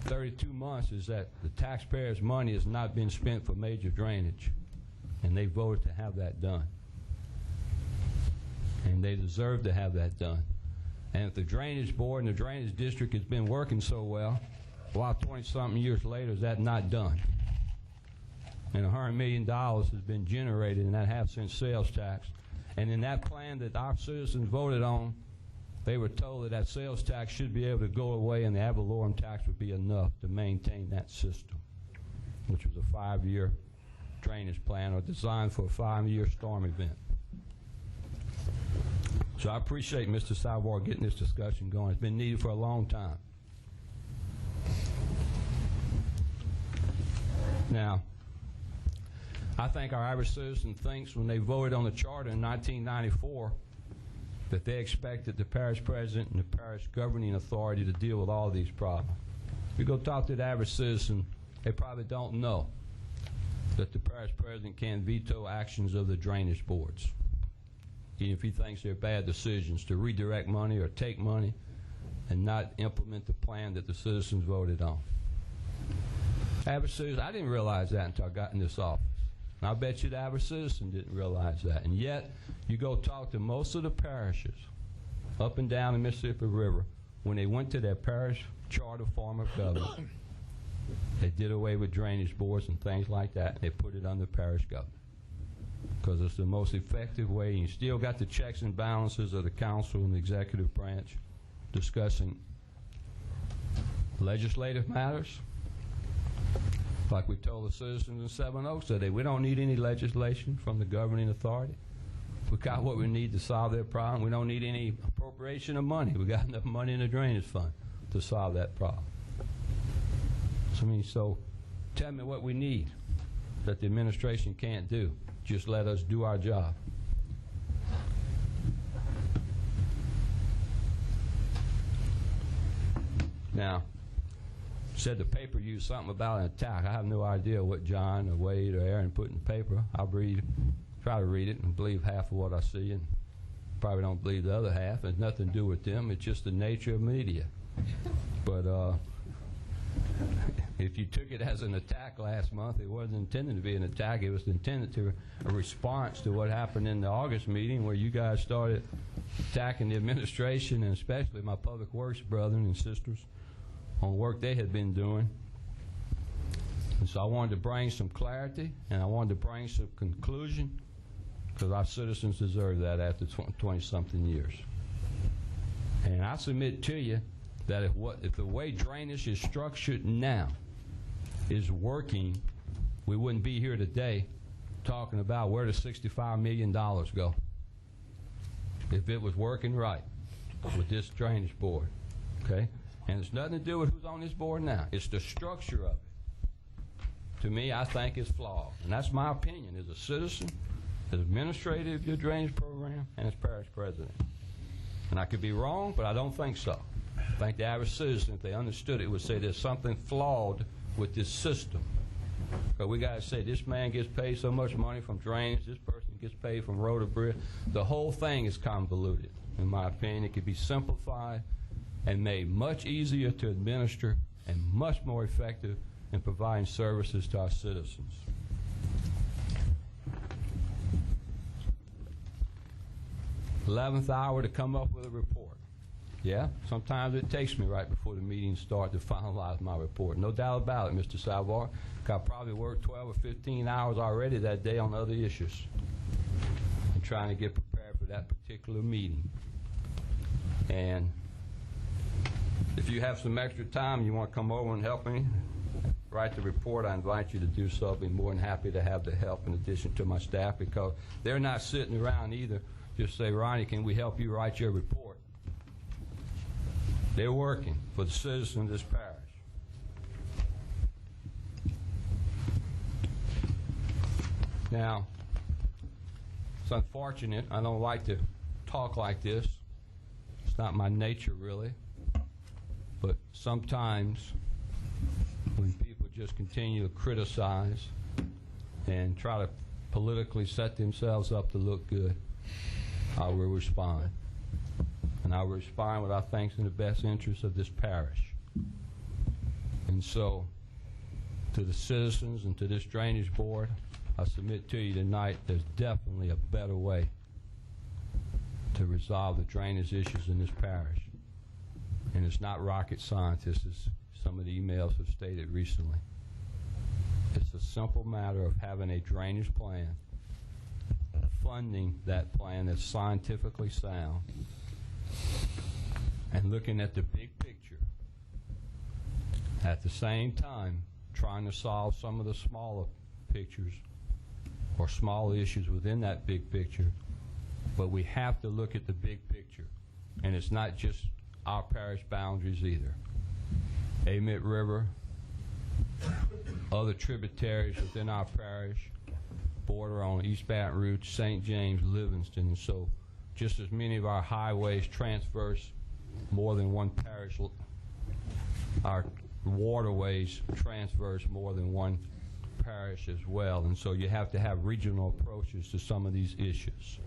32 months is that the taxpayers' money has not been spent for major drainage. And they voted to have that done. And they deserve to have that done. And if the drainage board and the drainage district has been working so well, why 20-something years later is that not done? And $100 million has been generated in that half-cent sales tax. And in that plan that our citizens voted on, they were told that that sales tax should be able to go away and the ad valorem tax would be enough to maintain that system, which was a 5-year drainage plan or designed for a 5-year storm event. So I appreciate Mr. Salvor getting this discussion going. It's been needed for a long time. Now, I think our average citizen thinks when they voted on the charter in 1994 that they expected the parish president and the parish governing authority to deal with all these problems. If you go talk to the average citizen, they probably don't know that the parish president can veto actions of the drainage boards, even if he thinks they're bad decisions to redirect money or take money and not implement the plan that the citizens voted on. Average citizen, I didn't realize that until I got in this office. And I bet you the average citizen didn't realize that. And yet, you go talk to most of the parishes up and down the Mississippi River, when they went to their parish charter form of government, they did away with drainage boards and things like that, and they put it under parish government. Because it's the most effective way. You still got the checks and balances of the council and the executive branch discussing legislative matters. Like we told the citizens in Seven Oaks today, we don't need any legislation from the governing authority. We got what we need to solve their problem. We don't need any appropriation of money. We got enough money in the drainage fund to solve that problem. So tell me what we need that the administration can't do. Just let us do our job. Now, said the paper used something about an attack. I have no idea what John or Wade or Aaron put in the paper. I'll try to read it and believe half of what I see and probably don't believe the other half. It's nothing to do with them. It's just the nature of media. But if you took it as an attack last month, it wasn't intended to be an attack. It was intended to a response to what happened in the August meeting where you guys started attacking the administration and especially my public works brethren and sisters on work they had been doing. And so I wanted to bring some clarity and I wanted to bring some conclusion because our citizens deserve that after 20-something years. And I submit to you that if the way drainage is structured now is working, we wouldn't be here today talking about where does $65 million go if it was working right with this drainage board, okay? And it's nothing to do with who's on this board now. It's the structure of it. To me, I think it's flawed. And that's my opinion as a citizen, as administrator of your drainage program, and as parish president. And I could be wrong, but I don't think so. I think the average citizen, if they understood it, would say there's something flawed with this system. But we got to say this man gets paid so much money from drainage, this person gets paid from road or bridge. The whole thing is convoluted. In my opinion, it could be simplified and made much easier to administer and much more effective in providing services to our citizens. '11th hour to come up with a report. Yeah, sometimes it takes me right before the meeting starts to finalize my report. No doubt about it, Mr. Salvar. I probably worked 12 or 15 hours already that day on other issues and trying to get prepared for that particular meeting. And if you have some extra time, you want to come over and help me write the report, I invite you to do so. I'll be more than happy to have the help in addition to my staff, because they're not sitting around either. Just say, Ronnie, can we help you write your report? They're working for the citizens of this parish. Now, it's unfortunate. I don't like to talk like this. It's not my nature, really. But sometimes when people just continue to criticize and try to politically set themselves up to look good, I will respond. And I will respond with I think in the best interest of this parish. And so, to the citizens and to this drainage board, I submit to you tonight there's definitely a better way to resolve the drainage issues in this parish. And it's not rocket science, as some of the emails have stated recently. It's a simple matter of having a drainage plan, funding that plan that's scientifically sound, and looking at the big picture. At the same time, trying to solve some of the smaller pictures or smaller issues within that big picture. But we have to look at the big picture. And it's not just our parish boundaries either. Amite River, other tributaries within our parish, border on East Baton Rouge, St. James, Livingston, and so just as many of our highways transverse more than one parish, our waterways transverse more than one parish as well, and so you have to have regional approaches to some of these issues.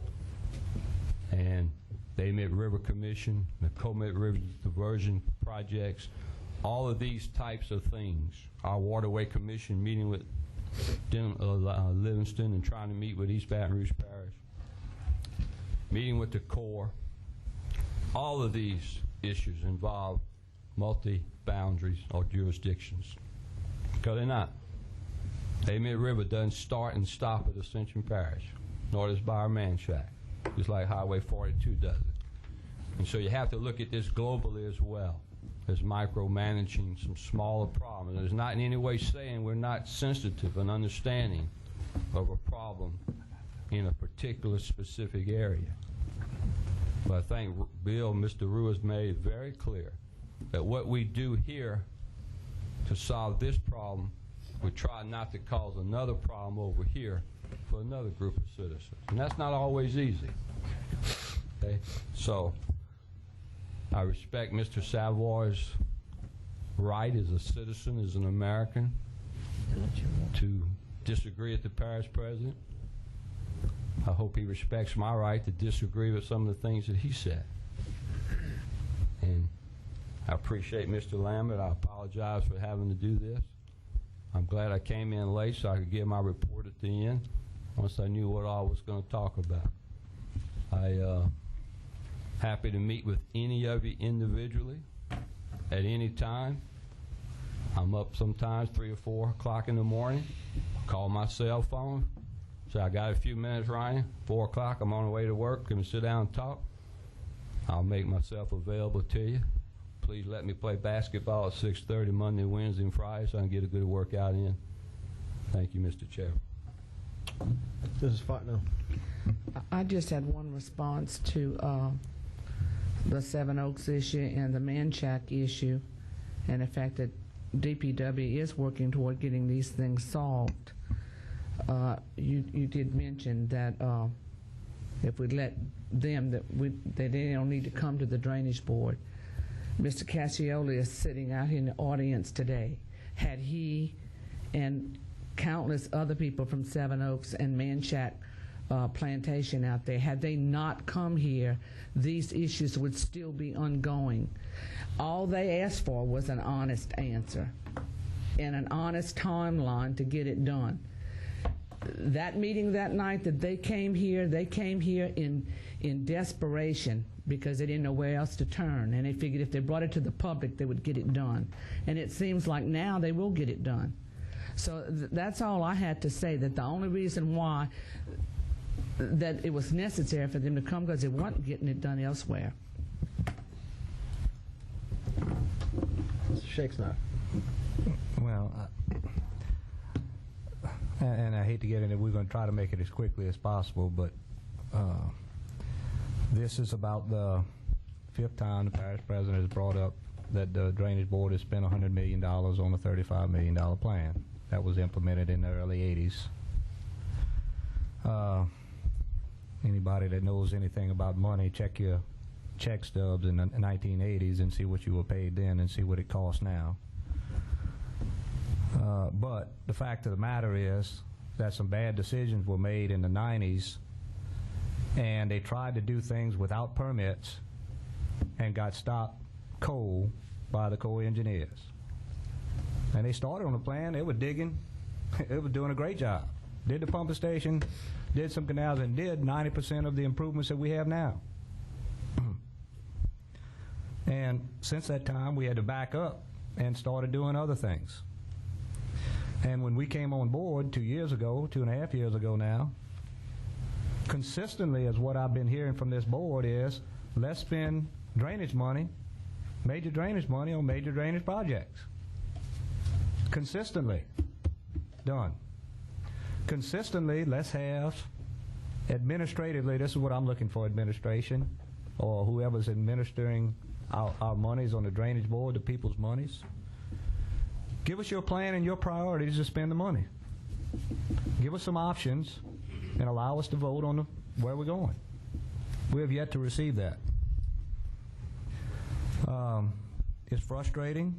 And the Amite River Commission, the Comet River Diversion projects, all of these types of things. Our Waterway Commission meeting with Livingston and trying to meet with East Baton Rouge Parish, meeting with the Corps. All of these issues involve multi-boundaries or jurisdictions, because they're not. Amite River doesn't start and stop at Ascension Parish, nor does Bar Manchac, just like Highway 42 does it. And so you have to look at this globally as well as micromanaging some smaller problems. And it's not in any way saying we're not sensitive and understanding of a problem in a particular specific area. But I think Bill, Mr. Rue has made very clear that what we do here to solve this problem, we try not to cause another problem over here for another group of citizens. And that's not always easy. Okay? So I respect Mr. Savar's right as a citizen, as an American, to disagree with the parish president. I hope he respects my right to disagree with some of the things that he said. And I appreciate Mr. Lambert. I apologize for having to do this. I'm glad I came in late so I could give my report at the end once I knew what I was going to talk about. Happy to meet with any of you individually at any time. I'm up sometimes 3 or 4 o'clock in the morning. Call my cell phone. Say, I got a few minutes, Ryan. 4 o'clock, I'm on the way to work. Can we sit down and talk? I'll make myself available to you. Please let me play basketball at 6:30 Monday, Wednesday, and Friday so I can get a good workout in. Thank you, Mr. Chair. This is Fatno. I just had one response to the Seven Oaks issue and the Manchac issue, and the fact that DPW is working toward getting these things solved. You did mention that if we let them, that they don't need to come to the drainage board. Mr. Cascioli is sitting out here in the audience today. Had he and countless other people from Seven Oaks and Manchac plantation out there, had they not come here, these issues would still be ongoing. All they asked for was an honest answer and an honest timeline to get it done. that meeting that night that they came here in desperation because they didn't know where else to turn, and they figured if they brought it to the public, they would get it done. And it seems like now they will get it done. So that's all I had to say, that the only reason why that it was necessary for them to come because they weren't getting it done elsewhere. Mr. Shakespeare. Well, and I hate to get into it, we're going to try to make it as quickly as possible, but this is about the 5th time the parish president has brought up that the Drainage Board has spent $100 million on a $35 million plan that was implemented in the early 80s. Anybody that knows anything about money, check your check stubs in the 1980s and see what you were paid then and see what it costs now. But the fact of the matter is that some bad decisions were made in the 90s, and they tried to do things without permits and got stopped cold by the Corps of Engineers. And they started on a plan. They were digging. They were doing a great job. Did the pumping station, did some canals, and did 90% of the improvements that we have now. And since that time, we had to back up and started doing other things. And when we came on board 2 years ago, 2.5 years ago now, consistently as what I've been hearing from this board is, let's spend drainage money, major drainage money on major drainage projects. Consistently done. Consistently, let's have administratively, this is what I'm looking for, administration, or whoever's administering our monies on the Drainage Board, the people's monies. Give us your plan and your priorities to spend the money. Give us some options and allow us to vote on where we're going. We have yet to receive that. It's frustrating.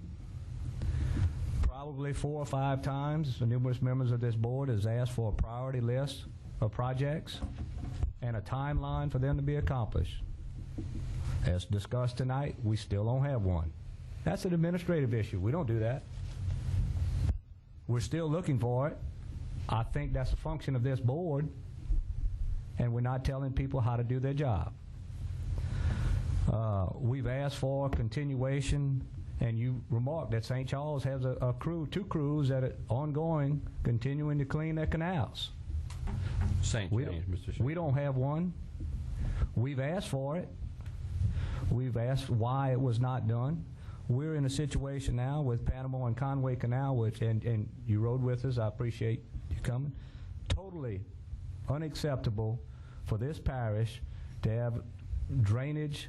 Probably 4 or 5 times the numerous members of this board has asked for a priority list of projects and a timeline for them to be accomplished. As discussed tonight, we still don't have one. That's an administrative issue. We don't do that. We're still looking for it. I think that's a function of this board, and we're not telling people how to do their job. We've asked for continuation, and you remarked that St. Charles has a crew, 2 crews that are ongoing, continuing to clean their canals. St. James, Mr. Shea. We don't have one. We've asked for it. We've asked why it was not done. We're in a situation now with Panama and Conway Canal, which, and you rode with us, I appreciate you coming, totally unacceptable for this parish to have drainage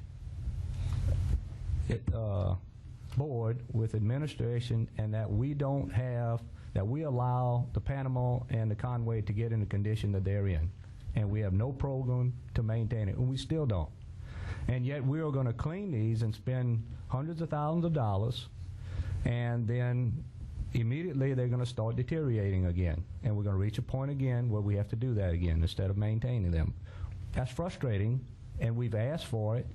board with administration, and that we don't have, that we allow the Panama and the Conway to get in the condition that they're in. And we have no program to maintain it, and we still don't. And yet we are going to clean these and spend hundreds of thousands of dollars, and then immediately they're going to start deteriorating again. And we're going to reach a point again where we have to do that again instead of maintaining them. That's frustrating, and we've asked for it,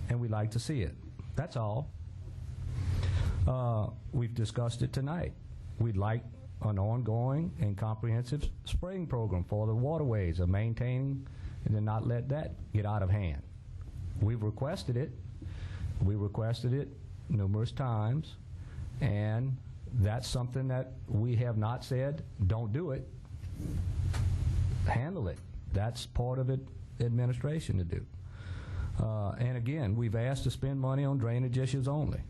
and we'd like to see it. That's all. We've discussed it tonight. We'd like an ongoing and comprehensive spraying program for the waterways of maintaining and then not let that get out of hand. We've requested it. We requested it numerous times, and that's something that we have not said, don't do it. Handle it. That's part of it, administration to do. And again, we've asked to spend money on drainage issues only.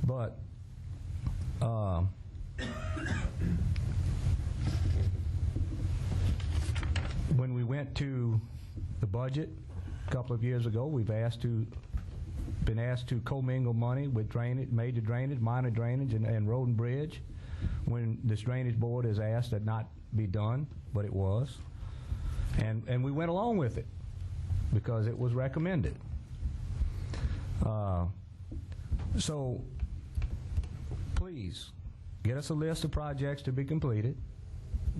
But when we went to the budget a couple of years ago, we've been asked to commingle money with drainage, major drainage, minor drainage, and road and bridge, when this drainage board has asked that not be done, but it was. And we went along with it because it was recommended. So please, get us a list of projects to be completed,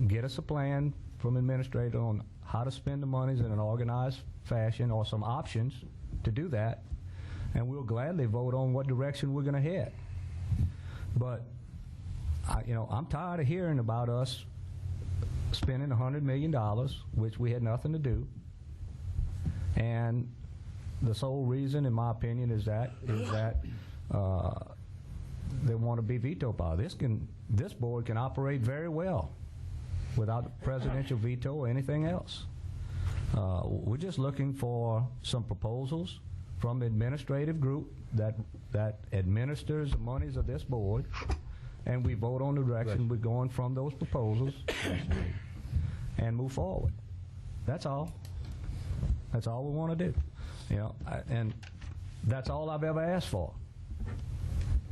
get us a plan from administrator on how to spend the monies in an organized fashion, or some options to do that, and we'll gladly vote on what direction we're going to head. But I'm tired of hearing about us spending $100 million, which we had nothing to do. And the sole reason, in my opinion, is that they want to be veto power. This board can operate very well without presidential veto or anything else. We're just looking for some proposals from the administrative group that administers the monies of this board, and we vote on the direction we're going from those proposals and move forward. That's all. That's all we want to do. You know, and that's all I've ever asked for.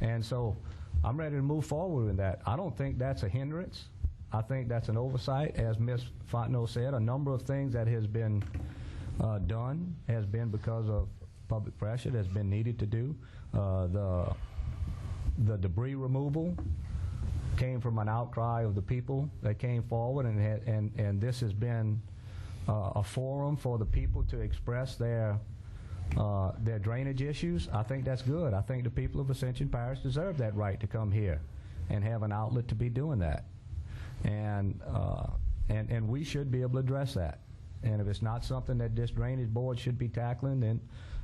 And so I'm ready to move forward with that. I don't think that's a hindrance. I think that's an oversight. As Ms. Fontenot said, a number of things that has been done has been because of public pressure that's been needed to do. The debris removal came from an outcry of the people that came forward, and this has been a forum for the people to express their drainage issues. I think that's good. I think the people of Ascension Parish deserve that right to come here and have an outlet to be doing that. And we should be able to address that. And if it's not something that this drainage board should be tackling, then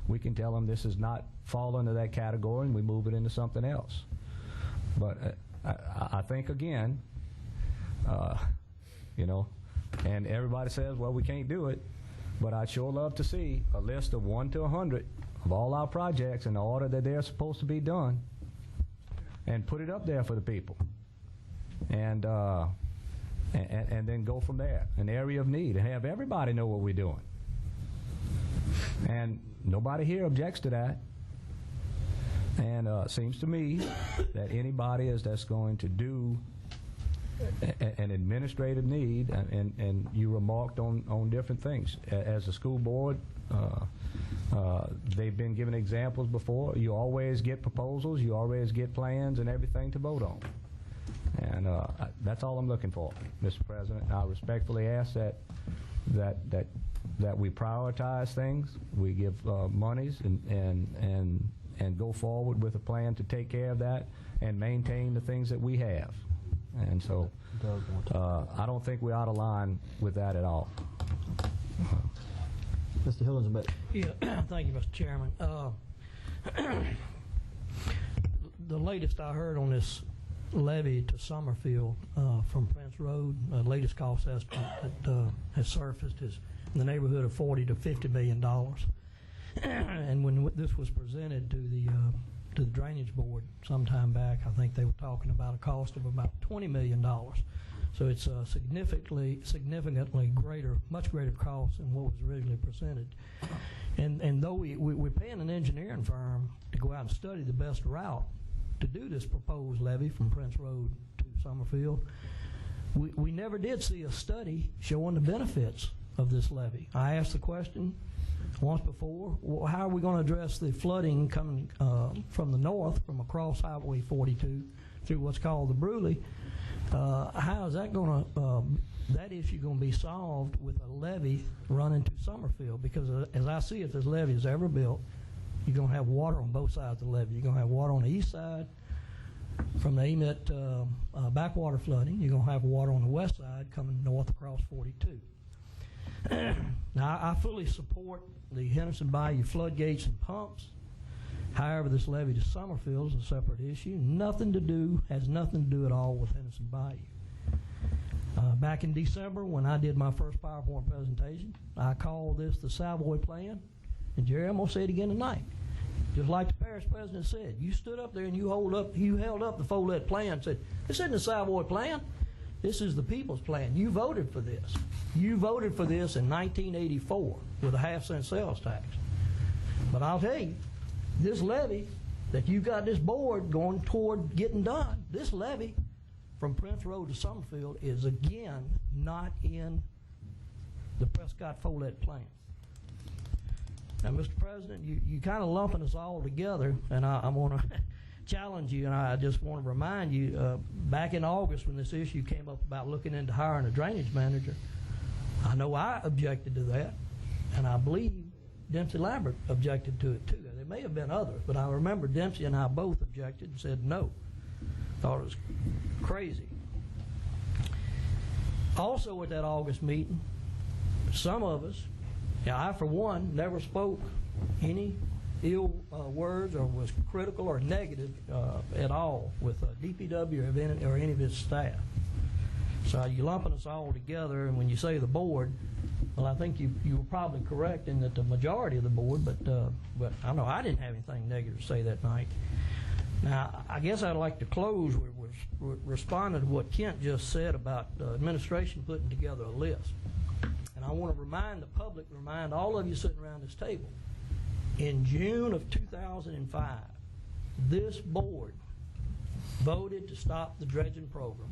we can tell them this is not fall into that category and we move it into something else. But I think, again, you know, and everybody says, well, we can't do it, but I'd sure love to see a list of 1 to 100 of all our projects in the order that they're supposed to be done and put it up there for the people. And then go from there, an area of need, and have everybody know what we're doing. And nobody here objects to that. And it seems to me that anybody that's going to do an administrative need, and you remarked on different things. As a school board, they've been given examples before. You always get proposals, you always get plans and everything to vote on. And that's all I'm looking for, Mr. President. I respectfully ask that we prioritize things, we give monies, and go forward with a plan to take care of that and maintain the things that we have. And so I don't think we're out of line with that at all. Mr. Hillen's. Yeah, thank you, Mr. Chairman. The latest I heard on this levy to Summerfield from Prince Road, the latest cost estimate that has surfaced is in the neighborhood of $40 to $50 million. And when this was presented to the Drainage Board sometime back, I think they were talking about a cost of about $20 million. So it's a significantly greater, much greater cost than what was originally presented. And though we're paying an engineering firm to go out and study the best route to do this proposed levy from Prince Road to Summerfield, we never did see a study showing the benefits of this levy. I asked the question once before, well, how are we going to address the flooding coming from the north, from across Highway 42 through what's called the Bruley? How is that going to, that issue going to be solved with a levy running to Summerfield? Because as I see it, this levy is ever built, you're going to have water on both sides of the levy. You're going to have water on the east side from the Emmet backwater flooding. You're going to have water on the west side coming north across 42. Now, I fully support the Henderson Bayou floodgates and pumps. However, this levy to Summerfield is a separate issue. Has nothing to do at all with Henderson Bayou. Back in December, when I did my first PowerPoint presentation, I called this the Savoy Plan. And Jerry, I'm going to say it again tonight. Just like the parish president said, you stood up there and you held up the Follett plan and said, this isn't the Savoy Plan. This is the people's plan. You voted for this. You voted for this in 1984 with a half-cent sales tax. But I'll tell you, this levy that you got this board going toward getting done, this levy from Prince Road to Summerfield is, again, not in the Prescott-Follett plan. Now, Mr. President, you kind of lumping us all together, and I'm going to challenge you, and I just want to remind you, back in August when this issue came up about looking into hiring a drainage manager, I know I objected to that, and I believe Dempsey Lambert objected to it too. There may have been others, but I remember Dempsey and I both objected and said no. Thought it was crazy. Also at that August meeting, some of us, I for one, never spoke any ill words or was critical or negative at all with DPW or any of its staff. So you're lumping us all together, and when you say the board, well, I think you were probably correct in that the majority of the board, but I know I didn't have anything negative to say that night. Now, I guess I'd like to close with responding to what Kent just said about administration putting together a list. And I want to remind the public, remind all of you sitting around this table, in June of 2005, this board voted to stop the dredging program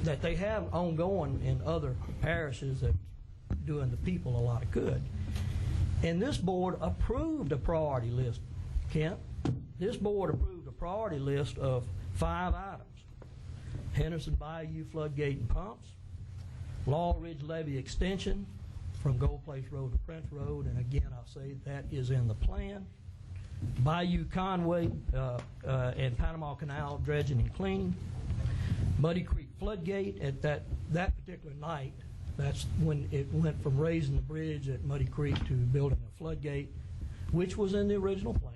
that they have ongoing in other parishes that's doing the people a lot of good. And this board approved a priority list, Kent. This board approved a priority list of 5 items. Henderson Bayou floodgate and pumps, Law Ridge levee extension from Gold Place Road to Prince Road, and again I'll say that is in the plan. Bayou Conway and Panama Canal dredging and cleaning. Muddy Creek floodgate at that particular night, that's when it went from raising the bridge at Muddy Creek to building a floodgate, which was in the original plan.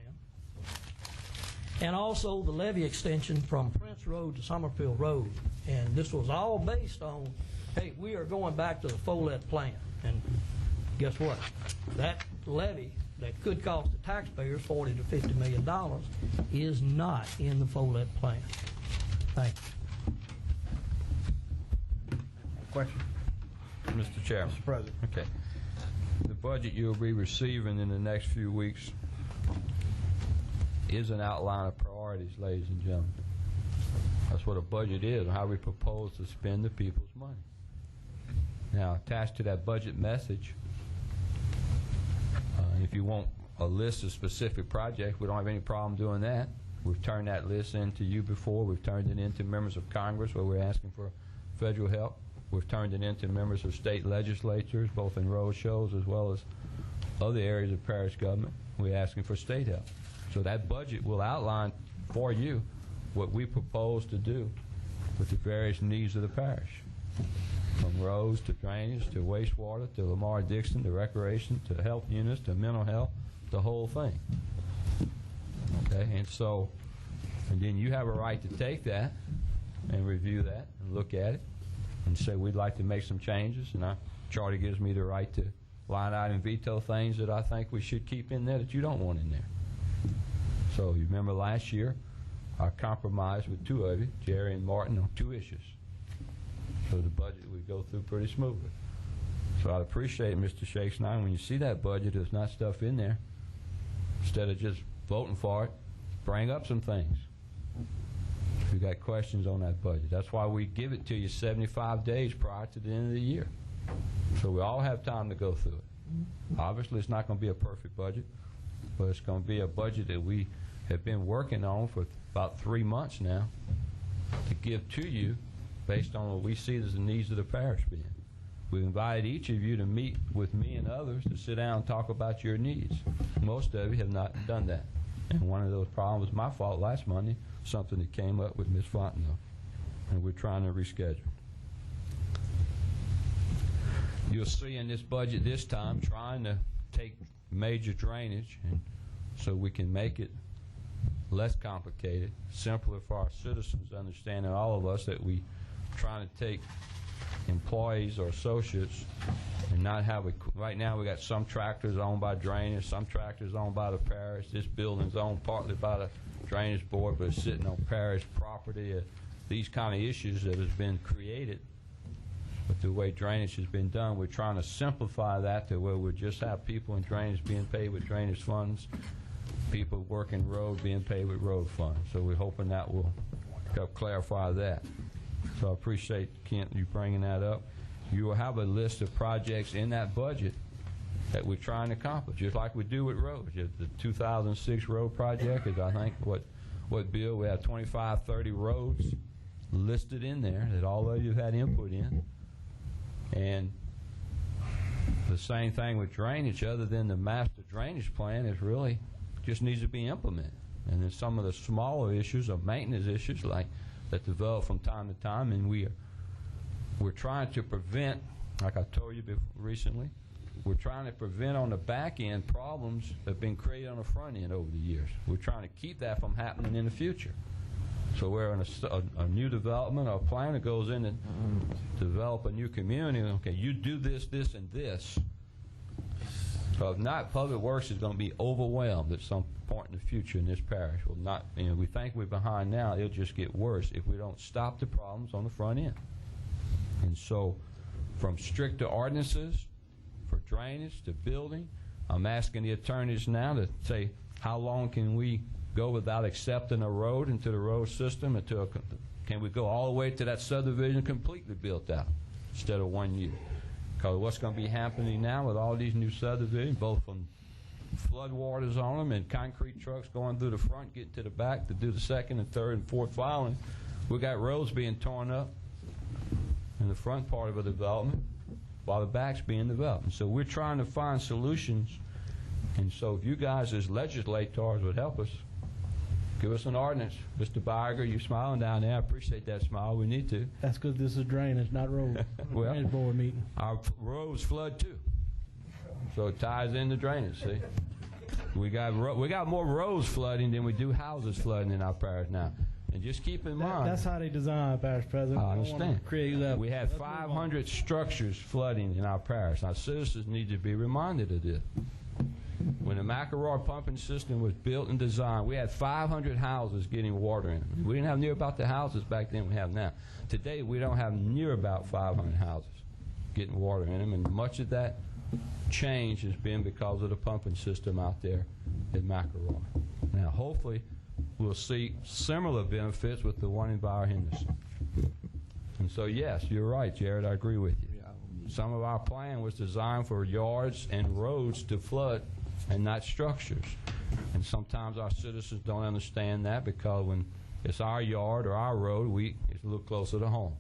And also the levee extension from Prince Road to Summerfield Road. And this was all based on, hey, we are going back to the FOLET plan. And guess what? That levee that could cost the taxpayers $40 to $50 million is not in the FOLET plan. Thank you. Question? Mr. Chairman. Mr. President. Okay. The budget you'll be receiving in the next few weeks is an outline of priorities, ladies and gentlemen. That's what a budget is, how we propose to spend the people's money. Now, attached to that budget message, if you want a list of specific projects, we don't have any problem doing that. We've turned that list into you before. We've turned it into members of Congress where we're asking for federal help. We've turned it into members of state legislatures, both in road shows as well as other areas of parish government. We're asking for state help. So that budget will outline for you what we propose to do with the various needs of the parish, from roads to drainage to wastewater to Lamar Dixon to recreation to health units to mental health, the whole thing. Okay, and then you have a right to take that and review that and look at it and say we'd like to make some changes, and our charter gives me the right to line out and veto things that I think we should keep in there that you don't want in there. So you remember last year, I compromised with 2 of you, Jerry and Martin, on 2 issues. So the budget would go through pretty smoothly. So I'd appreciate, Mr. Shakespeare, when you see that budget, there's not stuff in there. Instead of just voting for it, bring up some things. If you got questions on that budget. That's why we give it to you 75 days prior to the end of the year. So we all have time to go through it. Obviously, it's not going to be a perfect budget, but it's going to be a budget that we have been working on for about 3 months now to give to you based on what we see as the needs of the parish being. We invited each of you to meet with me and others to sit down and talk about your needs. Most of you have not done that. And one of those problems was my fault last Monday, something that came up with Ms. Fontenot, and we're trying to reschedule. You'll see in this budget this time trying to take major drainage and so we can make it less complicated, simpler for our citizens to understand, and all of us, that we trying to take employees or associates and not have right now we got some tractors owned by drainage, some tractors owned by the parish. This building's owned partly by the drainage board, but it's sitting on parish property. These kind of issues that has been created with the way drainage has been done, we're trying to simplify that to where we just have people in drainage being paid with drainage funds, people working road being paid with road funds. So we're hoping that will help clarify that. So I appreciate, Kent, you bringing that up. You will have a list of projects in that budget that we're trying to accomplish, just like we do with roads. The 2006 road project is, I think, what Bill, we have 25, 30 roads listed in there that all of you had input in. And the same thing with drainage, other than the master drainage plan, is really just needs to be implemented. And then some of the smaller issues are maintenance issues like that develop from time to time, and we are we're trying to prevent, like I told you recently, we're trying to prevent on the back end problems that have been created on the front end over the years. We're trying to keep that from happening in the future. So we're in a new development, or a plan that goes in and develop a new community. Okay, you do this, this, and this. So if not, Public Works is going to be overwhelmed at some point in the future in this parish. Will not, we think we're behind now. It'll just get worse if we don't stop the problems on the front end. And so, from stricter ordinances for drainage to building, I'm asking the attorneys now to say, how long can we go without accepting a road into the road system? Can we go all the way to that subdivision completely built out instead of 1 year? Because what's going to be happening now with all these new subdivisions, both from flood waters on them and concrete trucks going through the front, getting to the back to do the second and third and fourth filing, we got roads being torn up in the front part of a development while the back's being developed. And so we're trying to find solutions. And so if you guys as legislators would help us, give us an ordinance. Mr. Biger, you're smiling down there. I appreciate that smile. We need to. That's because this is drainage, not road. Well, Drainage board meeting. our roads flood too. So it ties into drainage, see? We got more roads flooding than we do houses flooding in our parish now. And just keep in mind. That's how they design, Parish President. I understand. Create that. We had 500 structures flooding in our parish. Our citizens need to be reminded of this. When the McElroy pumping system was built and designed, we had 500 houses getting water in them. We didn't have near about the houses back then we have now. Today, we don't have near about 500 houses getting water in them, and much of that change has been because of the pumping system out there at McElroy. Now, hopefully, we'll see similar benefits with the one in Bauer Henderson. And so, yes, you're right, Jared, I agree with you. Some of our plan was designed for yards and roads to flood and not structures. And sometimes our citizens don't understand that, because when it's our yard or our road, it's a little closer to home.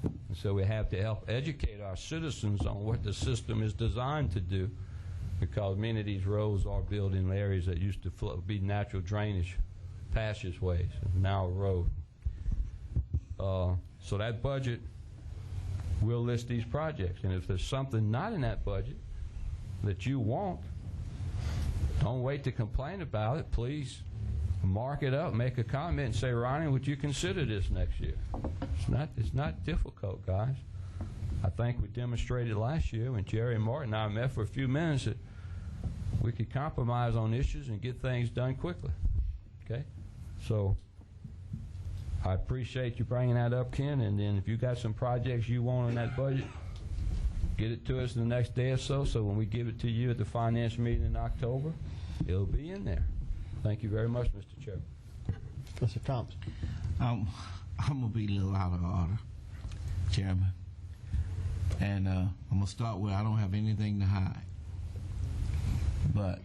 And so we have to help educate our citizens on what the system is designed to do, because many of these roads are built in areas that used to be natural drainage passageways, now a road. So that budget will list these projects. And if there's something not in that budget that you want, don't wait to complain about it. Please mark it up, make a comment, and say, Ronnie, would you consider this next year? It's not difficult, guys. I think we demonstrated last year when Jerry and Martin and I met for a few minutes that we could compromise on issues and get things done quickly. Okay? So I appreciate you bringing that up, Ken, and then if you got some projects you want in that budget, get it to us in the next day or so when we give it to you at the finance meeting in October, it'll be in there. Thank you very much, Mr. Chairman. Mr. Thompson. I'm going to be a little out of order, Chairman. And I'm going to start with, I don't have anything to hide. But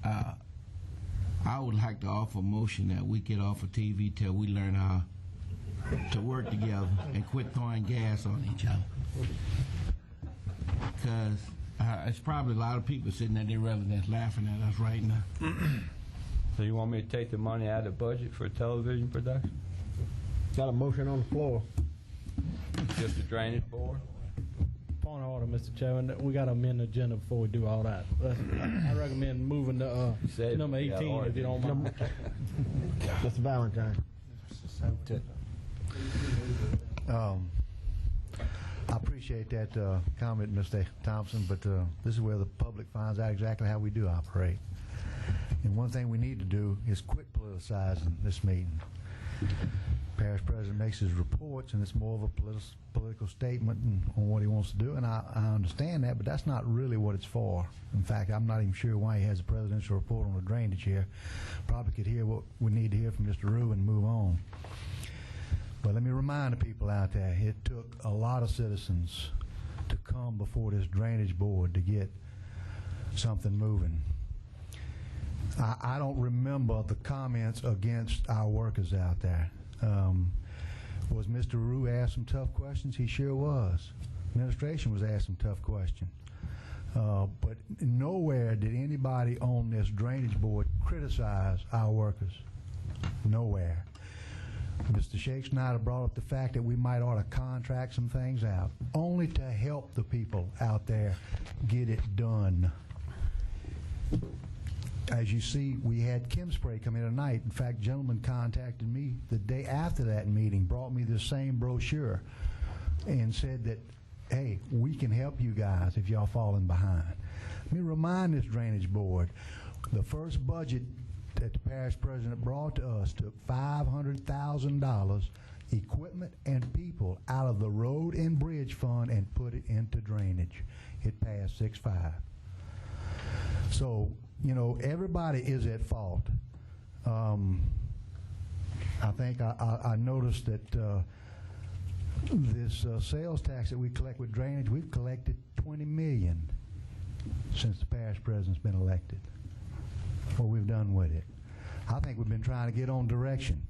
I would like to offer a motion that we get off of TV till we learn how to work together and quit throwing gas on each other. Because it's probably a lot of people sitting at their residence laughing at us right now. So you want me to take the money out of the budget for television production? Got a motion on the floor. Just the drainage board? Point of order, Mr. Chairman. We got to amend the agenda before we do all that. I recommend moving to number 18 if you don't mind. Mr. Valentine. I appreciate that comment, Mr. Thompson, but this is where the public finds out exactly how we do operate. And one thing we need to do is quit politicizing this meeting. Parish president makes his reports, and it's more of a political statement on what he wants to do, and I understand that, but that's not really what it's for. In fact, I'm not even sure why he has a presidential report on the drainage here. Probably could hear what we need to hear from Mr. Rue and move on. But let me remind the people out there, it took a lot of citizens to come before this drainage board to get something moving. I don't remember the comments against our workers out there. Was Mr. Rue asked some tough questions? He sure was. Administration was asked some tough questions. But nowhere did anybody on this drainage board criticize our workers. Nowhere. Mr. Shake Snyder brought up the fact that we might ought to contract some things out, only to help the people out there get it done. As you see, we had Kim Spray come in tonight. In fact, a gentleman contacted me the day after that meeting, brought me the same brochure, and said that, hey, we can help you guys if y'all falling behind. Let me remind this drainage board, the first budget that the parish president brought to us took $500,000 equipment and people out of the road and bridge fund and put it into drainage. It passed 6-5. So, you know, everybody is at fault. I think I noticed that this sales tax that we collect with drainage, we've collected $20 million since the parish president's been elected. What we've done with it. I think we've been trying to get on direction.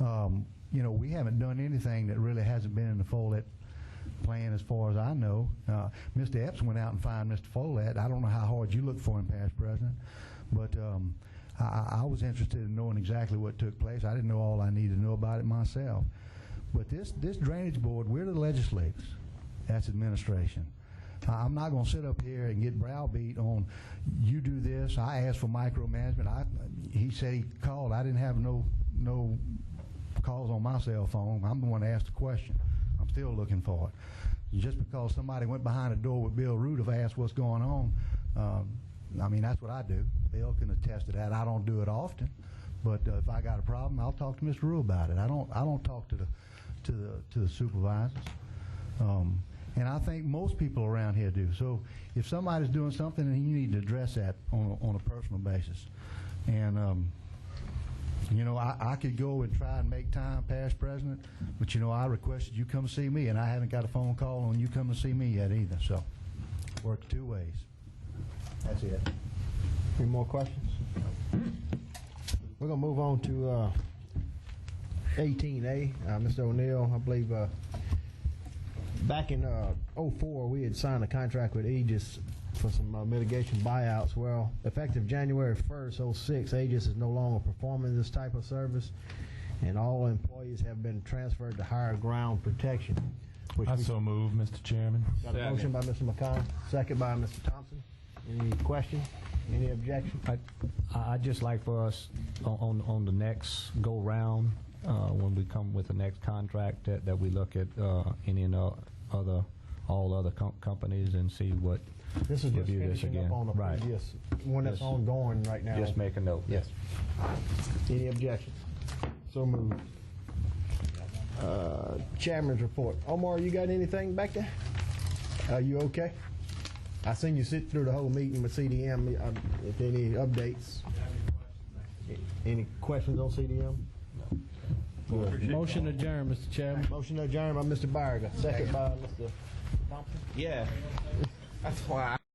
You know, we haven't done anything that really hasn't been in the Follett plan as far as I know. Mr. Epps went out and found Mr. Follett. I don't know how hard you looked for him, parish president, but I was interested in knowing exactly what took place. I didn't know all I needed to know about it myself. But this drainage board, we're the legislators. That's administration. I'm not going to sit up here and get browbeat on, you do this. I asked for micromanagement. He said he called. I didn't have no calls on my cell phone. I'm the one that asked the question. I'm still looking for it. Just because somebody went behind a door with Bill Root to ask what's going on, I mean, that's what I do. Bill can attest to that. I don't do it often, but if I got a problem, I'll talk to Mr. Root about it. I don't talk to the supervisors. And I think most people around here do. So if somebody's doing something, then you need to address that on a personal basis. And, you know, I could go and try and make time, parish president, but, you know, I requested you come see me, and I haven't got a phone call on you come to see me yet either. So work two ways. That's it. Any more questions? We're going to move on to 18A. Mr. O'Neill, I believe back in 04, we had signed a contract with Aegis for some mitigation buyouts. Well, effective January 1st, 06, Aegis is no longer performing this type of service, and all employees have been transferred to higher ground protection. I so move, Mr. Chairman. Got a motion by Mr. McConnell, second by Mr. Thompson. Any questions? Any objection? I'd just like for us on the next go round, when we come with the next contract, that we look at any and all other companies and see what. This is just finishing up on the previous one that's ongoing right now. Just make a note. Yes. Any objections? So moved. Chairman's report. Omar, you got anything back there? Are you okay? I seen you sit through the whole meeting with CDM. If any updates? Any questions on CDM? Motion adjourned, Mr. Chairman. Motion adjourned by Mr. Barger. Second by Mr. Thompson. Yeah. That's why